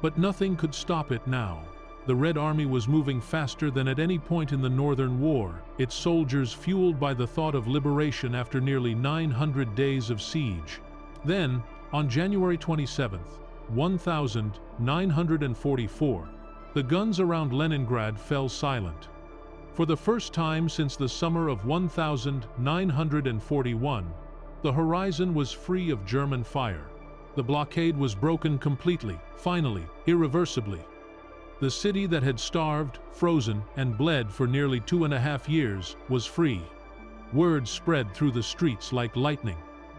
But nothing could stop it now. The Red Army was moving faster than at any point in the Northern War, its soldiers fueled by the thought of liberation after nearly 900 days of siege. Then, on January 27th, 1944, the guns around Leningrad fell silent. For the first time since the summer of 1941, the horizon was free of German fire. The blockade was broken completely, finally, irreversibly. The city that had starved, frozen, and bled for nearly 2.5 years was free. Word spread through the streets like lightning.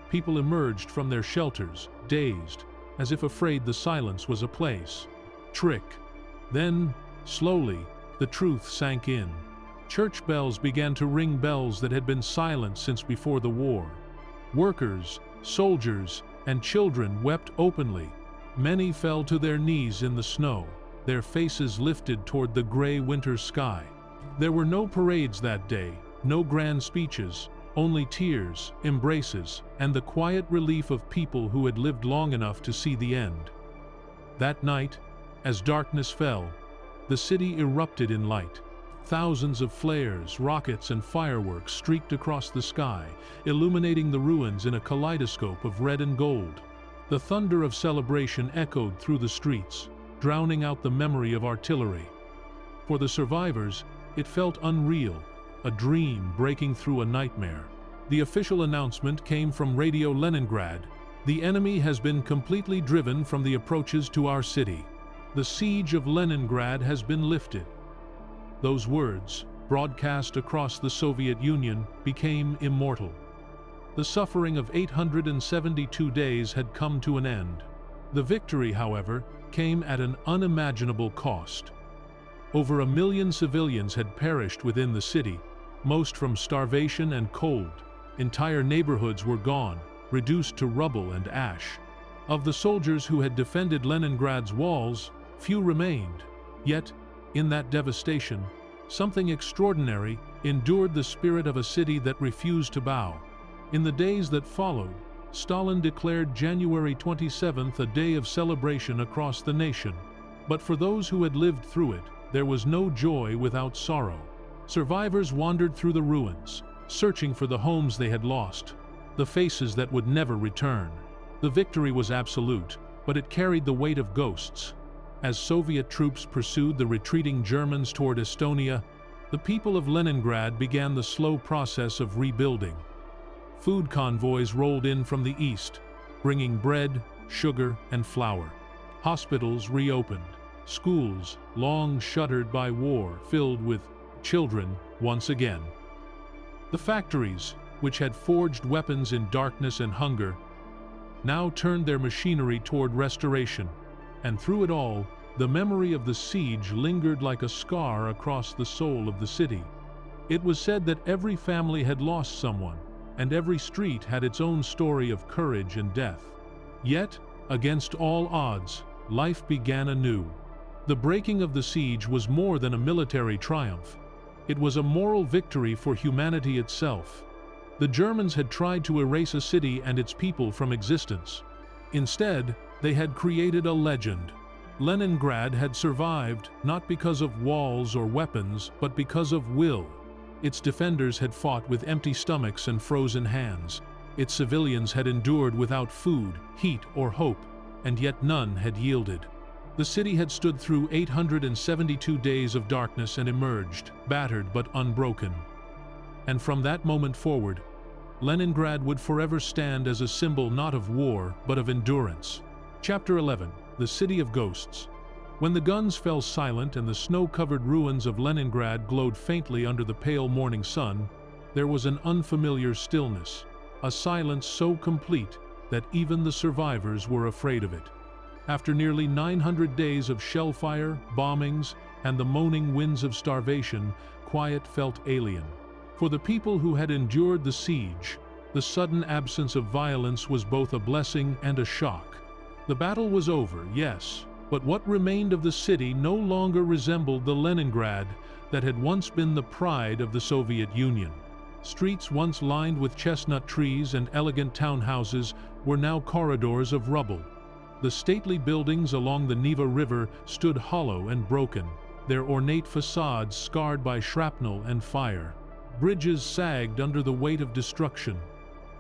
People emerged from their shelters, dazed, as if afraid the silence was a trick. Then, slowly, the truth sank in. Church bells began to ring, bells that had been silent since before the war. Workers, soldiers, and children wept openly. Many fell to their knees in the snow, their faces lifted toward the gray winter sky. There were no parades that day, no grand speeches, only tears, embraces, and the quiet relief of people who had lived long enough to see the end. That night, as darkness fell, the city erupted in light. Thousands of flares, rockets, and fireworks streaked across the sky, illuminating the ruins in a kaleidoscope of red and gold. The thunder of celebration echoed through the streets, drowning out the memory of artillery. For the survivors, it felt unreal, a dream breaking through a nightmare. The official announcement came from Radio Leningrad: "The enemy has been completely driven from the approaches to our city. The siege of Leningrad has been lifted." Those words, broadcast across the Soviet Union, became immortal. The suffering of 872 days had come to an end. The victory, however, came at an unimaginable cost. Over 1 million civilians had perished within the city, most from starvation and cold. Entire neighborhoods were gone, reduced to rubble and ash. Of the soldiers who had defended Leningrad's walls, few remained. Yet, in that devastation, something extraordinary endured: the spirit of a city that refused to bow. In the days that followed, Stalin declared January 27th a day of celebration across the nation. But for those who had lived through it, there was no joy without sorrow. Survivors wandered through the ruins, searching for the homes they had lost, the faces that would never return. The victory was absolute, but it carried the weight of ghosts. As Soviet troops pursued the retreating Germans toward Estonia, the people of Leningrad began the slow process of rebuilding. Food convoys rolled in from the east, bringing bread, sugar, and flour. Hospitals reopened. Schools, long shuttered by war, filled with children once again. The factories, which had forged weapons in darkness and hunger, now turned their machinery toward restoration, and through it all, the memory of the siege lingered like a scar across the soul of the city. It was said that every family had lost someone, and every street had its own story of courage and death. Yet, against all odds, life began anew. The breaking of the siege was more than a military triumph. It was a moral victory for humanity itself. The Germans had tried to erase a city and its people from existence. Instead, they had created a legend. Leningrad had survived not because of walls or weapons, but because of will. Its defenders had fought with empty stomachs and frozen hands. Its civilians had endured without food, heat, or hope, and yet none had yielded. The city had stood through 872 days of darkness and emerged, battered but unbroken. And from that moment forward, Leningrad would forever stand as a symbol not of war, but of endurance. Chapter 11. The City of Ghosts. When the guns fell silent and the snow-covered ruins of Leningrad glowed faintly under the pale morning sun, there was an unfamiliar stillness, a silence so complete that even the survivors were afraid of it. After nearly 900 days of shellfire, bombings, and the moaning winds of starvation, quiet felt alien. For the people who had endured the siege, the sudden absence of violence was both a blessing and a shock. The battle was over, yes, but what remained of the city no longer resembled the Leningrad that had once been the pride of the Soviet Union. Streets once lined with chestnut trees and elegant townhouses were now corridors of rubble. The stately buildings along the Neva River stood hollow and broken, their ornate facades scarred by shrapnel and fire. Bridges sagged under the weight of destruction,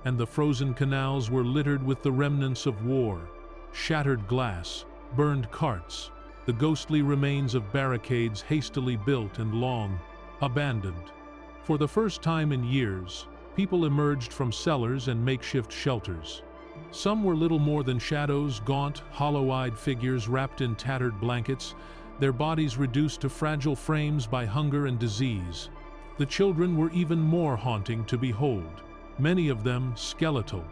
and the frozen canals were littered with the remnants of war. Shattered glass, burned carts, the ghostly remains of barricades hastily built and long abandoned. For the first time in years, people emerged from cellars and makeshift shelters. Some were little more than shadows, gaunt, hollow-eyed figures wrapped in tattered blankets, their bodies reduced to fragile frames by hunger and disease. The children were even more haunting to behold, many of them skeletal,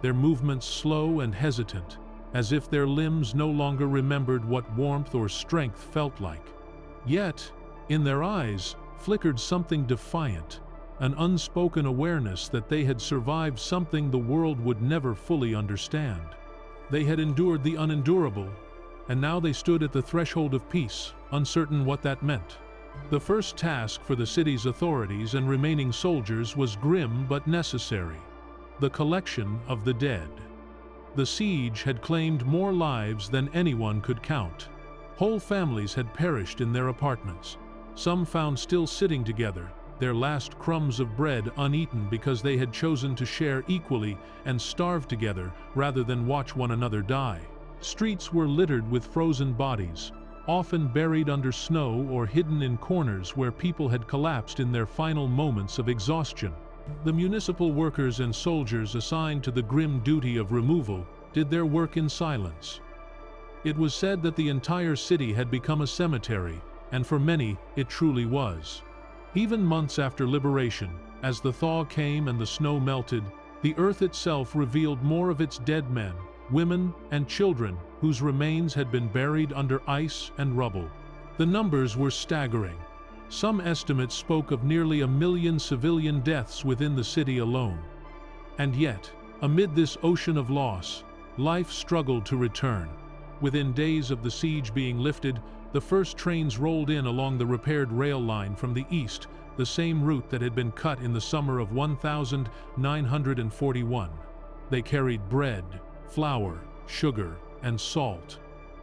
their movements slow and hesitant, as if their limbs no longer remembered what warmth or strength felt like. Yet, in their eyes, flickered something defiant, an unspoken awareness that they had survived something the world would never fully understand. They had endured the unendurable, and now they stood at the threshold of peace, uncertain what that meant. The first task for the city's authorities and remaining soldiers was grim but necessary: the collection of the dead. The siege had claimed more lives than anyone could count. Whole families had perished in their apartments, some found still sitting together, their last crumbs of bread uneaten because they had chosen to share equally and starve together rather than watch one another die. Streets were littered with frozen bodies, often buried under snow or hidden in corners where people had collapsed in their final moments of exhaustion. The municipal workers and soldiers assigned to the grim duty of removal did their work in silence. It was said that the entire city had become a cemetery, and for many it truly was. Even months after liberation, as the thaw came and the snow melted, the earth itself revealed more of its dead men, women, and children whose remains had been buried under ice and rubble. The numbers were staggering. Some estimates spoke of nearly 1 million civilian deaths within the city alone. And yet, amid this ocean of loss, life struggled to return. Within days of the siege being lifted, the first trains rolled in along the repaired rail line from the east, the same route that had been cut in the summer of 1941. They carried bread, flour, sugar, and salt,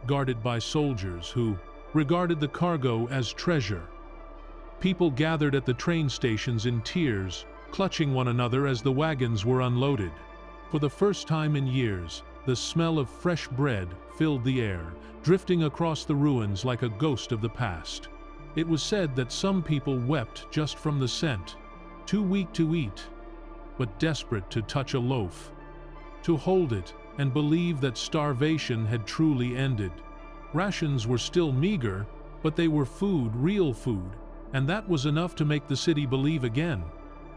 guarded by soldiers who regarded the cargo as treasure. People gathered at the train stations in tears, clutching one another as the wagons were unloaded. For the first time in years, the smell of fresh bread filled the air, drifting across the ruins like a ghost of the past. It was said that some people wept just from the scent, too weak to eat, but desperate to touch a loaf, to hold it and believe that starvation had truly ended. Rations were still meager, but they were food, real food, and that was enough to make the city believe again.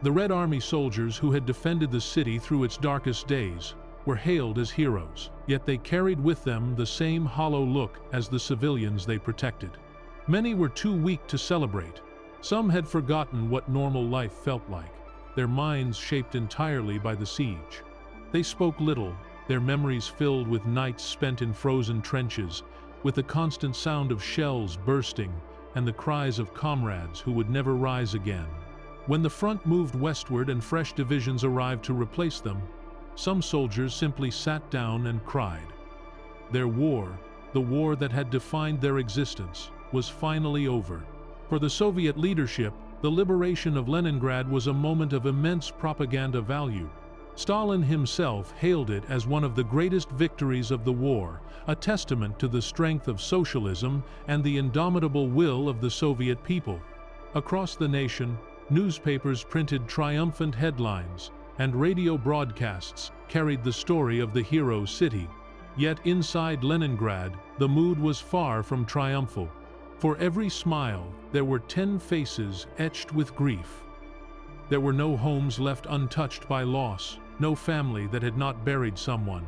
The Red Army soldiers who had defended the city through its darkest days were hailed as heroes, yet they carried with them the same hollow look as the civilians they protected. Many were too weak to celebrate. Some had forgotten what normal life felt like, their minds shaped entirely by the siege. They spoke little, their memories filled with nights spent in frozen trenches, with the constant sound of shells bursting and the cries of comrades who would never rise again. When the front moved westward and fresh divisions arrived to replace them, some soldiers simply sat down and cried. Their war, the war that had defined their existence, was finally over. For the Soviet leadership, the liberation of Leningrad was a moment of immense propaganda value. Stalin himself hailed it as one of the greatest victories of the war, a testament to the strength of socialism and the indomitable will of the Soviet people. Across the nation, newspapers printed triumphant headlines, and radio broadcasts carried the story of the hero city. Yet inside Leningrad, the mood was far from triumphal. For every smile, there were 10 faces etched with grief. There were no homes left untouched by loss, no family that had not buried someone.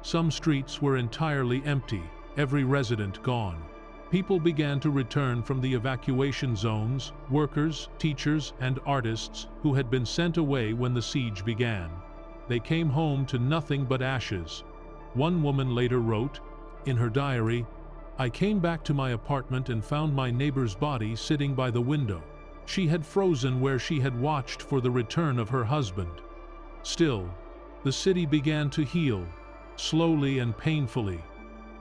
Some streets were entirely empty, every resident gone. People began to return from the evacuation zones, workers, teachers, and artists who had been sent away when the siege began. They came home to nothing but ashes. One woman later wrote, in her diary, "I came back to my apartment and found my neighbor's body sitting by the window. She had frozen where she had watched for the return of her husband." Still, the city began to heal, slowly and painfully.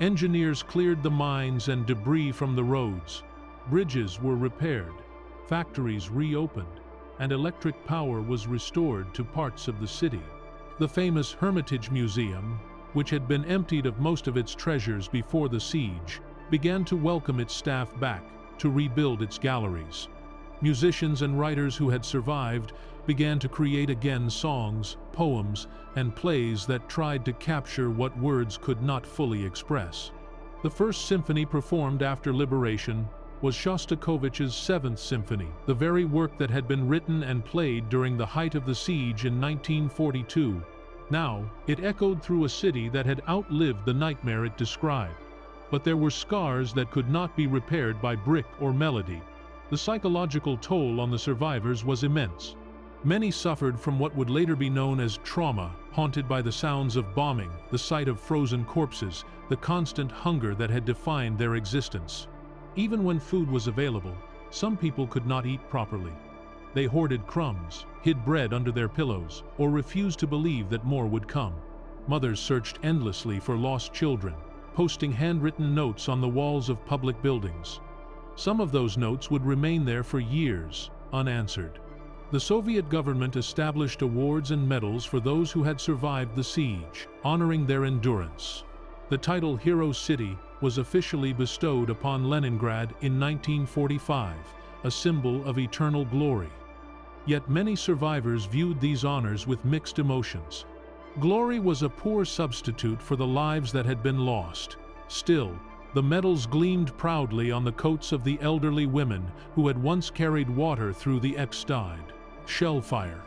Engineers cleared the mines and debris from the roads. Bridges were repaired, factories reopened, and electric power was restored to parts of the city. The famous Hermitage Museum, which had been emptied of most of its treasures before the siege, began to welcome its staff back, to rebuild its galleries. Musicians and writers who had survived began to create again songs, poems, and plays that tried to capture what words could not fully express. The first symphony performed after liberation was Shostakovich's Seventh Symphony, the very work that had been written and played during the height of the siege in 1942. Now, it echoed through a city that had outlived the nightmare it described. But there were scars that could not be repaired by brick or melody. The psychological toll on the survivors was immense. Many suffered from what would later be known as trauma, haunted by the sounds of bombing, the sight of frozen corpses, the constant hunger that had defined their existence. Even when food was available, some people could not eat properly. They hoarded crumbs, hid bread under their pillows, or refused to believe that more would come. Mothers searched endlessly for lost children, posting handwritten notes on the walls of public buildings. Some of those notes would remain there for years, unanswered. The Soviet government established awards and medals for those who had survived the siege, honoring their endurance. The title Hero City was officially bestowed upon Leningrad in 1945, a symbol of eternal glory. Yet many survivors viewed these honors with mixed emotions. Glory was a poor substitute for the lives that had been lost. Still, the medals gleamed proudly on the coats of the elderly women who had once carried water through the X-Tide, shell fire,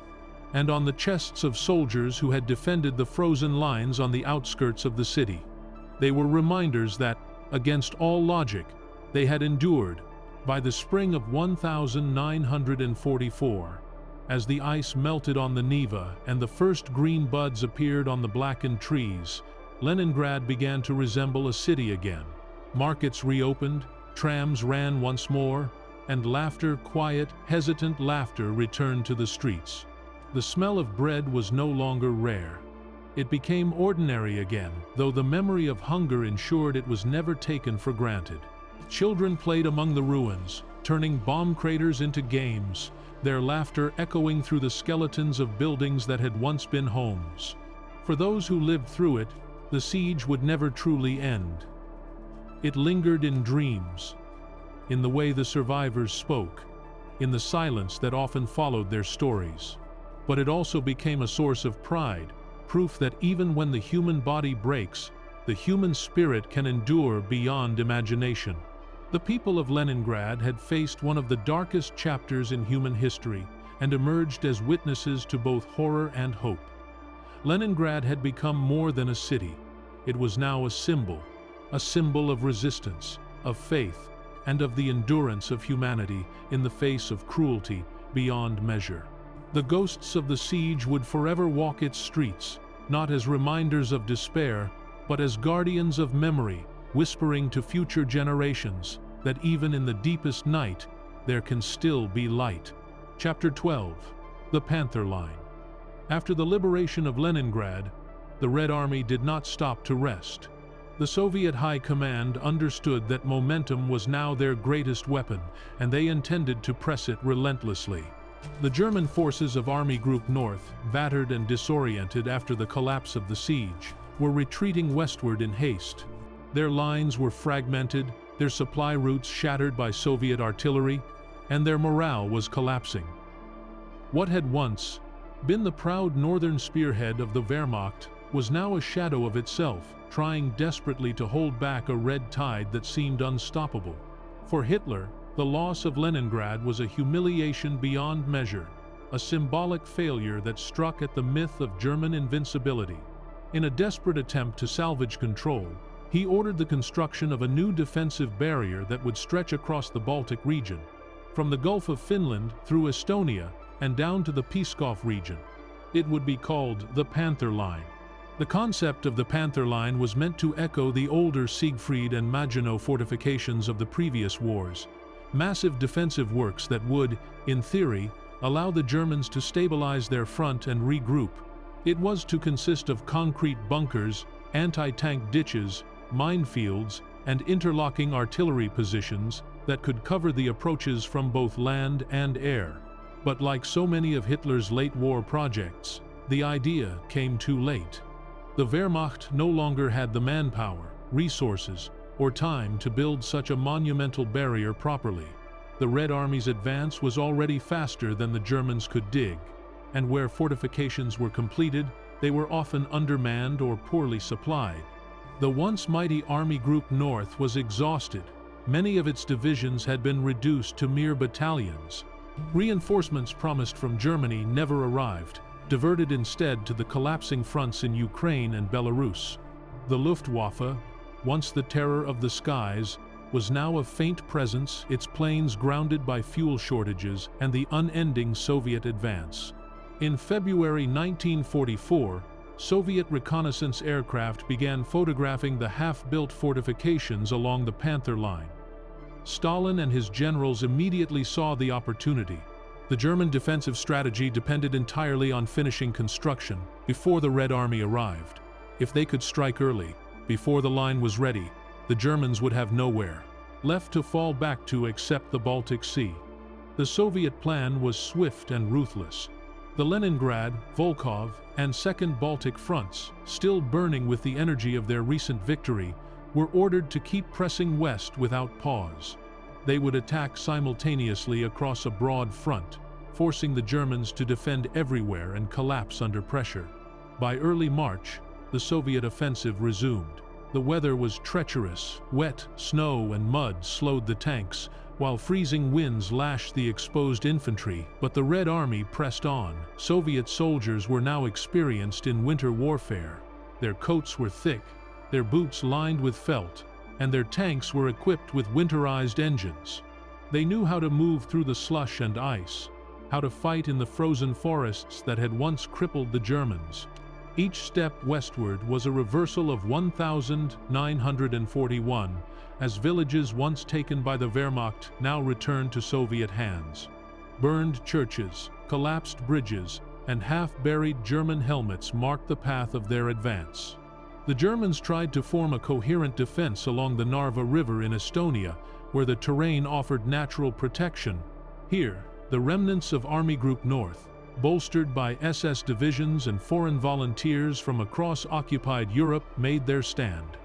and on the chests of soldiers who had defended the frozen lines on the outskirts of the city. They were reminders that, against all logic, they had endured. By the spring of 1944, as the ice melted on the Neva and the first green buds appeared on the blackened trees, Leningrad began to resemble a city again. Markets reopened, trams ran once more, and laughter, quiet, hesitant laughter returned to the streets. The smell of bread was no longer rare. It became ordinary again, though the memory of hunger ensured it was never taken for granted. Children played among the ruins, turning bomb craters into games, their laughter echoing through the skeletons of buildings that had once been homes. For those who lived through it, the siege would never truly end. It lingered in dreams, in the way the survivors spoke, in the silence that often followed their stories. But it also became a source of pride, proof that even when the human body breaks, the human spirit can endure beyond imagination. The people of Leningrad had faced one of the darkest chapters in human history, and emerged as witnesses to both horror and hope. Leningrad had become more than a city. It was now a symbol of resistance, of faith, and of the endurance of humanity in the face of cruelty beyond measure. The ghosts of the siege would forever walk its streets, not as reminders of despair, but as guardians of memory, whispering to future generations that even in the deepest night, there can still be light. Chapter 12. The Panther Line. After the liberation of Leningrad, the Red Army did not stop to rest. The Soviet High Command understood that momentum was now their greatest weapon, and they intended to press it relentlessly. The German forces of Army Group North, battered and disoriented after the collapse of the siege, were retreating westward in haste. Their lines were fragmented, their supply routes shattered by Soviet artillery, and their morale was collapsing. What had once been the proud northern spearhead of the Wehrmacht was now a shadow of itself, trying desperately to hold back a red tide that seemed unstoppable. For Hitler, the loss of Leningrad was a humiliation beyond measure, a symbolic failure that struck at the myth of German invincibility. In a desperate attempt to salvage control, he ordered the construction of a new defensive barrier that would stretch across the Baltic region, from the Gulf of Finland through Estonia and down to the Pskov region. It would be called the Panther Line. The concept of the Panther Line was meant to echo the older Siegfried and Maginot fortifications of the previous wars, massive defensive works that would, in theory, allow the Germans to stabilize their front and regroup. It was to consist of concrete bunkers, anti-tank ditches, minefields, and interlocking artillery positions that could cover the approaches from both land and air. But like so many of Hitler's late war projects, the idea came too late. The Wehrmacht no longer had the manpower, resources, or time to build such a monumental barrier properly. The Red Army's advance was already faster than the Germans could dig, and where fortifications were completed, they were often undermanned or poorly supplied. The once mighty Army Group North was exhausted. Many of its divisions had been reduced to mere battalions. Reinforcements promised from Germany never arrived, diverted instead to the collapsing fronts in Ukraine and Belarus. The Luftwaffe, once the terror of the skies, was now a faint presence, its planes grounded by fuel shortages and the unending Soviet advance. In February 1944, Soviet reconnaissance aircraft began photographing the half-built fortifications along the Panther Line. Stalin and his generals immediately saw the opportunity. The German defensive strategy depended entirely on finishing construction before the Red Army arrived. If they could strike early, before the line was ready, the Germans would have nowhere left to fall back to except the Baltic Sea. The Soviet plan was swift and ruthless. The Leningrad, Volkhov, and Second Baltic fronts, still burning with the energy of their recent victory, were ordered to keep pressing west without pause. They would attack simultaneously across a broad front, forcing the Germans to defend everywhere and collapse under pressure. By early March, the Soviet offensive resumed. The weather was treacherous. Wet, snow and mud slowed the tanks, while freezing winds lashed the exposed infantry, but the Red Army pressed on. Soviet soldiers were now experienced in winter warfare. Their coats were thick, their boots lined with felt, and their tanks were equipped with winterized engines. They knew how to move through the slush and ice, how to fight in the frozen forests that had once crippled the Germans. Each step westward was a reversal of 1941, as villages once taken by the Wehrmacht now returned to Soviet hands. Burned churches, collapsed bridges, and half-buried German helmets marked the path of their advance. The Germans tried to form a coherent defense along the Narva River in Estonia, where the terrain offered natural protection. Here, the remnants of Army Group North, bolstered by SS divisions and foreign volunteers from across occupied Europe, made their stand.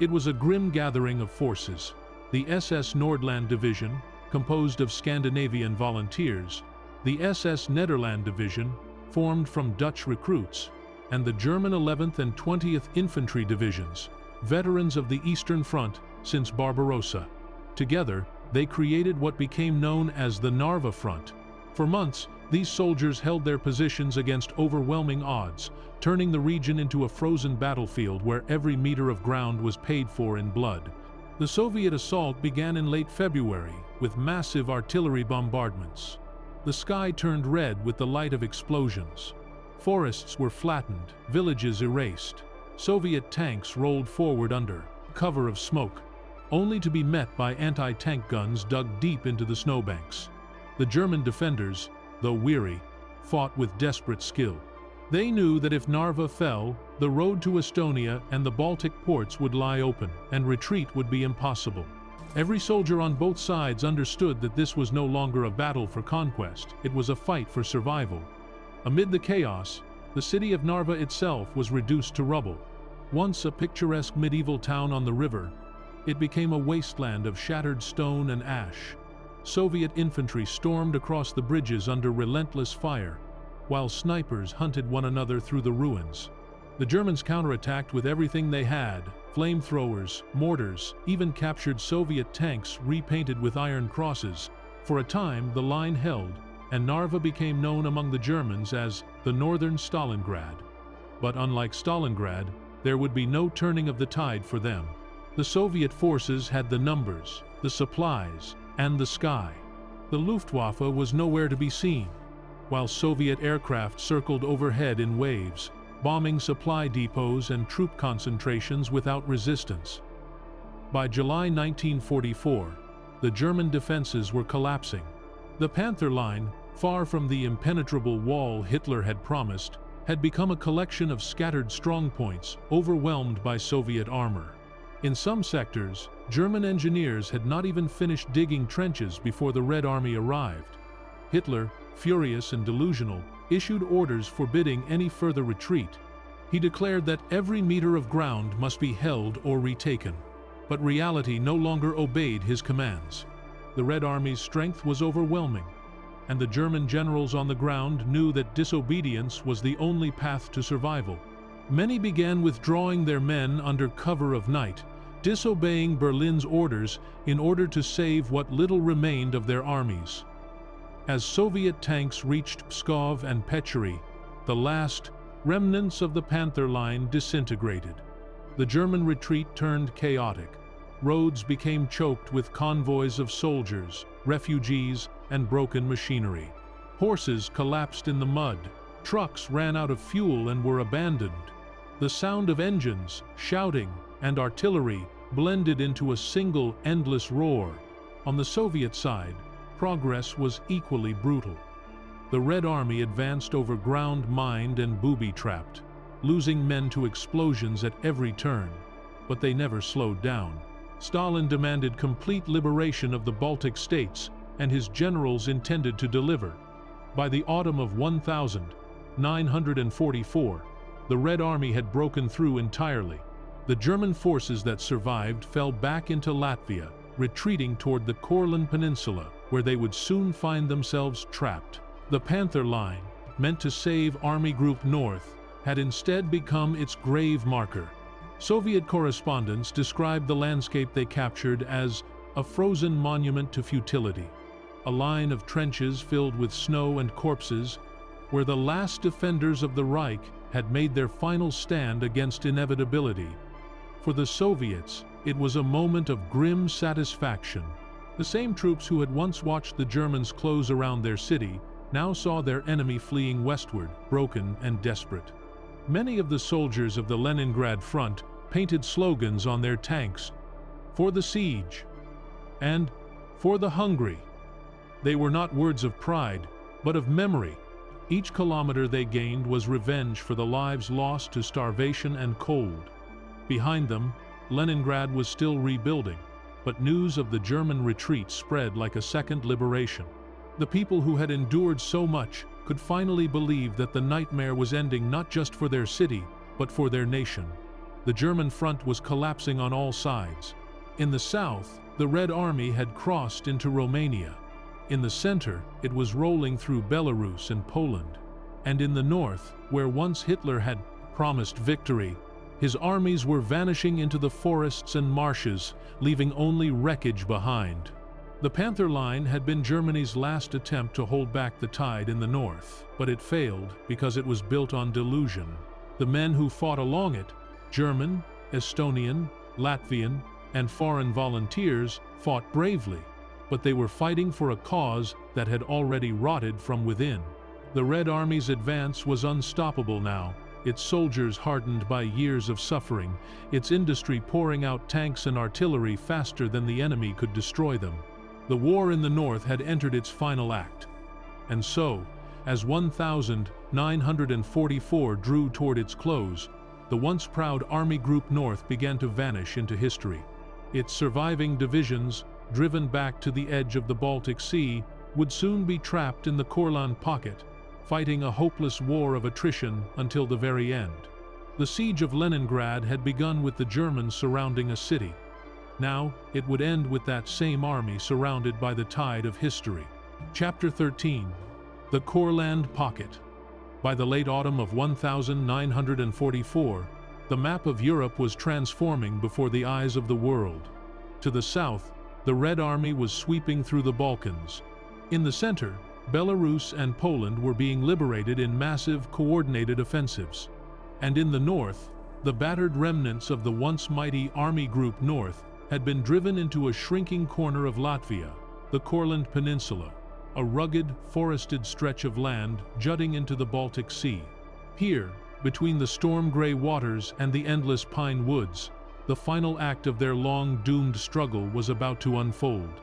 It was a grim gathering of forces. The SS Nordland Division, composed of Scandinavian volunteers, the SS Nederland Division, formed from Dutch recruits, and the German 11th and 20th Infantry Divisions, veterans of the Eastern Front since Barbarossa. Together, they created what became known as the Narva Front, For months, these soldiers held their positions against overwhelming odds, turning the region into a frozen battlefield where every meter of ground was paid for in blood. The Soviet assault began in late February, with massive artillery bombardments. The sky turned red with the light of explosions. Forests were flattened, villages erased. Soviet tanks rolled forward under cover of smoke, only to be met by anti-tank guns dug deep into the snowbanks. The German defenders, though weary, fought with desperate skill. They knew that if Narva fell, the road to Estonia and the Baltic ports would lie open, and retreat would be impossible. Every soldier on both sides understood that this was no longer a battle for conquest, it was a fight for survival. Amid the chaos, the city of Narva itself was reduced to rubble. Once a picturesque medieval town on the river, it became a wasteland of shattered stone and ash. Soviet infantry stormed across the bridges under relentless fire, while snipers hunted one another through the ruins. The Germans counterattacked with everything they had: flamethrowers, mortars, even captured Soviet tanks repainted with iron crosses. For a time, the line held, and Narva became known among the Germans as the Northern Stalingrad. But unlike Stalingrad, there would be no turning of the tide for them. The Soviet forces had the numbers, the supplies, and the sky. The Luftwaffe was nowhere to be seen, while Soviet aircraft circled overhead in waves, bombing supply depots and troop concentrations without resistance. By July 1944, the German defenses were collapsing. The Panther Line, far from the impenetrable wall Hitler had promised, had become a collection of scattered strongpoints, overwhelmed by Soviet armor. In some sectors, German engineers had not even finished digging trenches before the Red Army arrived. Hitler, furious and delusional, issued orders forbidding any further retreat. He declared that every meter of ground must be held or retaken. But reality no longer obeyed his commands. The Red Army's strength was overwhelming, and the German generals on the ground knew that disobedience was the only path to survival. Many began withdrawing their men under cover of night, disobeying Berlin's orders in order to save what little remained of their armies. As Soviet tanks reached Pskov and Pechory, the last remnants of the Panther Line disintegrated. The German retreat turned chaotic. Roads became choked with convoys of soldiers, refugees, and broken machinery. Horses collapsed in the mud. Trucks ran out of fuel and were abandoned. The sound of engines, shouting, and artillery blended into a single endless roar. On the Soviet side, progress was equally brutal. The Red Army advanced over ground mined and booby-trapped, losing men to explosions at every turn, but they never slowed down. Stalin demanded complete liberation of the Baltic states, and his generals intended to deliver. By the autumn of 1944, the Red Army had broken through entirely. The German forces that survived fell back into Latvia, retreating toward the Courland Peninsula, where they would soon find themselves trapped. The Panther Line, meant to save Army Group North, had instead become its grave marker. Soviet correspondents described the landscape they captured as a frozen monument to futility, a line of trenches filled with snow and corpses, where the last defenders of the Reich had made their final stand against inevitability. For the Soviets, it was a moment of grim satisfaction. The same troops who had once watched the Germans close around their city now saw their enemy fleeing westward, broken and desperate. Many of the soldiers of the Leningrad front painted slogans on their tanks: "For the siege" and "For the hungry." They were not words of pride, but of memory. Each kilometer they gained was revenge for the lives lost to starvation and cold. Behind them, Leningrad was still rebuilding, but news of the German retreat spread like a second liberation. The people who had endured so much could finally believe that the nightmare was ending not just for their city, but for their nation. The German front was collapsing on all sides. In the south, the Red Army had crossed into Romania. In the center, it was rolling through Belarus and Poland. And in the north, where once Hitler had promised victory, his armies were vanishing into the forests and marshes, leaving only wreckage behind. The Panther Line had been Germany's last attempt to hold back the tide in the north, but it failed because it was built on delusion. The men who fought along it, German, Estonian, Latvian, and foreign volunteers, fought bravely, but they were fighting for a cause that had already rotted from within. The Red Army's advance was unstoppable now, its soldiers hardened by years of suffering, its industry pouring out tanks and artillery faster than the enemy could destroy them. The war in the north had entered its final act. And so, as 1944 drew toward its close, the once proud Army Group North began to vanish into history. Its surviving divisions, driven back to the edge of the Baltic Sea, would soon be trapped in the Courland pocket, fighting a hopeless war of attrition until the very end. The siege of Leningrad had begun with the Germans surrounding a city. Now, it would end with that same army surrounded by the tide of history. Chapter 13. The Courland Pocket. By the late autumn of 1944, the map of Europe was transforming before the eyes of the world. To the south, the Red Army was sweeping through the Balkans. In the center, Belarus and Poland were being liberated in massive, coordinated offensives. And in the north, the battered remnants of the once mighty Army Group North had been driven into a shrinking corner of Latvia, the Courland Peninsula, a rugged, forested stretch of land jutting into the Baltic Sea. Here, between the storm-gray waters and the endless pine woods, the final act of their long-doomed struggle was about to unfold.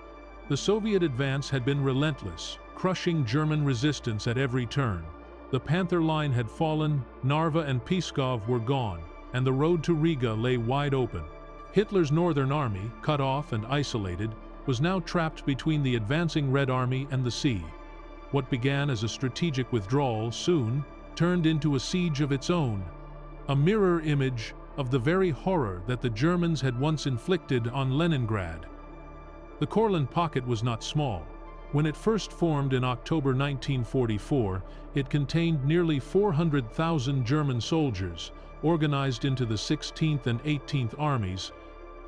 The Soviet advance had been relentless, crushing German resistance at every turn. The Panther Line had fallen, Narva and Pskov were gone, and the road to Riga lay wide open. Hitler's Northern Army, cut off and isolated, was now trapped between the advancing Red Army and the sea. What began as a strategic withdrawal soon turned into a siege of its own, a mirror image of the very horror that the Germans had once inflicted on Leningrad. The Courland pocket was not small. When it first formed in October 1944, it contained nearly 400,000 German soldiers, organized into the 16th and 18th Armies,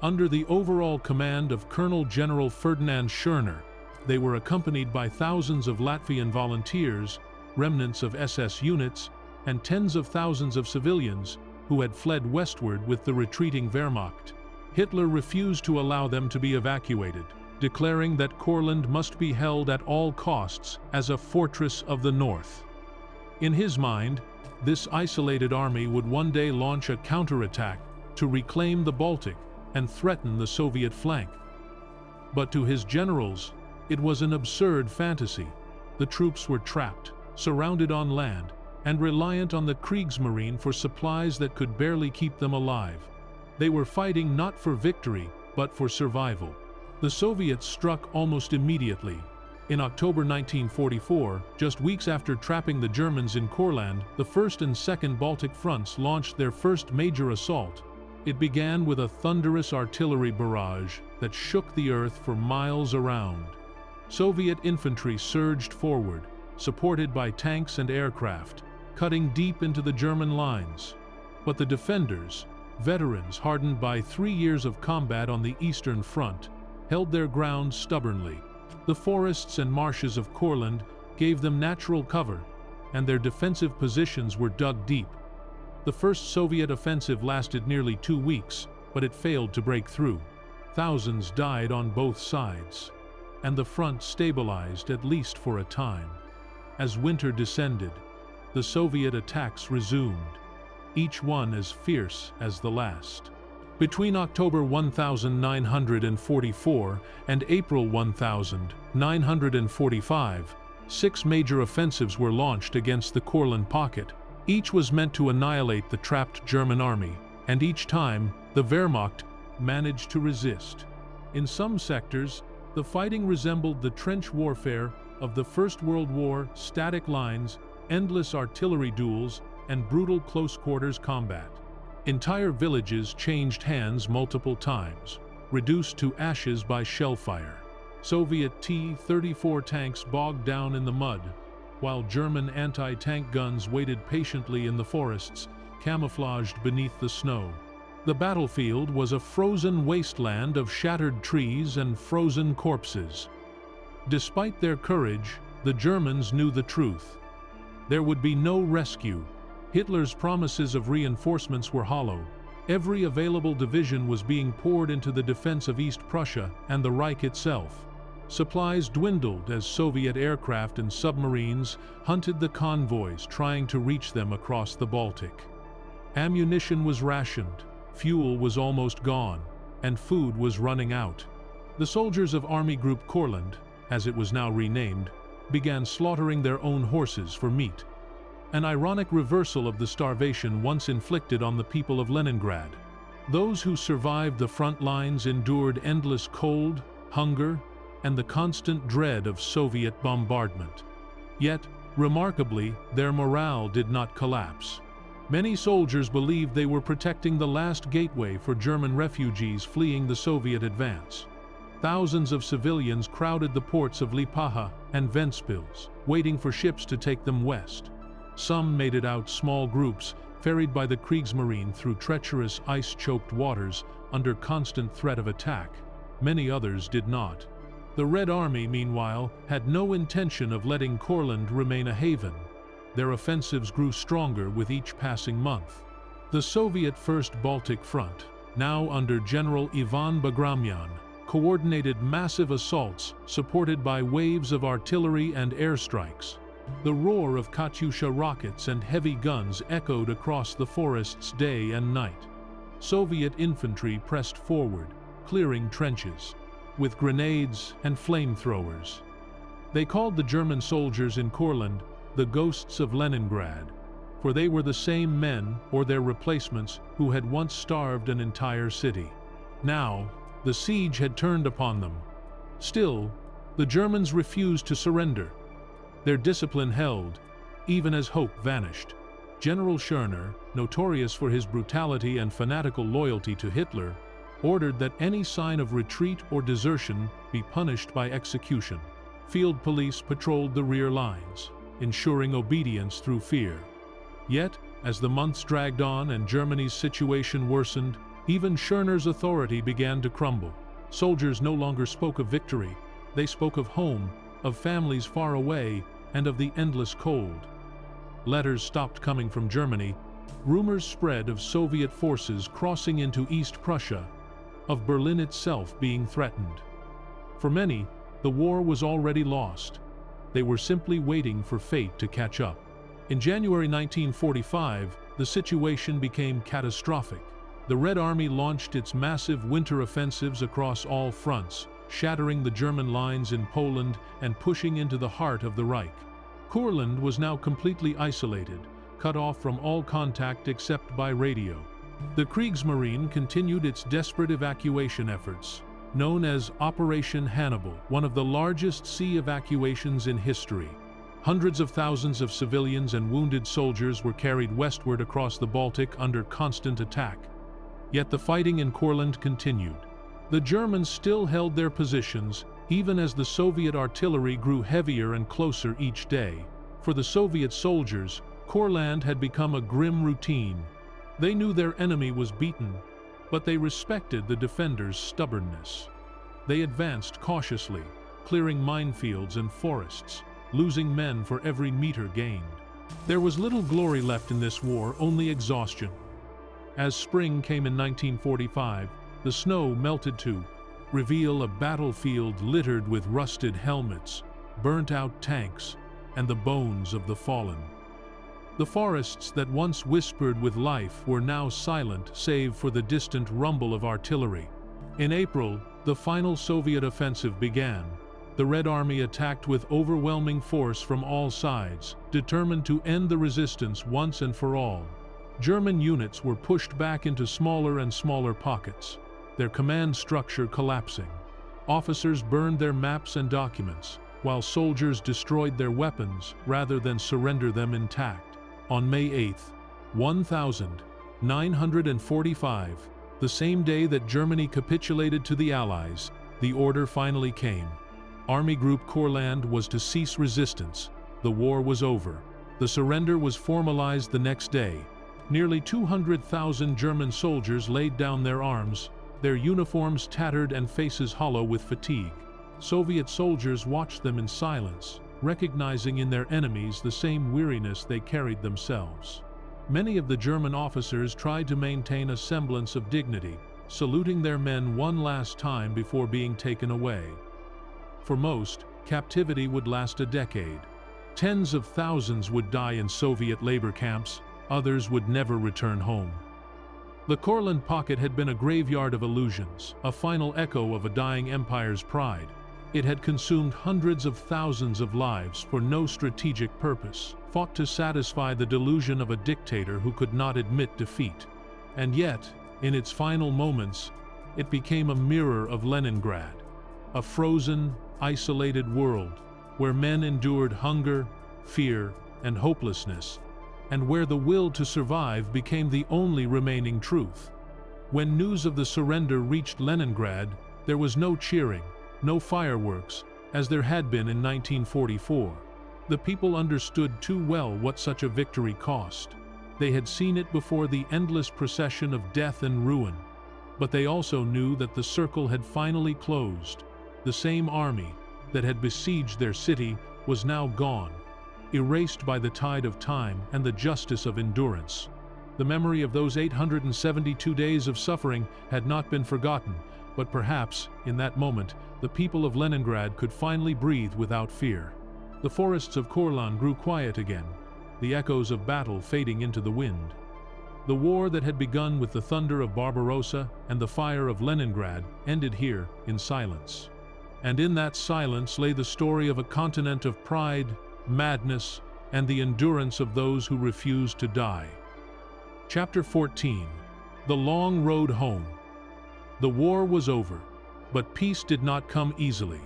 under the overall command of Colonel General Ferdinand Schörner. They were accompanied by thousands of Latvian volunteers, remnants of SS units, and tens of thousands of civilians who had fled westward with the retreating Wehrmacht. Hitler refused to allow them to be evacuated, declaring that Courland must be held at all costs as a fortress of the north. In his mind, this isolated army would one day launch a counterattack to reclaim the Baltic and threaten the Soviet flank. But to his generals, it was an absurd fantasy. The troops were trapped, surrounded on land, and reliant on the Kriegsmarine for supplies that could barely keep them alive. They were fighting not for victory, but for survival. The Soviets struck almost immediately. In October 1944, just weeks after trapping the Germans in Courland, the 1st and 2nd Baltic fronts launched their first major assault. It began with a thunderous artillery barrage that shook the earth for miles around. Soviet infantry surged forward, supported by tanks and aircraft, cutting deep into the German lines. But the defenders, veterans hardened by 3 years of combat on the Eastern Front, held their ground stubbornly. The forests and marshes of Courland gave them natural cover, and their defensive positions were dug deep. The first Soviet offensive lasted nearly 2 weeks, but it failed to break through. Thousands died on both sides, and the front stabilized at least for a time. As winter descended, the Soviet attacks resumed, each one as fierce as the last. Between October 1944 and April 1945, 6 major offensives were launched against the Courland pocket. Each was meant to annihilate the trapped German army, and each time, the Wehrmacht managed to resist. In some sectors, the fighting resembled the trench warfare of the First World War: static lines, endless artillery duels, and brutal close-quarters combat. Entire villages changed hands multiple times, reduced to ashes by shellfire. Soviet T-34 tanks bogged down in the mud, while German anti-tank guns waited patiently in the forests, camouflaged beneath the snow. The battlefield was a frozen wasteland of shattered trees and frozen corpses. Despite their courage, the Germans knew the truth. There would be no rescue. Hitler's promises of reinforcements were hollow. Every available division was being poured into the defense of East Prussia and the Reich itself. Supplies dwindled as Soviet aircraft and submarines hunted the convoys trying to reach them across the Baltic. Ammunition was rationed, fuel was almost gone, and food was running out. The soldiers of Army Group Courland, as it was now renamed, began slaughtering their own horses for meat. An ironic reversal of the starvation once inflicted on the people of Leningrad. Those who survived the front lines endured endless cold, hunger, and the constant dread of Soviet bombardment. Yet, remarkably, their morale did not collapse. Many soldiers believed they were protecting the last gateway for German refugees fleeing the Soviet advance. Thousands of civilians crowded the ports of Liepāja and Ventspils, waiting for ships to take them west. Some made it out small groups, ferried by the Kriegsmarine through treacherous ice-choked waters under constant threat of attack. Many others did not. The Red Army, meanwhile, had no intention of letting Courland remain a haven. Their offensives grew stronger with each passing month. The Soviet First Baltic Front, now under General Ivan Bagramyan, coordinated massive assaults supported by waves of artillery and airstrikes. The roar of Katyusha rockets and heavy guns echoed across the forests day and night. Soviet infantry pressed forward, clearing trenches, with grenades and flamethrowers. They called the German soldiers in Courland the ghosts of Leningrad, for they were the same men or their replacements who had once starved an entire city. Now, the siege had turned upon them. Still, the Germans refused to surrender. Their discipline held, even as hope vanished. General Schörner, notorious for his brutality and fanatical loyalty to Hitler, ordered that any sign of retreat or desertion be punished by execution. Field police patrolled the rear lines, ensuring obedience through fear. Yet, as the months dragged on and Germany's situation worsened, even Schörner's authority began to crumble. Soldiers no longer spoke of victory. They spoke of home, of families far away, and of the endless cold. Letters stopped coming from Germany. Rumors spread of Soviet forces crossing into East Prussia, of Berlin itself being threatened. For many, the war was already lost. They were simply waiting for fate to catch up. In January 1945, the situation became catastrophic. The Red Army launched its massive winter offensives across all fronts, shattering the German lines in Poland and pushing into the heart of the Reich. Courland was now completely isolated, cut off from all contact except by radio. The Kriegsmarine continued its desperate evacuation efforts, known as Operation Hannibal, one of the largest sea evacuations in history. Hundreds of thousands of civilians and wounded soldiers were carried westward across the Baltic under constant attack. Yet the fighting in Courland continued. The Germans still held their positions, even as the Soviet artillery grew heavier and closer each day. For the Soviet soldiers, Courland had become a grim routine. They knew their enemy was beaten, but they respected the defenders' stubbornness. They advanced cautiously, clearing minefields and forests, losing men for every meter gained. There was little glory left in this war, only exhaustion. As spring came in 1945, the snow melted to reveal a battlefield littered with rusted helmets, burnt-out tanks, and the bones of the fallen. The forests that once whispered with life were now silent save for the distant rumble of artillery. In April, the final Soviet offensive began. The Red Army attacked with overwhelming force from all sides, determined to end the resistance once and for all. German units were pushed back into smaller and smaller pockets, their command structure collapsing. Officers burned their maps and documents, while soldiers destroyed their weapons rather than surrender them intact. On May 8, 1945, the same day that Germany capitulated to the Allies, the order finally came. Army Group Courland was to cease resistance. The war was over. The surrender was formalized the next day. Nearly 200,000 German soldiers laid down their arms, their uniforms tattered and faces hollow with fatigue. Soviet soldiers watched them in silence, recognizing in their enemies the same weariness they carried themselves. Many of the German officers tried to maintain a semblance of dignity, saluting their men one last time before being taken away. For most, captivity would last a decade. Tens of thousands would die in Soviet labor camps, others would never return home. The Courland pocket had been a graveyard of illusions, a final echo of a dying empire's pride. It had consumed hundreds of thousands of lives for no strategic purpose, fought to satisfy the delusion of a dictator who could not admit defeat. And yet, in its final moments, it became a mirror of Leningrad, a frozen, isolated world where men endured hunger, fear, and hopelessness, and where the will to survive became the only remaining truth. When news of the surrender reached Leningrad, there was no cheering, no fireworks, as there had been in 1944. The people understood too well what such a victory cost. They had seen it before the endless procession of death and ruin. But they also knew that the circle had finally closed. The same army that had besieged their city was now gone, erased by the tide of time and the justice of endurance. The memory of those 872 days of suffering had not been forgotten, but perhaps, in that moment, the people of Leningrad could finally breathe without fear. The forests of Courland grew quiet again, the echoes of battle fading into the wind. The war that had begun with the thunder of Barbarossa and the fire of Leningrad ended here in silence. And in that silence lay the story of a continent of pride, madness, and the endurance of those who refused to die. Chapter 14. The Long Road Home. The war was over, but peace did not come easily.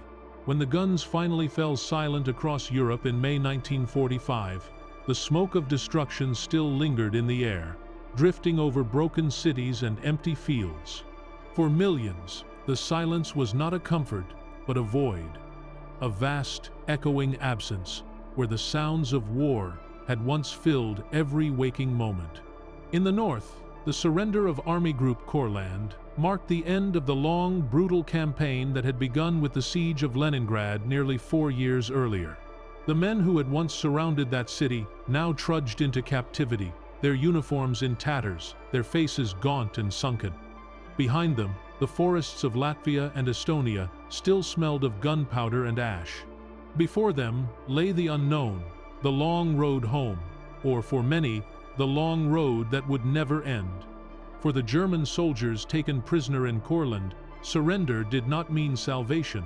When the guns finally fell silent across Europe in May 1945, the smoke of destruction still lingered in the air, drifting over broken cities and empty fields. For millions, the silence was not a comfort, but a void, a vast, echoing absence where the sounds of war had once filled every waking moment. In the north, the surrender of Army Group Courland marked the end of the long, brutal campaign that had begun with the siege of Leningrad nearly 4 years earlier. The men who had once surrounded that city now trudged into captivity, their uniforms in tatters, their faces gaunt and sunken. Behind them, the forests of Latvia and Estonia still smelled of gunpowder and ash. Before them lay the unknown, the long road home, or for many, the long road that would never end. For the German soldiers taken prisoner in Courland, surrender did not mean salvation.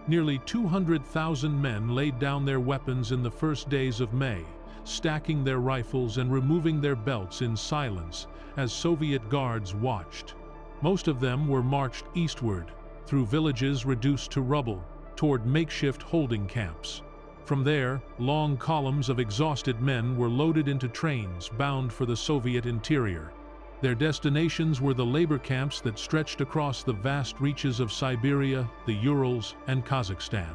Nearly 200,000 men laid down their weapons in the first days of May, stacking their rifles and removing their belts in silence as Soviet guards watched. Most of them were marched eastward, through villages reduced to rubble, toward makeshift holding camps. From there, long columns of exhausted men were loaded into trains bound for the Soviet interior. Their destinations were the labor camps that stretched across the vast reaches of Siberia, the Urals, and Kazakhstan.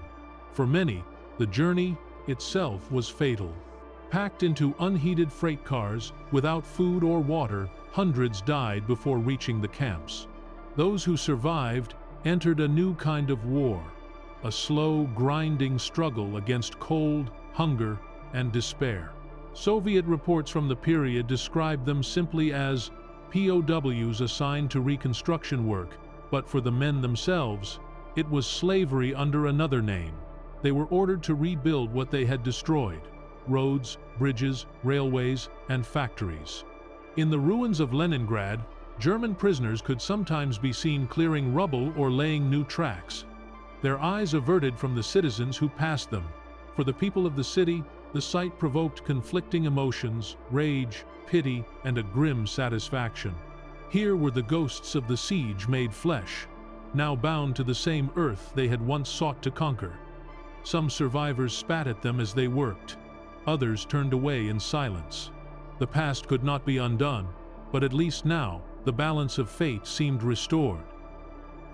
For many, the journey itself was fatal. Packed into unheated freight cars, without food or water, hundreds died before reaching the camps. Those who survived entered a new kind of war, a slow, grinding struggle against cold, hunger, and despair. Soviet reports from the period described them simply as POWs assigned to reconstruction work, but for the men themselves, it was slavery under another name. They were ordered to rebuild what they had destroyed: roads, bridges, railways, and factories. In the ruins of Leningrad, German prisoners could sometimes be seen clearing rubble or laying new tracks, their eyes averted from the citizens who passed them. For the people of the city, the sight provoked conflicting emotions: rage, pity, and a grim satisfaction. Here were the ghosts of the siege made flesh, now bound to the same earth they had once sought to conquer. Some survivors spat at them as they worked. Others turned away in silence. The past could not be undone, but at least now, the balance of fate seemed restored.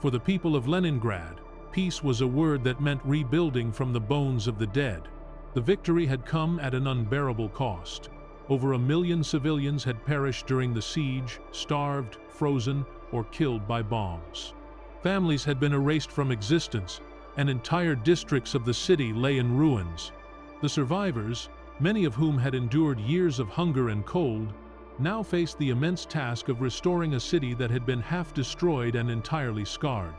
For the people of Leningrad, peace was a word that meant rebuilding from the bones of the dead. The victory had come at an unbearable cost. Over 1 million civilians had perished during the siege, starved, frozen, or killed by bombs. Families had been erased from existence, and entire districts of the city lay in ruins. The survivors, many of whom had endured years of hunger and cold, now faced the immense task of restoring a city that had been half destroyed and entirely scarred.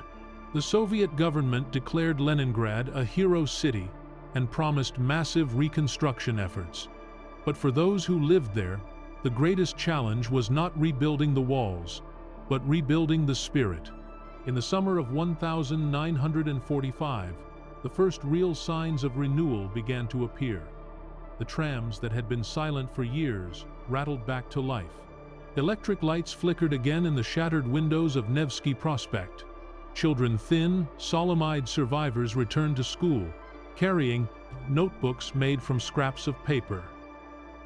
The Soviet government declared Leningrad a hero city and promised massive reconstruction efforts. But for those who lived there, the greatest challenge was not rebuilding the walls, but rebuilding the spirit. In the summer of 1945, the first real signs of renewal began to appear. The trams that had been silent for years rattled back to life. Electric lights flickered again in the shattered windows of Nevsky Prospect. Children, thin, solemn-eyed survivors returned to school, carrying notebooks made from scraps of paper.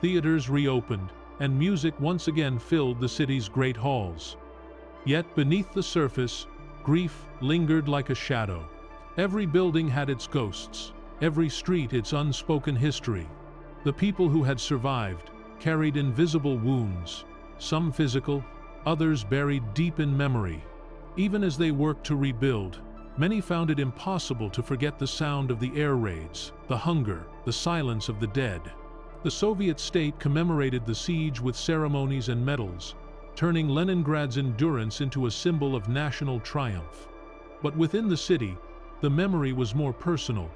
Theaters reopened, and music once again filled the city's great halls. Yet beneath the surface, grief lingered like a shadow. Every building had its ghosts, every street its unspoken history. The people who had survived carried invisible wounds, some physical, others buried deep in memory. Even as they worked to rebuild, many found it impossible to forget the sound of the air raids, the hunger, the silence of the dead. The Soviet state commemorated the siege with ceremonies and medals, turning Leningrad's endurance into a symbol of national triumph. But within the city, the memory was more personal,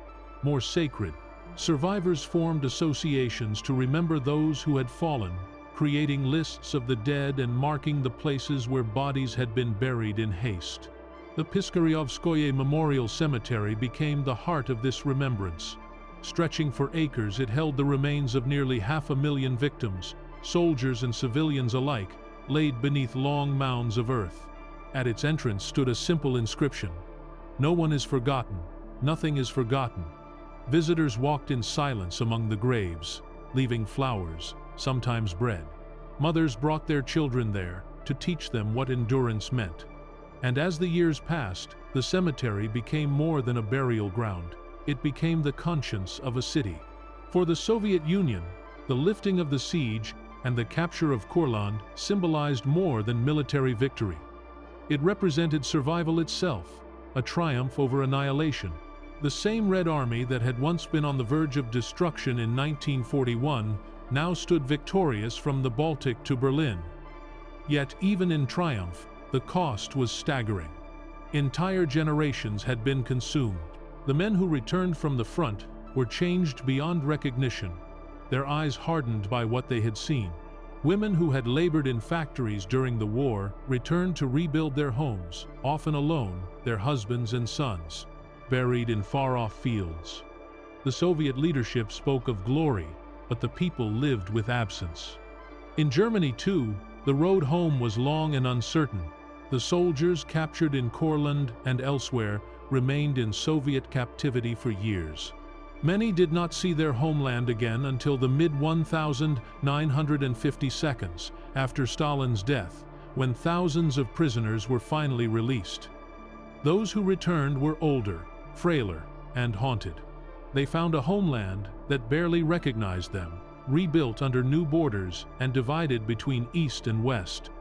more sacred. Survivors formed associations to remember those who had fallen, creating lists of the dead and marking the places where bodies had been buried in haste. The Piskaryovskoye Memorial Cemetery became the heart of this remembrance. Stretching for acres, it held the remains of nearly 500,000 victims, soldiers and civilians alike, laid beneath long mounds of earth. At its entrance stood a simple inscription: "No one is forgotten, nothing is forgotten." Visitors walked in silence among the graves, leaving flowers, sometimes bread. Mothers brought their children there to teach them what endurance meant. And as the years passed, the cemetery became more than a burial ground. It became the conscience of a city. For the Soviet Union, the lifting of the siege and the capture of Courland symbolized more than military victory. It represented survival itself, a triumph over annihilation. The same Red Army that had once been on the verge of destruction in 1941 now stood victorious from the Baltic to Berlin. Yet even in triumph, the cost was staggering. Entire generations had been consumed. The men who returned from the front were changed beyond recognition, their eyes hardened by what they had seen. Women who had labored in factories during the war returned to rebuild their homes, often alone, their husbands and sons buried in far-off fields. The Soviet leadership spoke of glory, but the people lived with absence. In Germany, too, the road home was long and uncertain. The soldiers captured in Courland and elsewhere remained in Soviet captivity for years. Many did not see their homeland again until the mid-1952, after Stalin's death, when thousands of prisoners were finally released. Those who returned were older, frailer, and haunted. They found a homeland that barely recognized them, rebuilt under new borders and divided between East and West.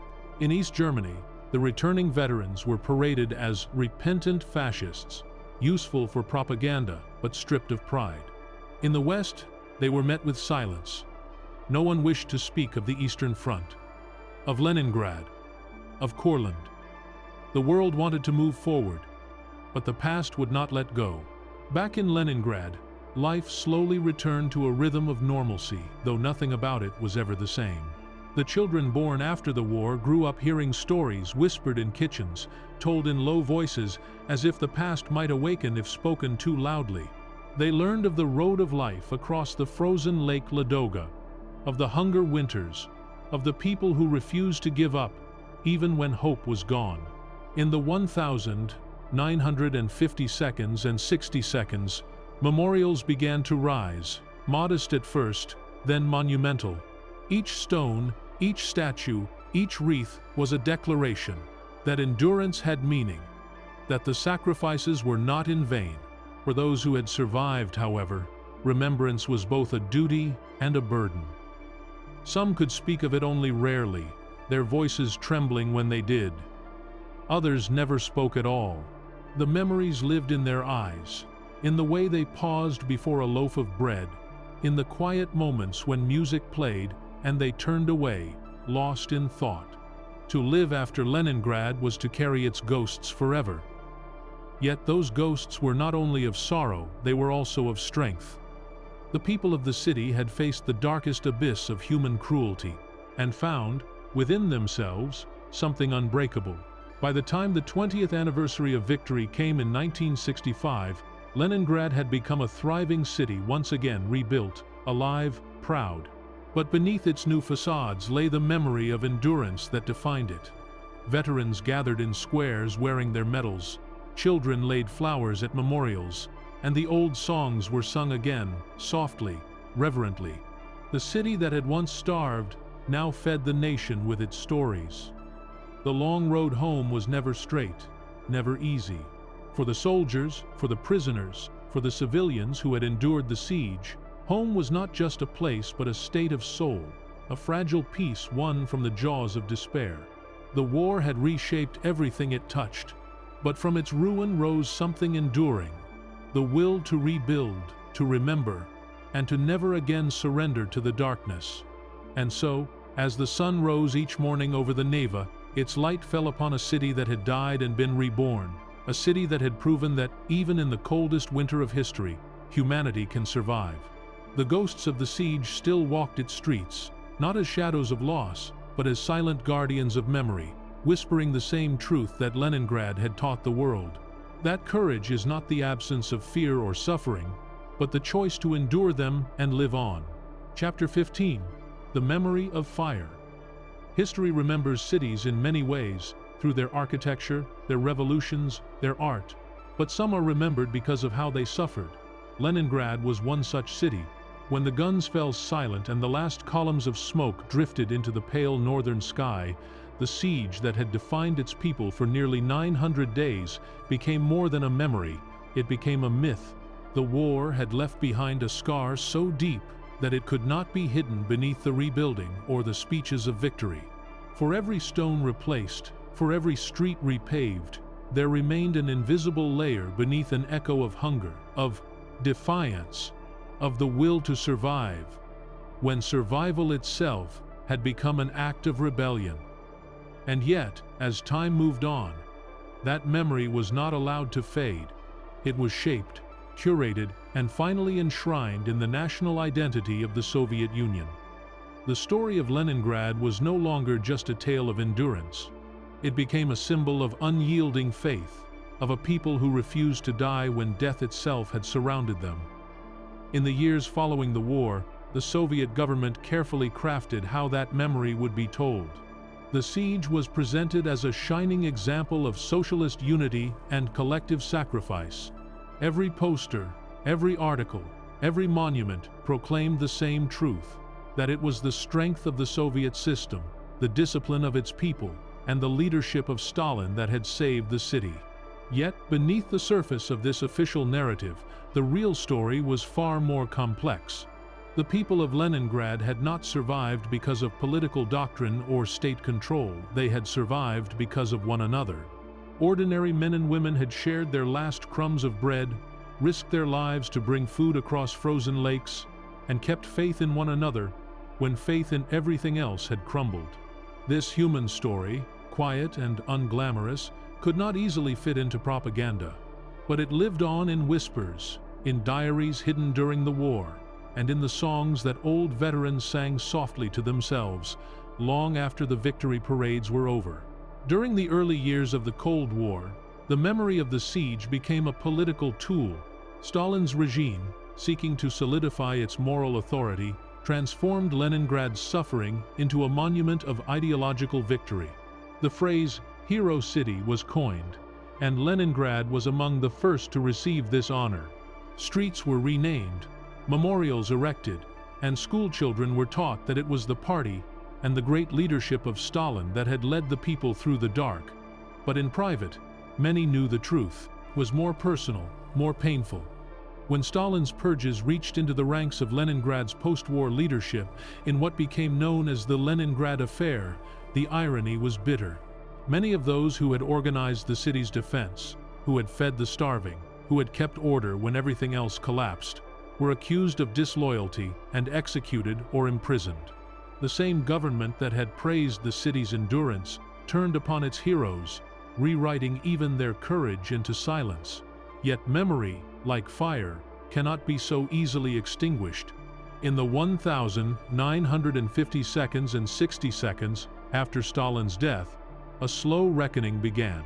In East Germany, the returning veterans were paraded as repentant fascists, useful for propaganda but stripped of pride. In the West, they were met with silence. No one wished to speak of the Eastern Front, of Leningrad, of Courland. The world wanted to move forward, but the past would not let go. Back in Leningrad, life slowly returned to a rhythm of normalcy, though nothing about it was ever the same. The children born after the war grew up hearing stories whispered in kitchens, told in low voices as if the past might awaken if spoken too loudly. They learned of the road of life across the frozen Lake Ladoga, of the hunger winters, of the people who refused to give up, even when hope was gone. In the 1950s and 60s, memorials began to rise, modest at first, then monumental. Each stone, each statue, each wreath was a declaration that endurance had meaning, that the sacrifices were not in vain. For those who had survived, however, remembrance was both a duty and a burden. Some could speak of it only rarely, their voices trembling when they did. Others never spoke at all, The memories lived in their eyes, in the way they paused before a loaf of bread, in the quiet moments when music played and they turned away, lost in thought. To live after Leningrad was to carry its ghosts forever. Yet those ghosts were not only of sorrow, they were also of strength. The people of the city had faced the darkest abyss of human cruelty and found, within themselves, something unbreakable. By the time the 20th anniversary of victory came in 1965, Leningrad had become a thriving city once again rebuilt, alive, proud. But beneath its new facades lay the memory of endurance that defined it. Veterans gathered in squares wearing their medals, children laid flowers at memorials, and the old songs were sung again, softly, reverently. The city that had once starved now fed the nation with its stories. The long road home was never straight, never easy. For the soldiers, for the prisoners, for the civilians who had endured the siege, home was not just a place but a state of soul, a fragile piece won from the jaws of despair. The war had reshaped everything it touched, but from its ruin rose something enduring, the will to rebuild, to remember, and to never again surrender to the darkness. And so, as the sun rose each morning over the Neva, its light fell upon a city that had died and been reborn, a city that had proven that, even in the coldest winter of history, humanity can survive. The ghosts of the siege still walked its streets, not as shadows of loss, but as silent guardians of memory, whispering the same truth that Leningrad had taught the world. That courage is not the absence of fear or suffering, but the choice to endure them and live on. Chapter 15. The Memory of Fire. History remembers cities in many ways, through their architecture, their revolutions, their art. But some are remembered because of how they suffered. Leningrad was one such city. When the guns fell silent and the last columns of smoke drifted into the pale northern sky, the siege that had defined its people for nearly 900 days became more than a memory, it became a myth. The war had left behind a scar so deep that it could not be hidden beneath the rebuilding or the speeches of victory. For every stone replaced, for every street repaved, there remained an invisible layer beneath an echo of hunger, of defiance, of the will to survive, when survival itself had become an act of rebellion. And yet, as time moved on, that memory was not allowed to fade. It was shaped, curated, and finally enshrined in the national identity of the Soviet Union. The story of Leningrad was no longer just a tale of endurance. It became a symbol of unyielding faith, of a people who refused to die when death itself had surrounded them. In the years following the war, the Soviet government carefully crafted how that memory would be told. The siege was presented as a shining example of socialist unity and collective sacrifice. Every poster, every article, every monument proclaimed the same truth, that it was the strength of the Soviet system, the discipline of its people, and the leadership of Stalin that had saved the city. Yet, beneath the surface of this official narrative, the real story was far more complex. The people of Leningrad had not survived because of political doctrine or state control, they had survived because of one another. Ordinary men and women had shared their last crumbs of bread, risked their lives to bring food across frozen lakes, and kept faith in one another when faith in everything else had crumbled. This human story, quiet and unglamorous, could not easily fit into propaganda, but it lived on in whispers, in diaries hidden during the war, and in the songs that old veterans sang softly to themselves, long after the victory parades were over. During the early years of the Cold War, the memory of the siege became a political tool. Stalin's regime, seeking to solidify its moral authority, transformed Leningrad's suffering into a monument of ideological victory. The phrase, "Hero City," was coined, and Leningrad was among the first to receive this honor. Streets were renamed, memorials erected, and schoolchildren were taught that it was the party and the great leadership of Stalin that had led the people through the dark. But in private, many knew the truth was more personal, more painful. When Stalin's purges reached into the ranks of Leningrad's post-war leadership in what became known as the Leningrad Affair, the irony was bitter. Many of those who had organized the city's defense, who had fed the starving, who had kept order when everything else collapsed, were accused of disloyalty and executed or imprisoned. The same government that had praised the city's endurance turned upon its heroes, rewriting even their courage into silence. Yet memory, like fire, cannot be so easily extinguished. In the 1950 seconds and 60 seconds after Stalin's death, a slow reckoning began.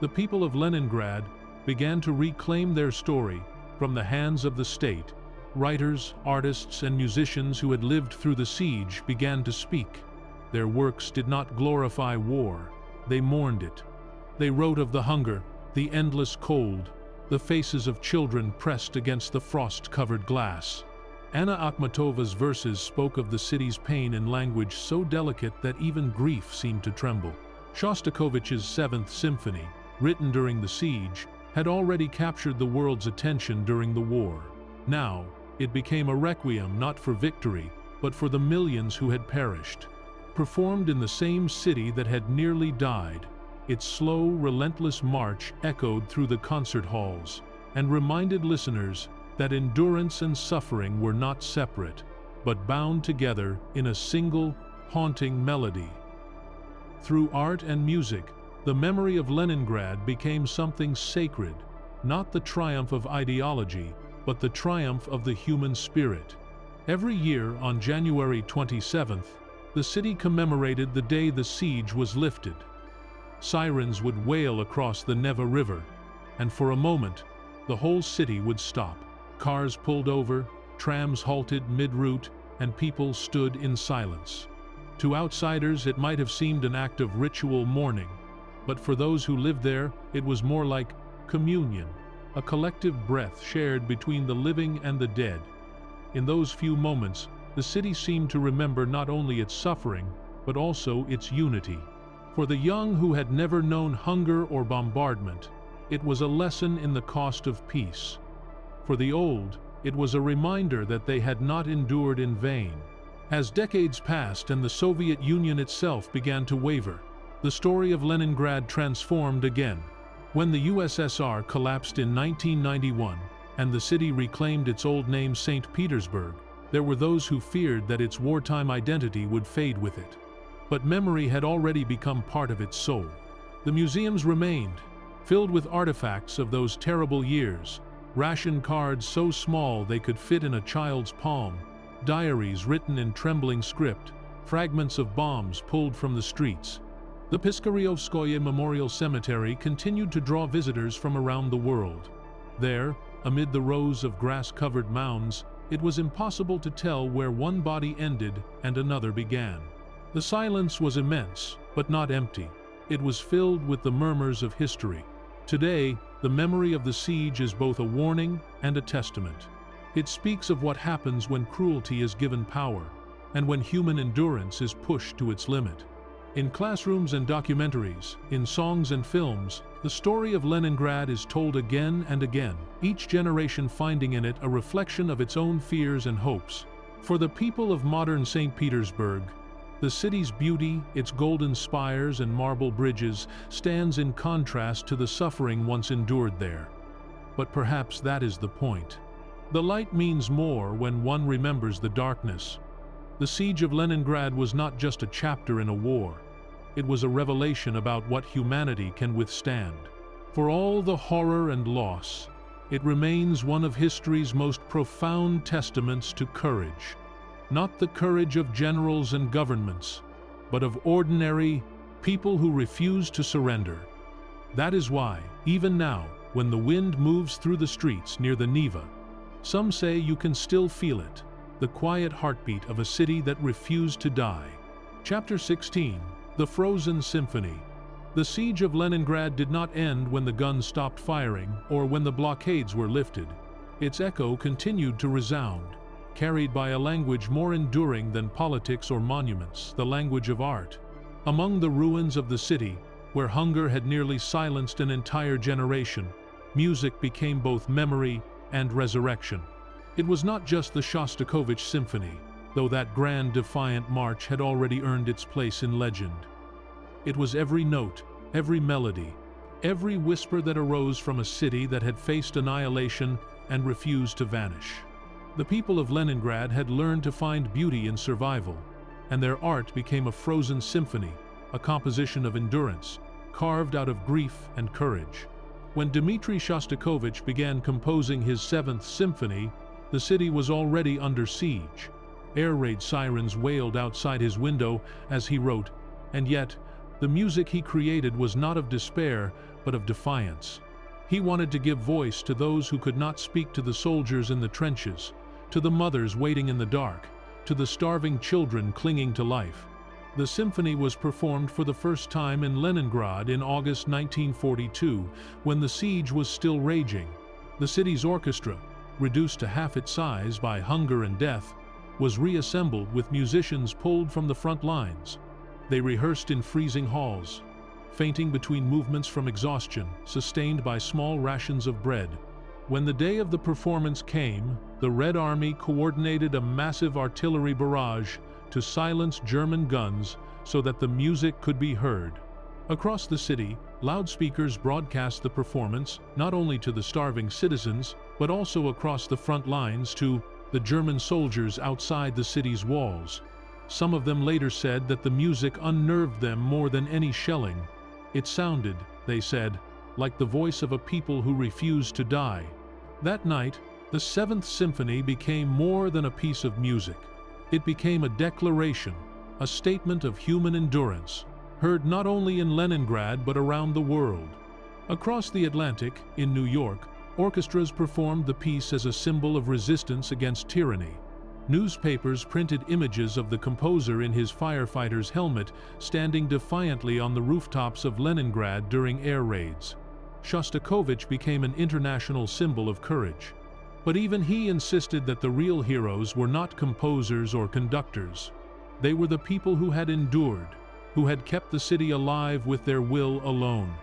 The people of Leningrad began to reclaim their story from the hands of the state. Writers, artists, and musicians who had lived through the siege began to speak. Their works did not glorify war, they mourned it. They wrote of the hunger, the endless cold, the faces of children pressed against the frost-covered glass. Anna Akhmatova's verses spoke of the city's pain in language so delicate that even grief seemed to tremble. Shostakovich's Seventh Symphony, written during the siege, had already captured the world's attention during the war. Now, it became a requiem not for victory, but for the millions who had perished. Performed in the same city that had nearly died, its slow, relentless march echoed through the concert halls and reminded listeners that endurance and suffering were not separate, but bound together in a single, haunting melody. Through art and music, the memory of Leningrad became something sacred, not the triumph of ideology, but the triumph of the human spirit. Every year on January 27th, the city commemorated the day the siege was lifted. Sirens would wail across the Neva River, and for a moment, the whole city would stop. Cars pulled over, trams halted mid-route, and people stood in silence. To outsiders, it might have seemed an act of ritual mourning, but for those who lived there, it was more like communion, a collective breath shared between the living and the dead. In those few moments, the city seemed to remember not only its suffering, but also its unity. For the young who had never known hunger or bombardment, it was a lesson in the cost of peace. For the old, it was a reminder that they had not endured in vain. As decades passed and the Soviet Union itself began to waver, the story of Leningrad transformed again. When the USSR collapsed in 1991 and the city reclaimed its old name St. Petersburg, there were those who feared that its wartime identity would fade with it. But memory had already become part of its soul. The museums remained, filled with artifacts of those terrible years, ration cards so small they could fit in a child's palm, diaries written in trembling script, fragments of bombs pulled from the streets. The Piskaryovskoye Memorial Cemetery continued to draw visitors from around the world. There, amid the rows of grass-covered mounds, it was impossible to tell where one body ended and another began. The silence was immense, but not empty. It was filled with the murmurs of history. Today, the memory of the siege is both a warning and a testament. It speaks of what happens when cruelty is given power, and when human endurance is pushed to its limit. In classrooms and documentaries, in songs and films, the story of Leningrad is told again and again, each generation finding in it a reflection of its own fears and hopes. For the people of modern St. Petersburg, the city's beauty, its golden spires and marble bridges, stands in contrast to the suffering once endured there. But perhaps that is the point. The light means more when one remembers the darkness. The siege of Leningrad was not just a chapter in a war. It was a revelation about what humanity can withstand. For all the horror and loss, it remains one of history's most profound testaments to courage. Not the courage of generals and governments, but of ordinary people who refuse to surrender. That is why, even now, when the wind moves through the streets near the Neva, some say you can still feel it, the quiet heartbeat of a city that refused to die. Chapter 16. The Frozen Symphony. The siege of Leningrad did not end when the guns stopped firing or when the blockades were lifted. Its echo continued to resound, carried by a language more enduring than politics or monuments, the language of art. Among the ruins of the city, where hunger had nearly silenced an entire generation, music became both memory and resurrection. It was not just the Shostakovich Symphony, though that grand defiant march had already earned its place in legend. It was every note, every melody, every whisper that arose from a city that had faced annihilation and refused to vanish. The people of Leningrad had learned to find beauty in survival, and their art became a frozen symphony, a composition of endurance, carved out of grief and courage. When Dmitri Shostakovich began composing his Seventh Symphony, the city was already under siege. Air raid sirens wailed outside his window as he wrote, and yet, the music he created was not of despair, but of defiance. He wanted to give voice to those who could not speak, to the soldiers in the trenches, to the mothers waiting in the dark, to the starving children clinging to life. The symphony was performed for the first time in Leningrad in August 1942, when the siege was still raging. The city's orchestra, reduced to half its size by hunger and death, was reassembled with musicians pulled from the front lines. They rehearsed in freezing halls, fainting between movements from exhaustion, sustained by small rations of bread. When the day of the performance came, the Red Army coordinated a massive artillery barrage to silence German guns so that the music could be heard. Across the city, loudspeakers broadcast the performance not only to the starving citizens, but also across the front lines to the German soldiers outside the city's walls. Some of them later said that the music unnerved them more than any shelling. It sounded, they said, like the voice of a people who refused to die. That night, the Seventh Symphony became more than a piece of music. It became a declaration, a statement of human endurance, heard not only in Leningrad but around the world. Across the Atlantic, in New York, orchestras performed the piece as a symbol of resistance against tyranny. Newspapers printed images of the composer in his firefighter's helmet standing defiantly on the rooftops of Leningrad during air raids. Shostakovich became an international symbol of courage. But even he insisted that the real heroes were not composers or conductors. They were the people who had endured, who had kept the city alive with their will alone.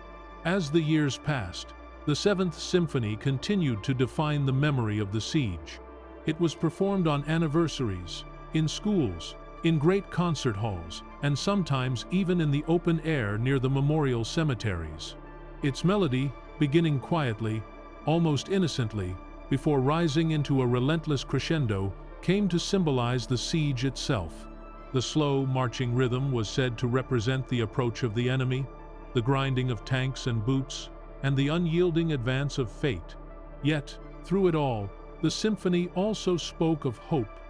As the years passed, the Seventh Symphony continued to define the memory of the siege. It was performed on anniversaries, in schools, in great concert halls, and sometimes even in the open air near the memorial cemeteries. Its melody, beginning quietly, almost innocently, before rising into a relentless crescendo, came to symbolize the siege itself. The slow, marching rhythm was said to represent the approach of the enemy, the grinding of tanks and boots, and the unyielding advance of fate. Yet, through it all, the symphony also spoke of hope,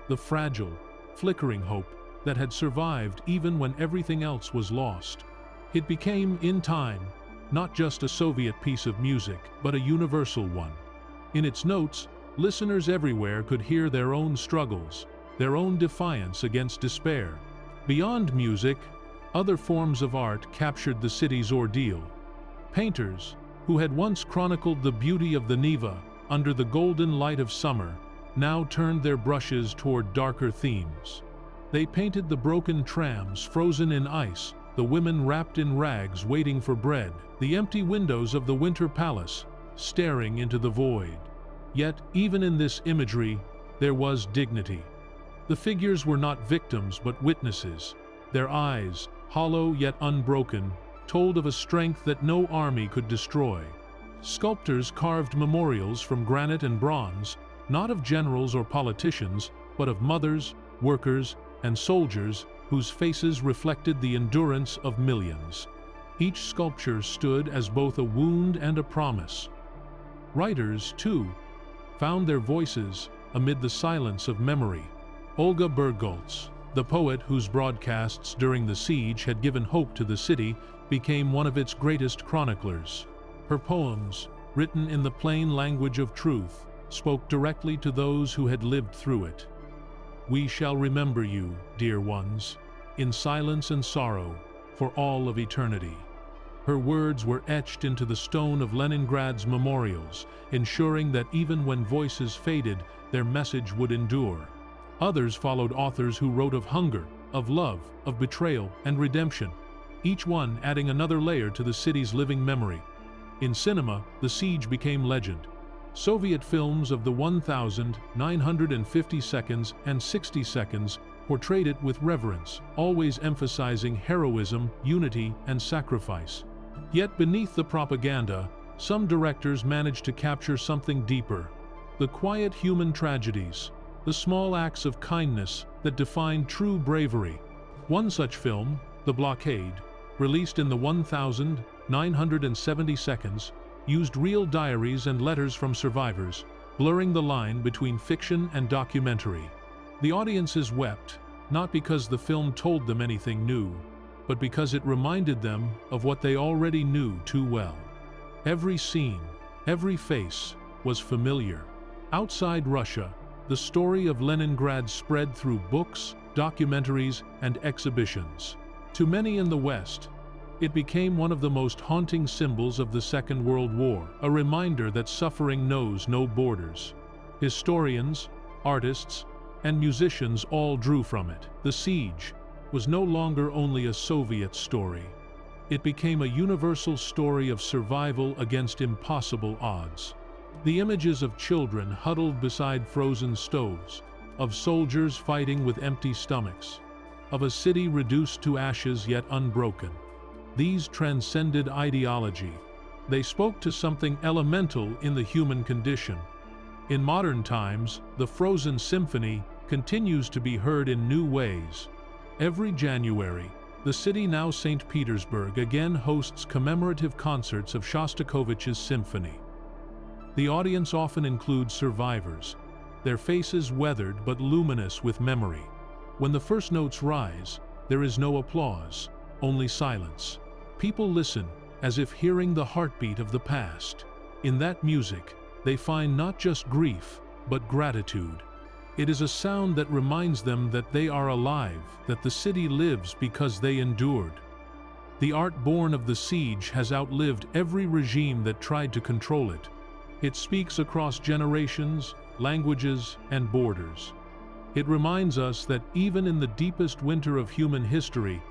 the fragile, flickering hope that had survived even when everything else was lost. It became, in time, not just a Soviet piece of music, but a universal one. In its notes, listeners everywhere could hear their own struggles, their own defiance against despair. Beyond music, other forms of art captured the city's ordeal. Painters, who had once chronicled the beauty of the Neva under the golden light of summer, now turned their brushes toward darker themes. They painted the broken trams frozen in ice, the women wrapped in rags waiting for bread, the empty windows of the Winter Palace, staring into the void. Yet, even in this imagery, there was dignity. The figures were not victims but witnesses. Their eyes, hollow yet unbroken, told of a strength that no army could destroy. Sculptors carved memorials from granite and bronze, not of generals or politicians, but of mothers, workers, and soldiers whose faces reflected the endurance of millions. Each sculpture stood as both a wound and a promise. Writers, too, found their voices amid the silence of memory. Olga Bergholz, the poet whose broadcasts during the siege had given hope to the city, became one of its greatest chroniclers. Her poems, written in the plain language of truth, spoke directly to those who had lived through it. We shall remember you, dear ones, in silence and sorrow, for all of eternity. Her words were etched into the stone of Leningrad's memorials, ensuring that even when voices faded, their message would endure. Others followed authors who wrote of hunger, of love, of betrayal, and redemption, each one adding another layer to the city's living memory. In cinema, the siege became legend. Soviet films of the 1,950 seconds and 60 seconds portrayed it with reverence, always emphasizing heroism, unity, and sacrifice. Yet beneath the propaganda, some directors managed to capture something deeper: the quiet human tragedies, the small acts of kindness that define true bravery. One such film, The Blockade, released in the 1970 seconds, used real diaries and letters from survivors, blurring the line between fiction and documentary. The audiences wept, not because the film told them anything new, but because it reminded them of what they already knew too well. Every scene, every face, was familiar. Outside Russia, the story of Leningrad spread through books, documentaries, and exhibitions. To many in the West, it became one of the most haunting symbols of the Second World War, a reminder that suffering knows no borders. Historians, artists, and musicians all drew from it. The siege was no longer only a Soviet story. It became a universal story of survival against impossible odds. The images of children huddled beside frozen stoves, of soldiers fighting with empty stomachs, of a city reduced to ashes yet unbroken. These transcended ideology. They spoke to something elemental in the human condition. In modern times, the Frozen Symphony continues to be heard in new ways. Every January, the city, now St. Petersburg, again hosts commemorative concerts of Shostakovich's symphony. The audience often includes survivors, their faces weathered but luminous with memory. When the first notes rise, there is no applause, only silence. People listen, as if hearing the heartbeat of the past. In that music, they find not just grief, but gratitude. It is a sound that reminds them that they are alive, that the city lives because they endured. The art born of the siege has outlived every regime that tried to control it. It speaks across generations, languages, and borders. It reminds us that even in the deepest winter of human history,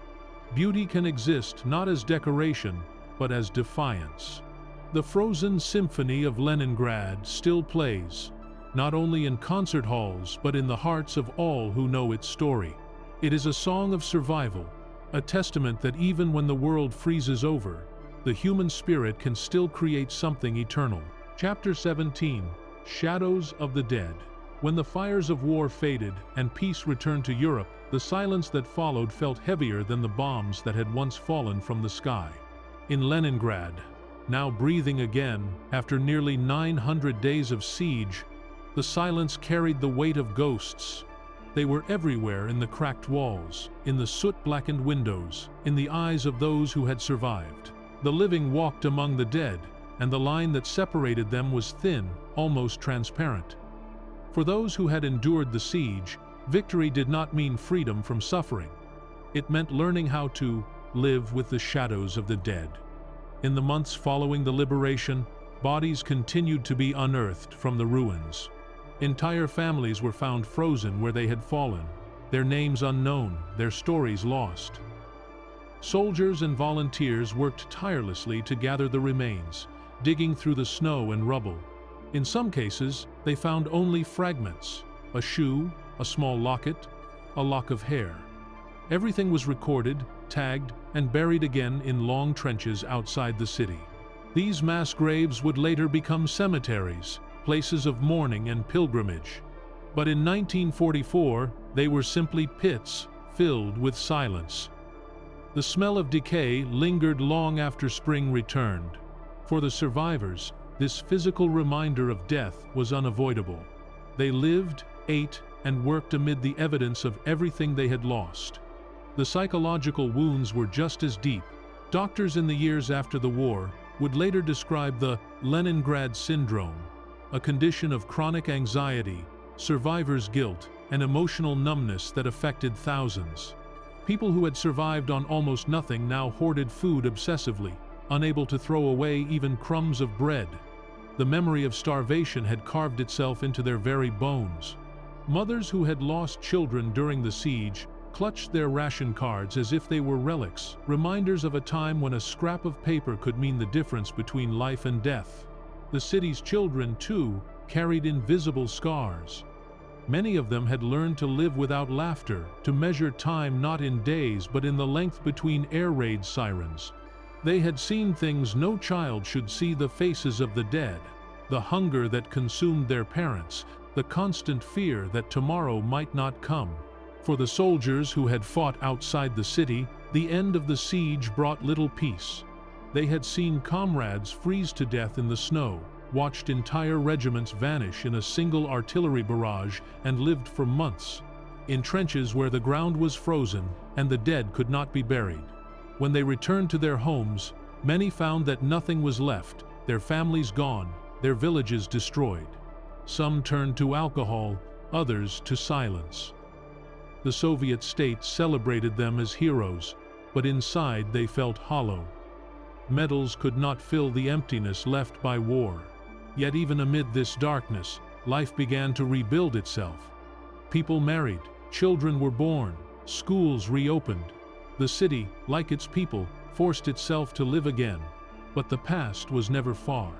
beauty can exist not as decoration, but as defiance. The Frozen Symphony of Leningrad still plays, not only in concert halls but in the hearts of all who know its story. It is a song of survival, a testament that even when the world freezes over, the human spirit can still create something eternal. Chapter 17: Shadows of the Dead. When the fires of war faded and peace returned to Europe, the silence that followed felt heavier than the bombs that had once fallen from the sky. In Leningrad, now breathing again after nearly 900 days of siege, the silence carried the weight of ghosts. They were everywhere, in the cracked walls, in the soot-blackened windows, in the eyes of those who had survived. The living walked among the dead, and the line that separated them was thin, almost transparent. For those who had endured the siege, victory did not mean freedom from suffering. It meant learning how to live with the shadows of the dead. In the months following the liberation, bodies continued to be unearthed from the ruins. Entire families were found frozen where they had fallen, their names unknown, their stories lost. Soldiers and volunteers worked tirelessly to gather the remains, digging through the snow and rubble. In some cases, they found only fragments: a shoe, a small locket, a lock of hair. Everything was recorded, tagged, and buried again in long trenches outside the city. These mass graves would later become cemeteries, places of mourning and pilgrimage. But in 1944, they were simply pits filled with silence. The smell of decay lingered long after spring returned. For the survivors, this physical reminder of death was unavoidable. They lived, ate, and worked amid the evidence of everything they had lost. The psychological wounds were just as deep. Doctors in the years after the war would later describe the Leningrad syndrome, a condition of chronic anxiety, survivor's guilt, and emotional numbness that affected thousands. People who had survived on almost nothing now hoarded food obsessively, unable to throw away even crumbs of bread. The memory of starvation had carved itself into their very bones. Mothers who had lost children during the siege clutched their ration cards as if they were relics, reminders of a time when a scrap of paper could mean the difference between life and death. The city's children, too, carried invisible scars. Many of them had learned to live without laughter, to measure time not in days but in the length between air raid sirens. They had seen things no child should see: the faces of the dead, the hunger that consumed their parents, the constant fear that tomorrow might not come. For the soldiers who had fought outside the city, the end of the siege brought little peace. They had seen comrades freeze to death in the snow, watched entire regiments vanish in a single artillery barrage, and lived for months in trenches where the ground was frozen and the dead could not be buried. When they returned to their homes, many found that nothing was left: their families gone, their villages destroyed. Some turned to alcohol, others to silence. The Soviet state celebrated them as heroes, but inside they felt hollow. Medals could not fill the emptiness left by war. Yet even amid this darkness, life began to rebuild itself. People married, children were born, schools reopened. The city, like its people, forced itself to live again. But the past was never far.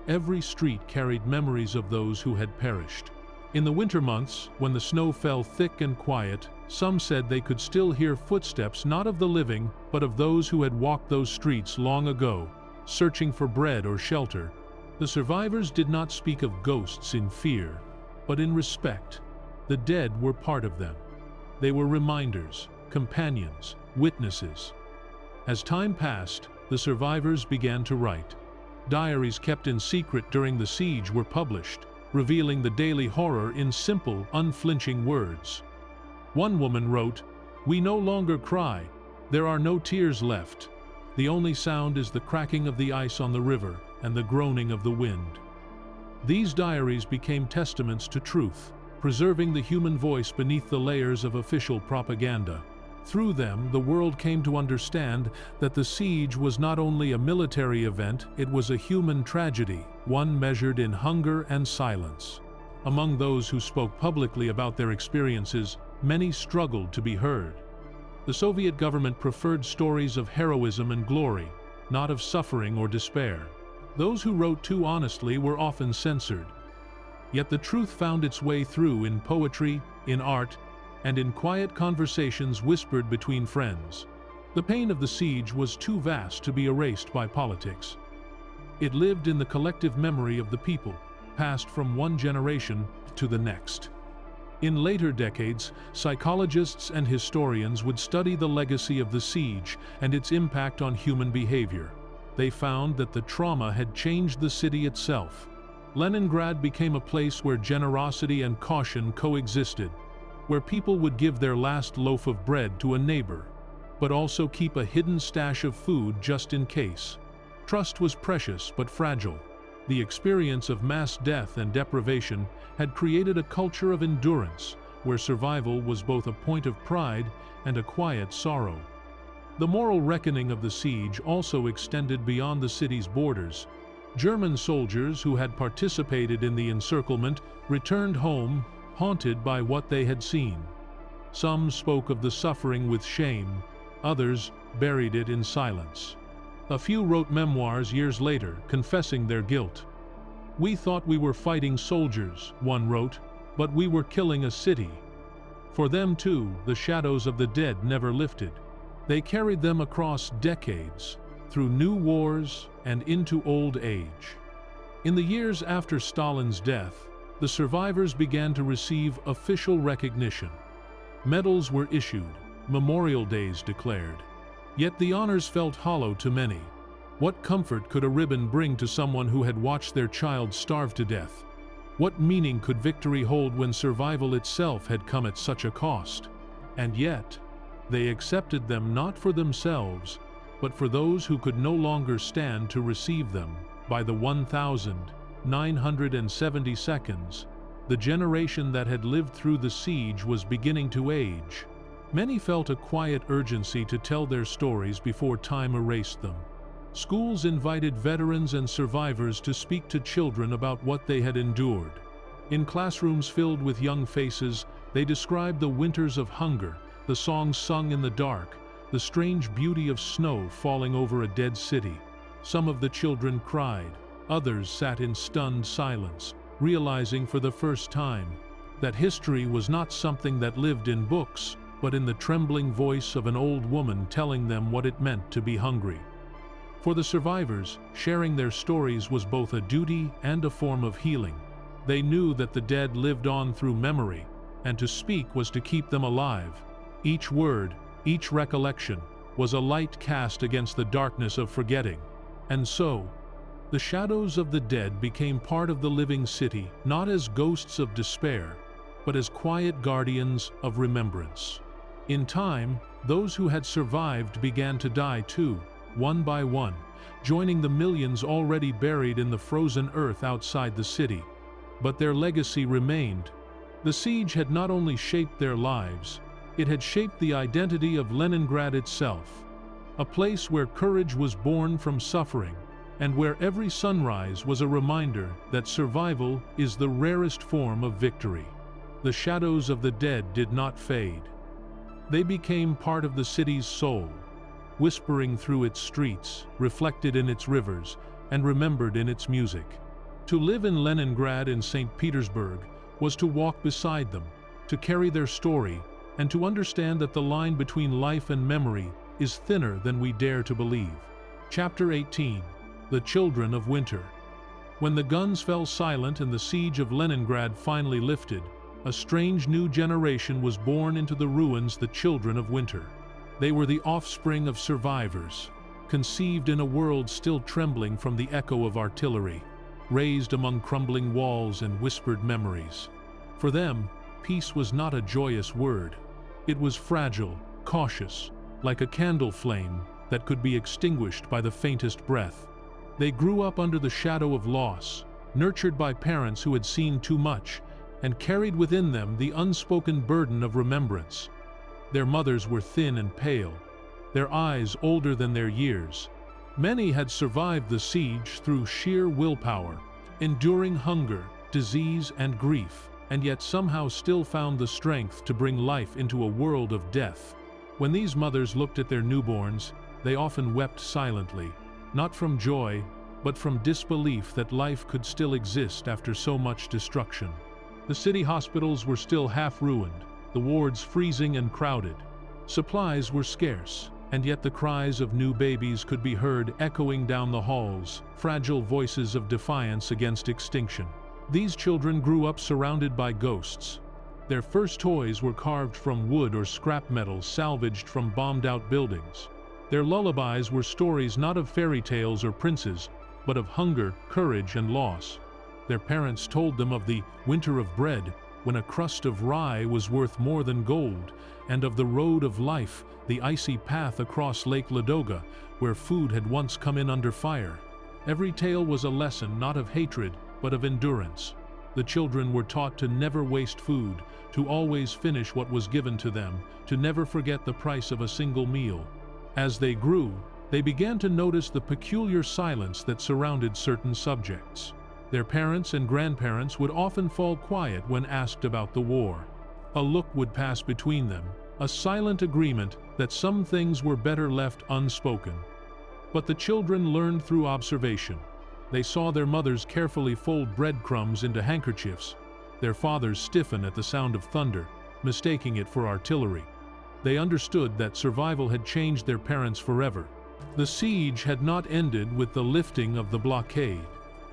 Every street carried memories of those who had perished. In the winter months, when the snow fell thick and quiet, some said they could still hear footsteps, not of the living, but of those who had walked those streets long ago, searching for bread or shelter. The survivors did not speak of ghosts in fear, but in respect. The dead were part of them. They were reminders, companions, witnesses. As time passed, the survivors began to write. Diaries kept in secret during the siege were published, revealing the daily horror in simple, unflinching words. One woman wrote, "We no longer cry. There are no tears left. The only sound is the cracking of the ice on the river and the groaning of the wind." These diaries became testaments to truth, preserving the human voice beneath the layers of official propaganda. Through them, the world came to understand that the siege was not only a military event, it was a human tragedy, one measured in hunger and silence. Among those who spoke publicly about their experiences, many struggled to be heard. The Soviet government preferred stories of heroism and glory, not of suffering or despair. Those who wrote too honestly were often censored. Yet the truth found its way through in poetry, in art, and in quiet conversations whispered between friends. The pain of the siege was too vast to be erased by politics. It lived in the collective memory of the people, passed from one generation to the next. In later decades, psychologists and historians would study the legacy of the siege and its impact on human behavior. They found that the trauma had changed the city itself. Leningrad became a place where generosity and caution coexisted, where people would give their last loaf of bread to a neighbor, but also keep a hidden stash of food just in case. Trust was precious but fragile. The experience of mass death and deprivation had created a culture of endurance, where survival was both a point of pride and a quiet sorrow. The moral reckoning of the siege also extended beyond the city's borders. German soldiers who had participated in the encirclement returned home, haunted by what they had seen. Some spoke of the suffering with shame, others buried it in silence. A few wrote memoirs years later, confessing their guilt. "We thought we were fighting soldiers," one wrote, "but we were killing a city." For them too, the shadows of the dead never lifted. They carried them across decades, through new wars and into old age. In the years after Stalin's death, the survivors began to receive official recognition. Medals were issued, memorial days declared. Yet the honors felt hollow to many. What comfort could a ribbon bring to someone who had watched their child starve to death? What meaning could victory hold when survival itself had come at such a cost? And yet, they accepted them not for themselves, but for those who could no longer stand to receive them. By the 1972nd, the generation that had lived through the siege was beginning to age. Many felt a quiet urgency to tell their stories before time erased them. Schools invited veterans and survivors to speak to children about what they had endured. In classrooms filled with young faces, they described the winters of hunger, the songs sung in the dark, the strange beauty of snow falling over a dead city. Some of the children cried, others sat in stunned silence, realizing for the first time that history was not something that lived in books, but in the trembling voice of an old woman telling them what it meant to be hungry. For the survivors, sharing their stories was both a duty and a form of healing. They knew that the dead lived on through memory, and to speak was to keep them alive. Each word, each recollection, was a light cast against the darkness of forgetting. And so, the shadows of the dead became part of the living city, not as ghosts of despair, but as quiet guardians of remembrance. In time, those who had survived began to die too, one by one, joining the millions already buried in the frozen earth outside the city. But their legacy remained. The siege had not only shaped their lives, it had shaped the identity of Leningrad itself, a place where courage was born from suffering, and where every sunrise was a reminder that survival is the rarest form of victory. The shadows of the dead did not fade. They became part of the city's soul, whispering through its streets, reflected in its rivers, and remembered in its music. To live in Leningrad in St. Petersburg was to walk beside them, to carry their story, and to understand that the line between life and memory is thinner than we dare to believe. Chapter 18. The Children of Winter. When the guns fell silent and the siege of Leningrad finally lifted, a strange new generation was born into the ruins, the Children of Winter. They were the offspring of survivors, conceived in a world still trembling from the echo of artillery, raised among crumbling walls and whispered memories. For them, peace was not a joyous word. It was fragile, cautious, like a candle flame that could be extinguished by the faintest breath. They grew up under the shadow of loss, nurtured by parents who had seen too much, and carried within them the unspoken burden of remembrance. Their mothers were thin and pale, their eyes older than their years. Many had survived the siege through sheer willpower, enduring hunger, disease, and grief, and yet somehow still found the strength to bring life into a world of death. When these mothers looked at their newborns, they often wept silently, not from joy, but from disbelief that life could still exist after so much destruction. The city hospitals were still half ruined, the wards freezing and crowded. Supplies were scarce, and yet the cries of new babies could be heard echoing down the halls, fragile voices of defiance against extinction. These children grew up surrounded by ghosts. Their first toys were carved from wood or scrap metal salvaged from bombed-out buildings. Their lullabies were stories not of fairy tales or princes, but of hunger, courage, and loss. Their parents told them of the winter of bread, when a crust of rye was worth more than gold, and of the road of life, the icy path across Lake Ladoga, where food had once come in under fire. Every tale was a lesson not of hatred, but of endurance. The children were taught to never waste food, to always finish what was given to them, to never forget the price of a single meal. As they grew, they began to notice the peculiar silence that surrounded certain subjects. Their parents and grandparents would often fall quiet when asked about the war. A look would pass between them, a silent agreement that some things were better left unspoken. But the children learned through observation. They saw their mothers carefully fold breadcrumbs into handkerchiefs, their fathers stiffen at the sound of thunder, mistaking it for artillery. They understood that survival had changed their parents forever. The siege had not ended with the lifting of the blockade.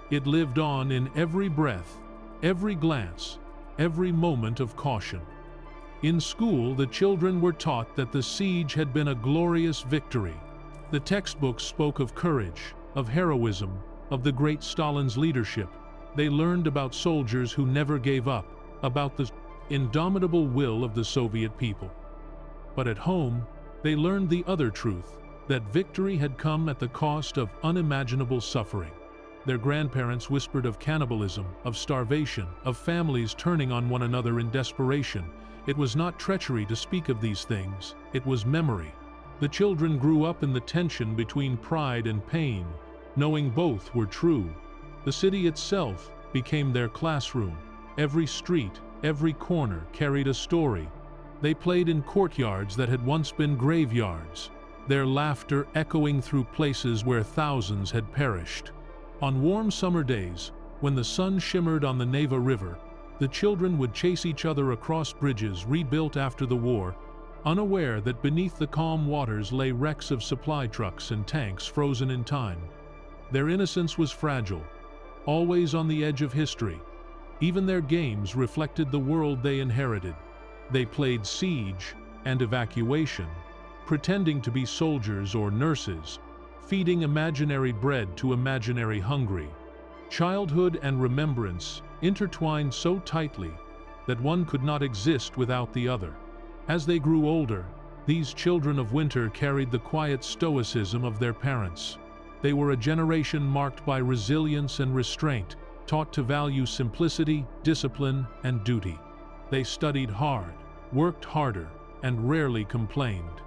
It lived on in every breath, every glance, every moment of caution. In school, the children were taught that the siege had been a glorious victory. The textbooks spoke of courage, of heroism, of the great Stalin's leadership. They learned about soldiers who never gave up, about the indomitable will of the Soviet people. But at home, they learned the other truth, that victory had come at the cost of unimaginable suffering. Their grandparents whispered of cannibalism, of starvation, of families turning on one another in desperation. It was not treachery to speak of these things, it was memory. The children grew up in the tension between pride and pain, knowing both were true. The city itself became their classroom. Every street, every corner carried a story. They played in courtyards that had once been graveyards, their laughter echoing through places where thousands had perished. On warm summer days, when the sun shimmered on the Neva River, the children would chase each other across bridges rebuilt after the war, unaware that beneath the calm waters lay wrecks of supply trucks and tanks frozen in time. Their innocence was fragile, always on the edge of history. Even their games reflected the world they inherited. They played siege and evacuation, pretending to be soldiers or nurses, feeding imaginary bread to imaginary hungry. Childhood and remembrance intertwined so tightly that one could not exist without the other. As they grew older, these children of winter carried the quiet stoicism of their parents. They were a generation marked by resilience and restraint, taught to value simplicity, discipline, and duty. They studied hard, worked harder, and rarely complained.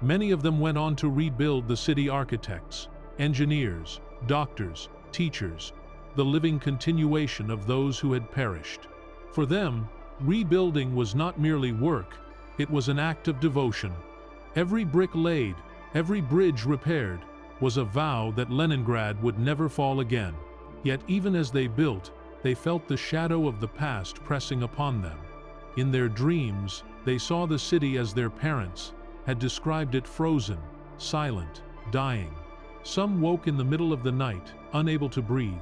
Many of them went on to rebuild the city: architects, engineers, doctors, teachers, the living continuation of those who had perished. For them, rebuilding was not merely work, it was an act of devotion. Every brick laid, every bridge repaired, was a vow that Leningrad would never fall again. Yet even as they built, they felt the shadow of the past pressing upon them. In their dreams, they saw the city as their parents had described it: frozen, silent, dying. Some woke in the middle of the night, unable to breathe,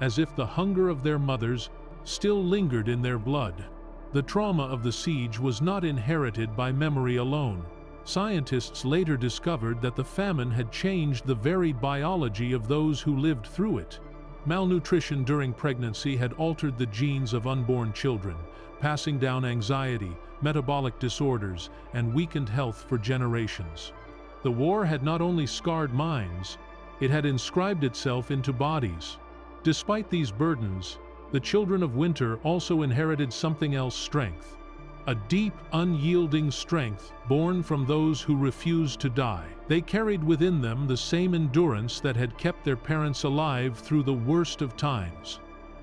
as if the hunger of their mothers still lingered in their blood. The trauma of the siege was not inherited by memory alone. Scientists later discovered that the famine had changed the very biology of those who lived through it. Malnutrition during pregnancy had altered the genes of unborn children, passing down anxiety, metabolic disorders, and weakened health for generations. The war had not only scarred minds, it had inscribed itself into bodies. Despite these burdens, the children of winter also inherited something else: strength. A deep, unyielding strength born from those who refused to die. They carried within them the same endurance that had kept their parents alive through the worst of times.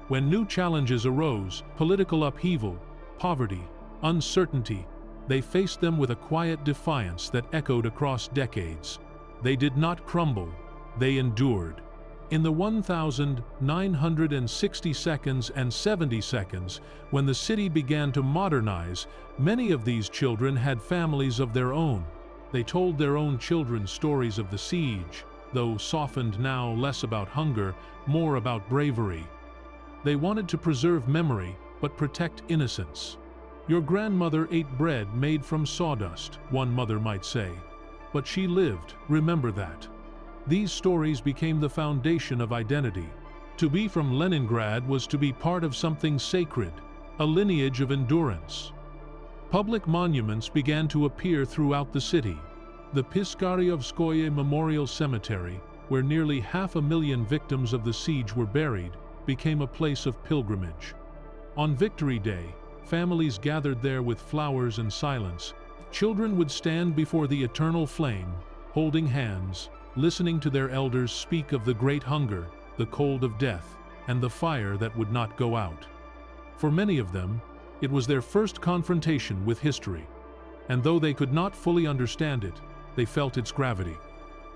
When new challenges arose, political upheaval, poverty, uncertainty, they faced them with a quiet defiance that echoed across decades. They did not crumble, they endured. In the 1960 seconds and 70 seconds, when the city began to modernize, many of these children had families of their own. They told their own children stories of the siege, though softened now less about hunger, more about bravery. They wanted to preserve memory, but protect innocence. "Your grandmother ate bread made from sawdust," one mother might say. "But she lived, remember that." These stories became the foundation of identity. To be from Leningrad was to be part of something sacred, a lineage of endurance. Public monuments began to appear throughout the city. The Piskaryovskoye Memorial Cemetery, where nearly 500,000 victims of the siege were buried, became a place of pilgrimage. On Victory Day, families gathered there with flowers and silence. Children would stand before the eternal flame, holding hands, listening to their elders speak of the great hunger, the cold of death, and the fire that would not go out. For many of them, it was their first confrontation with history, and though they could not fully understand it, they felt its gravity.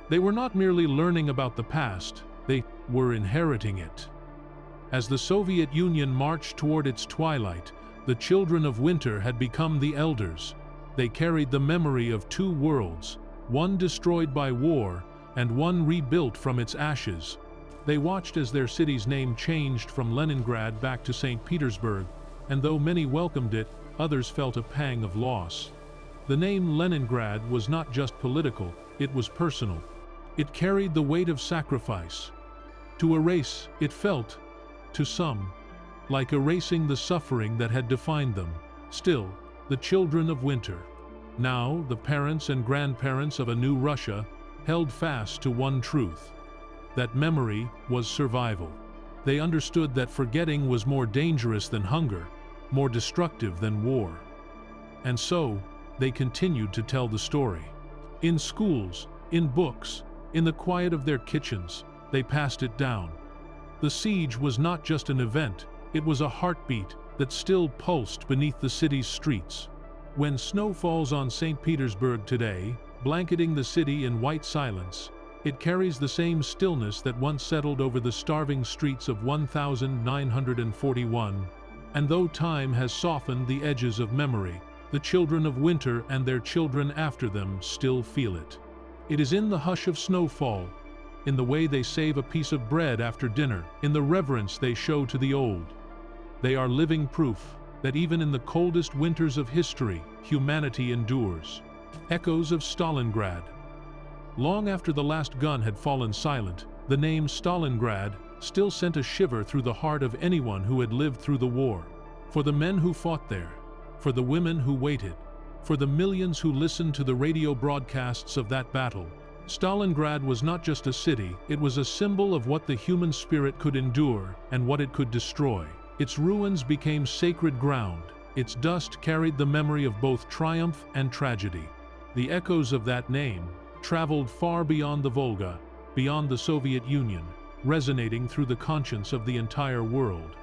They were not merely learning about the past, they were inheriting it. As the Soviet Union marched toward its twilight, the children of winter had become the elders. They carried the memory of two worlds, one destroyed by war, and one rebuilt from its ashes. They watched as their city's name changed from Leningrad back to St. Petersburg, and though many welcomed it, others felt a pang of loss. The name Leningrad was not just political, it was personal. It carried the weight of sacrifice. To erase, it felt, to some, like erasing the suffering that had defined them. Still, the children of winter, now the parents and grandparents of a new Russia, held fast to one truth: that memory was survival. They understood that forgetting was more dangerous than hunger, more destructive than war. And so, they continued to tell the story. In schools, in books, in the quiet of their kitchens, they passed it down. The siege was not just an event, it was a heartbeat that still pulsed beneath the city's streets. When snow falls on St. Petersburg today, blanketing the city in white silence, it carries the same stillness that once settled over the starving streets of 1941. And though time has softened the edges of memory, The children of winter and their children after them still feel it. It is in the hush of snowfall, in the way they save a piece of bread after dinner, in the reverence they show to the old. They are living proof that even in the coldest winters of history, humanity endures. Echoes of Stalingrad. Long after the last gun had fallen silent, the name Stalingrad still sent a shiver through the heart of anyone who had lived through the war. For the men who fought there, for the women who waited, for the millions who listened to the radio broadcasts of that battle, Stalingrad was not just a city, it was a symbol of what the human spirit could endure and what it could destroy. Its ruins became sacred ground, its dust carried the memory of both triumph and tragedy. The echoes of that name traveled far beyond the Volga, beyond the Soviet Union, resonating through the conscience of the entire world.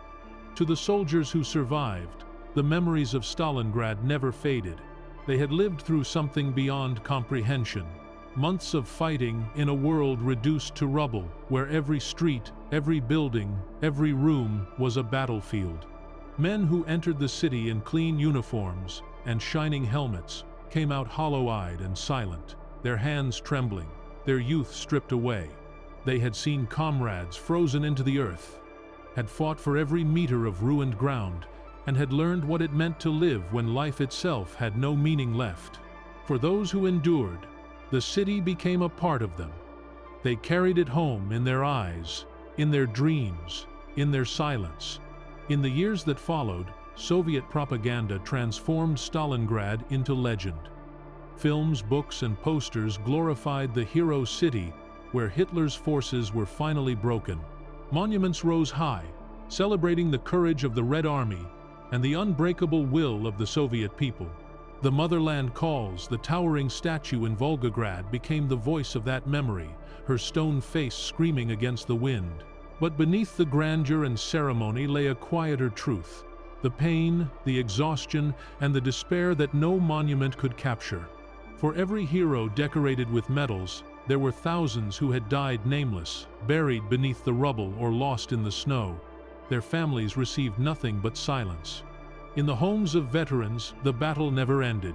To the soldiers who survived, the memories of Stalingrad never faded. They had lived through something beyond comprehension. Months of fighting in a world reduced to rubble, where every street, every building, every room was a battlefield. Men who entered the city in clean uniforms and shining helmets came out hollow-eyed and silent, their hands trembling, their youth stripped away. They had seen comrades frozen into the earth, had fought for every meter of ruined ground, and had learned what it meant to live when life itself had no meaning left. For those who endured, the city became a part of them. They carried it home in their eyes, in their dreams, in their silence. In the years that followed, Soviet propaganda transformed Stalingrad into legend. Films, books, and posters glorified the hero city where Hitler's forces were finally broken. Monuments rose high, celebrating the courage of the Red Army and the unbreakable will of the Soviet people. The Motherland Calls, the towering statue in Volgograd, became the voice of that memory, her stone face screaming against the wind. But beneath the grandeur and ceremony lay a quieter truth, the pain, the exhaustion, and the despair that no monument could capture. For every hero decorated with medals, there were thousands who had died nameless, buried beneath the rubble or lost in the snow. Their families received nothing but silence. In the homes of veterans, the battle never ended.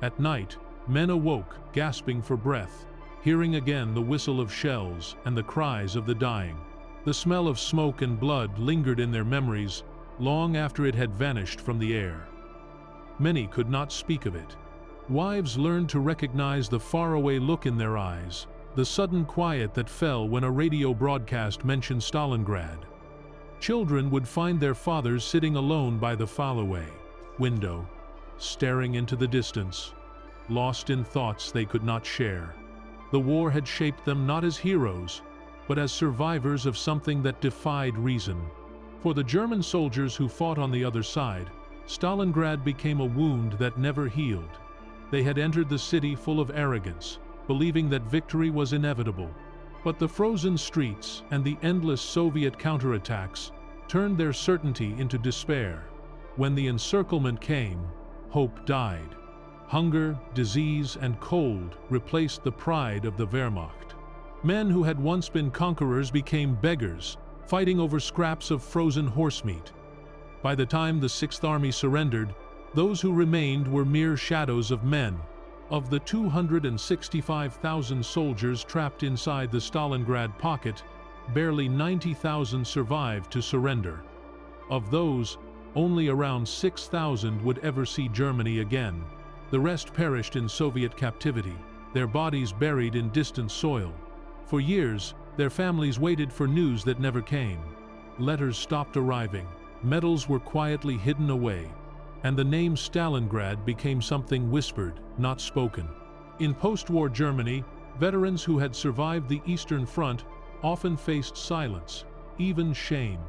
At night, men awoke, gasping for breath, hearing again the whistle of shells and the cries of the dying. The smell of smoke and blood lingered in their memories long after it had vanished from the air. Many could not speak of it. Wives learned to recognize the faraway look in their eyes, the sudden quiet that fell when a radio broadcast mentioned Stalingrad. Children would find their fathers sitting alone by the far-away window, staring into the distance, lost in thoughts they could not share. The war had shaped them not as heroes, but as survivors of something that defied reason. For the German soldiers who fought on the other side, Stalingrad became a wound that never healed. They had entered the city full of arrogance, believing that victory was inevitable. But the frozen streets and the endless Soviet counterattacks turned their certainty into despair. When the encirclement came, hope died. Hunger, disease, and cold replaced the pride of the Wehrmacht. Men who had once been conquerors became beggars, fighting over scraps of frozen horsemeat. By the time the 6th Army surrendered, those who remained were mere shadows of men. Of the 265,000 soldiers trapped inside the Stalingrad pocket, barely 90,000 survived to surrender. Of those, only around 6,000 would ever see Germany again. The rest perished in Soviet captivity, their bodies buried in distant soil. For years, their families waited for news that never came. Letters stopped arriving, medals were quietly hidden away, and the name Stalingrad became something whispered, not spoken. In post-war Germany, veterans who had survived the Eastern Front often faced silence, even shame.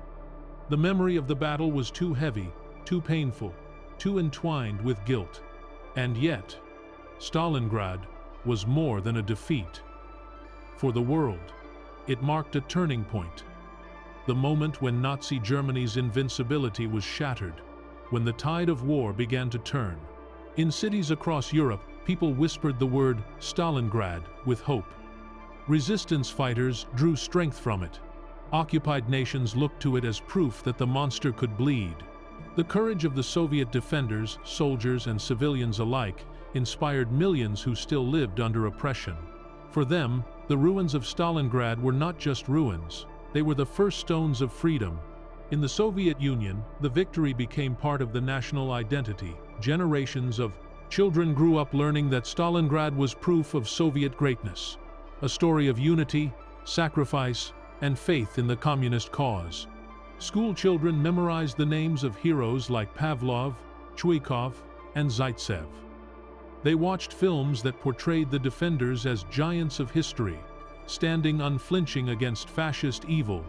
The memory of the battle was too heavy, too painful, too entwined with guilt. And yet, Stalingrad was more than a defeat. For the world, it marked a turning point. The moment when Nazi Germany's invincibility was shattered, when the tide of war began to turn. In cities across Europe, people whispered the word Stalingrad with hope. Resistance fighters drew strength from it. Occupied nations looked to it as proof that the monster could bleed. The courage of the Soviet defenders, soldiers and civilians alike, inspired millions who still lived under oppression. For them, the ruins of Stalingrad were not just ruins, they were the first stones of freedom. In the Soviet Union, the victory became part of the national identity. Generations of children grew up learning that Stalingrad was proof of Soviet greatness, a story of unity, sacrifice, and faith in the communist cause. School children memorized the names of heroes like Pavlov, Chuikov, and Zaitsev. They watched films that portrayed the defenders as giants of history, standing unflinching against fascist evil.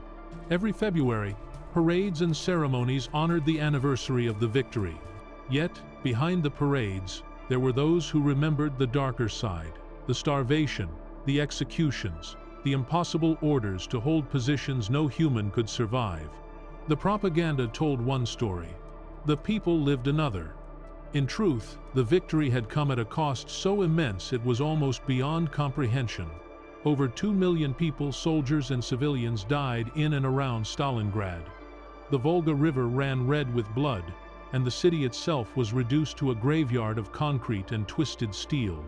Every February, parades and ceremonies honored the anniversary of the victory. Yet, behind the parades, there were those who remembered the darker side: the starvation, the executions, the impossible orders to hold positions no human could survive. The propaganda told one story. The people lived another. In truth, the victory had come at a cost so immense it was almost beyond comprehension. Over 2 million people, soldiers and civilians, died in and around Stalingrad. The Volga River ran red with blood, and the city itself was reduced to a graveyard of concrete and twisted steel.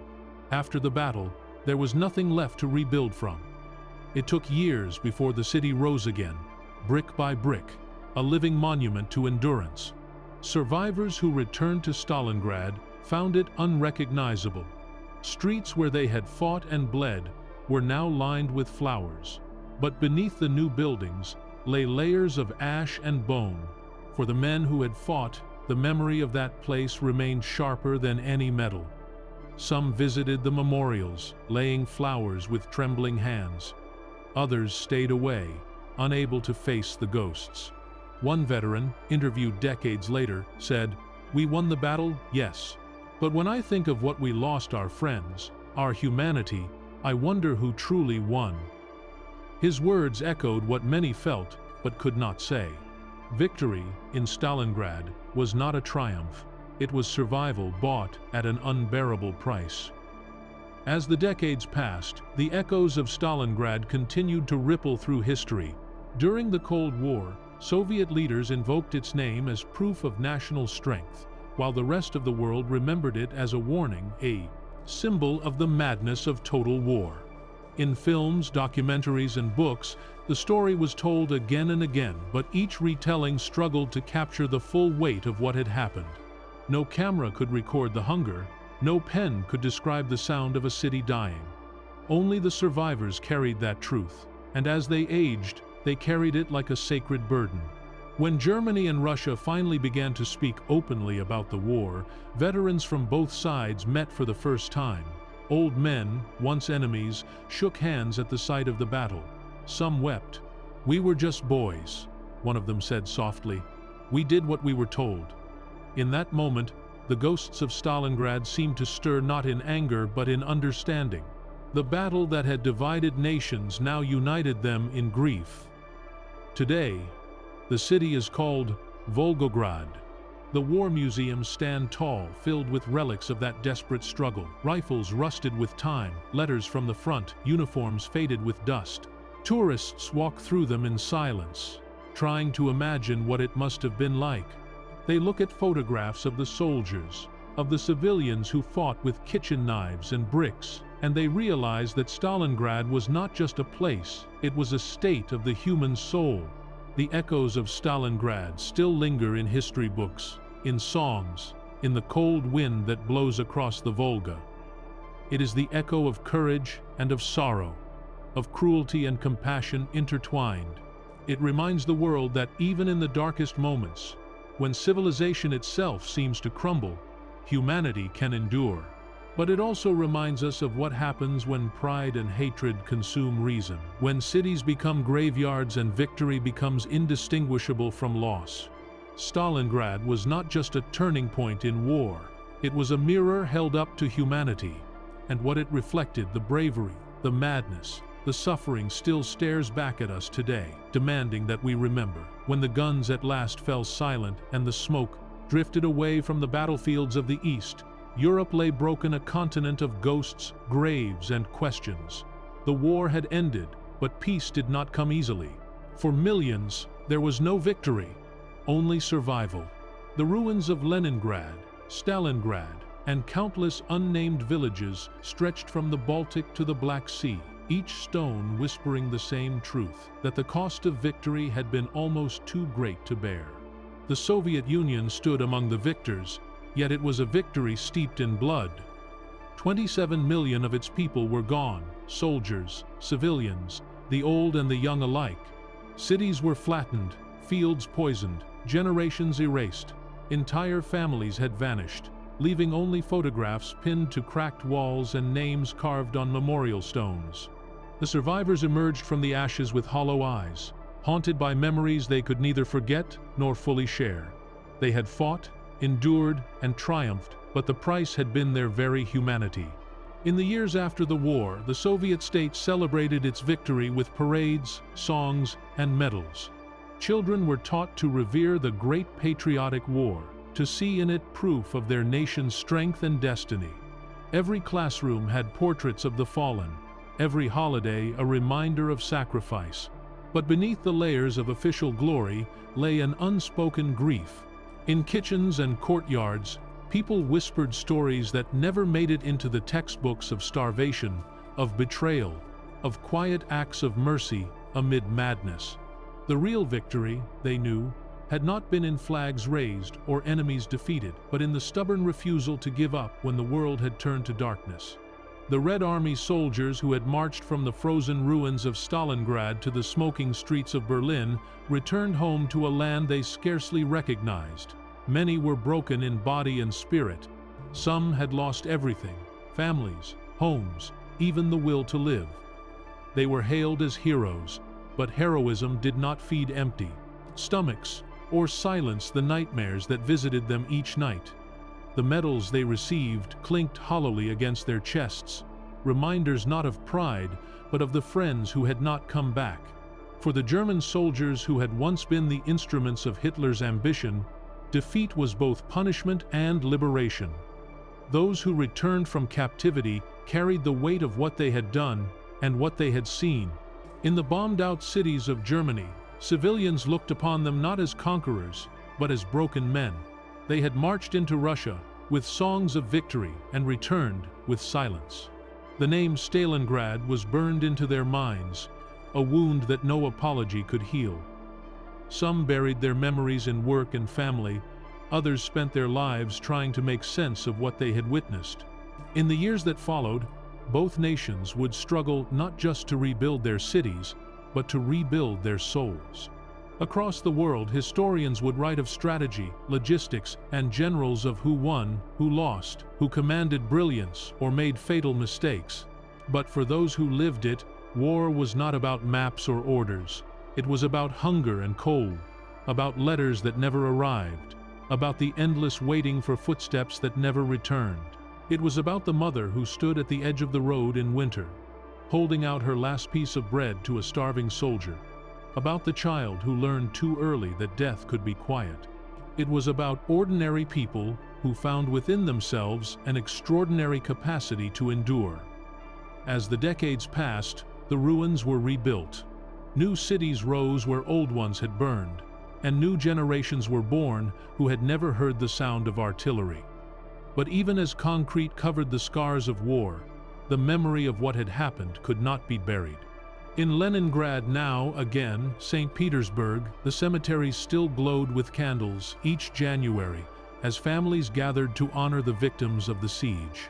After the battle, there was nothing left to rebuild from. It took years before the city rose again, brick by brick, a living monument to endurance. Survivors who returned to Stalingrad found it unrecognizable. Streets where they had fought and bled were now lined with flowers, but beneath the new buildings lay layers of ash and bone. For the men who had fought, the memory of that place remained sharper than any metal. Some visited the memorials, laying flowers with trembling hands. Others stayed away, unable to face the ghosts. One veteran, interviewed decades later, said, "We won the battle, yes. But when I think of what we lost, our friends, our humanity, I wonder who truly won." His words echoed what many felt but could not say. Victory in Stalingrad was not a triumph. It was survival bought at an unbearable price. As the decades passed, the echoes of Stalingrad continued to ripple through history. During the Cold War, Soviet leaders invoked its name as proof of national strength, while the rest of the world remembered it as a warning, a symbol of the madness of total war. In films, documentaries, and books, the story was told again and again, but each retelling struggled to capture the full weight of what had happened. No camera could record the hunger, no pen could describe the sound of a city dying. Only the survivors carried that truth, and as they aged, they carried it like a sacred burden. When Germany and Russia finally began to speak openly about the war, veterans from both sides met for the first time. Old men, once enemies, shook hands at the sight of the battle. Some wept. "We were just boys," one of them said softly. "We did what we were told." In that moment, the ghosts of Stalingrad seemed to stir not in anger but in understanding. The battle that had divided nations now united them in grief. Today, the city is called Volgograd. The war museums stand tall, filled with relics of that desperate struggle. Rifles rusted with time, letters from the front, uniforms faded with dust. Tourists walk through them in silence, trying to imagine what it must have been like. They look at photographs of the soldiers, of the civilians who fought with kitchen knives and bricks, and they realize that Stalingrad was not just a place, it was a state of the human soul. The echoes of Stalingrad still linger in history books, in songs, in the cold wind that blows across the Volga. It is the echo of courage and of sorrow, of cruelty and compassion intertwined. It reminds the world that even in the darkest moments, when civilization itself seems to crumble, humanity can endure. But it also reminds us of what happens when pride and hatred consume reason, when cities become graveyards and victory becomes indistinguishable from loss. Stalingrad was not just a turning point in war, it was a mirror held up to humanity, and what it reflected, the bravery, the madness, the suffering, still stares back at us today, demanding that we remember. When the guns at last fell silent and the smoke drifted away from the battlefields of the East, Europe lay broken, a continent of ghosts, graves, and questions. The war had ended, but peace did not come easily. For millions, there was no victory, only survival. The ruins of Leningrad, Stalingrad, and countless unnamed villages stretched from the Baltic to the Black Sea, each stone whispering the same truth, that the cost of victory had been almost too great to bear. The Soviet Union stood among the victors, yet it was a victory steeped in blood. 27 million of its people were gone, soldiers, civilians, the old and the young alike. Cities were flattened, fields poisoned, generations erased. Entire families had vanished, leaving only photographs pinned to cracked walls and names carved on memorial stones. The survivors emerged from the ashes with hollow eyes, haunted by memories they could neither forget nor fully share. They had fought, endured, and triumphed, but the price had been their very humanity. In the years after the war, the Soviet state celebrated its victory with parades, songs, and medals. Children were taught to revere the great patriotic war, to see in it proof of their nation's strength and destiny. Every classroom had portraits of the fallen, every holiday a reminder of sacrifice. But beneath the layers of official glory lay an unspoken grief. In kitchens and courtyards, people whispered stories that never made it into the textbooks of starvation, of betrayal, of quiet acts of mercy amid madness. The real victory, they knew, had not been in flags raised or enemies defeated, but in the stubborn refusal to give up when the world had turned to darkness. The Red Army soldiers who had marched from the frozen ruins of Stalingrad to the smoking streets of Berlin returned home to a land they scarcely recognized. Many were broken in body and spirit. Some had lost everything: families, homes, even the will to live. They were hailed as heroes, but heroism did not feed empty stomachs or silence the nightmares that visited them each night. The medals they received clinked hollowly against their chests, reminders not of pride, but of the friends who had not come back. For the German soldiers who had once been the instruments of Hitler's ambition, defeat was both punishment and liberation. Those who returned from captivity carried the weight of what they had done and what they had seen. In the bombed-out cities of Germany, civilians looked upon them not as conquerors, but as broken men. They had marched into Russia with songs of victory and returned with silence. The name Stalingrad was burned into their minds, a wound that no apology could heal. Some buried their memories in work and family, others spent their lives trying to make sense of what they had witnessed. In the years that followed, both nations would struggle not just to rebuild their cities, but to rebuild their souls. Across the world, historians would write of strategy, logistics, and generals of who won, who lost, who commanded brilliance or made fatal mistakes. But for those who lived it, war was not about maps or orders. It was about hunger and cold, about letters that never arrived, about the endless waiting for footsteps that never returned. It was about the mother who stood at the edge of the road in winter, holding out her last piece of bread to a starving soldier. About the child who learned too early that death could be quiet. It was about ordinary people who found within themselves an extraordinary capacity to endure. As the decades passed, the ruins were rebuilt. New cities rose where old ones had burned, and new generations were born who had never heard the sound of artillery. But even as concrete covered the scars of war, the memory of what had happened could not be buried. In Leningrad now, again, St. Petersburg, the cemeteries still glowed with candles each January as families gathered to honor the victims of the siege.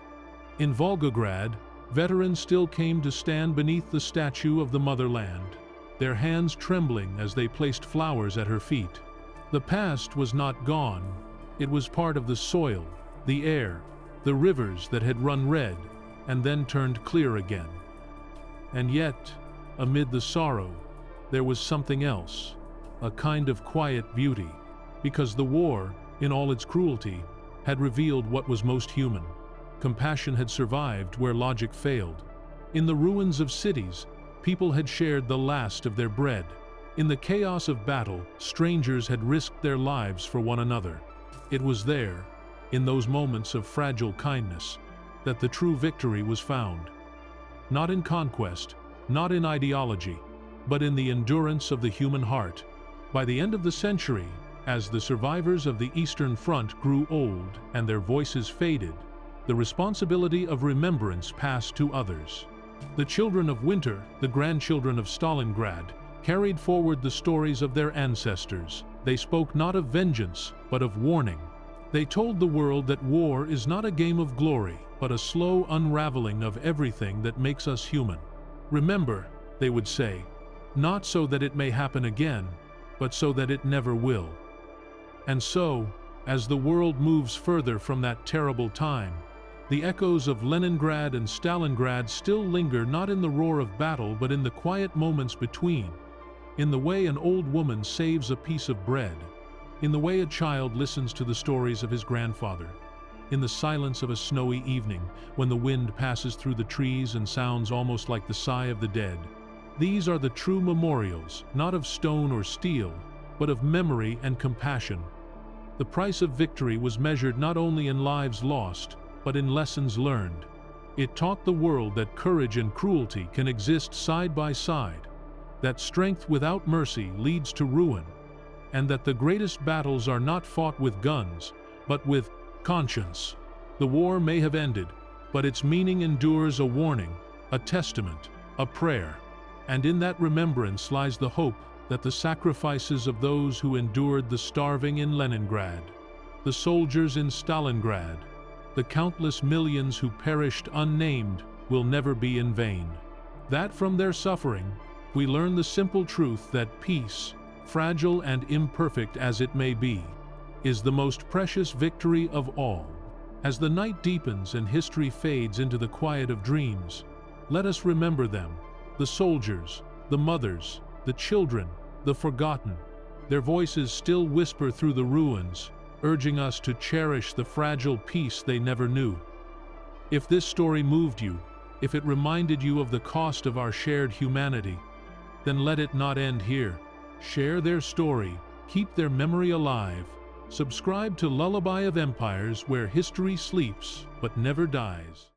In Volgograd, veterans still came to stand beneath the statue of the motherland, their hands trembling as they placed flowers at her feet. The past was not gone. It was part of the soil, the air, the rivers that had run red and then turned clear again. And yet, amid the sorrow, there was something else, a kind of quiet beauty, because the war, in all its cruelty, had revealed what was most human. Compassion had survived where logic failed. In the ruins of cities, people had shared the last of their bread. In the chaos of battle, strangers had risked their lives for one another. It was there, in those moments of fragile kindness, that the true victory was found. Not in conquest, not in ideology, but in the endurance of the human heart. By the end of the century, As the survivors of the Eastern Front grew old and their voices faded, the responsibility of remembrance passed to others. The children of winter, the grandchildren of Stalingrad, carried forward the stories of their ancestors. They spoke not of vengeance, but of warning. They told the world that war is not a game of glory, but a slow unraveling of everything that makes us human. Remember, they would say, not so that it may happen again, but so that it never will. And so, as the world moves further from that terrible time, the echoes of Leningrad and Stalingrad still linger, not in the roar of battle but in the quiet moments between, in the way an old woman saves a piece of bread, in the way a child listens to the stories of his grandfather, in the silence of a snowy evening when the wind passes through the trees and sounds almost like the sigh of the dead. These are the true memorials, not of stone or steel, but of memory and compassion. The price of victory was measured not only in lives lost, but in lessons learned. It taught the world that courage and cruelty can exist side by side, that strength without mercy leads to ruin, and that the greatest battles are not fought with guns, but with conscience. The war may have ended, but its meaning endures, a warning, a testament, a prayer. And in that remembrance lies the hope that the sacrifices of those who endured the starving in Leningrad, the soldiers in Stalingrad, the countless millions who perished unnamed will never be in vain. That from their suffering, we learn the simple truth that peace, fragile and imperfect as it may be, is the most precious victory of all. As the night deepens and history fades into the quiet of dreams, let us remember them, the soldiers, the mothers, the children, the forgotten. Their voices still whisper through the ruins, urging us to cherish the fragile peace they never knew. If this story moved you, if it reminded you of the cost of our shared humanity, then let it not end here. Share their story, keep their memory alive. Subscribe to Lullaby of Empires, where history sleeps but never dies.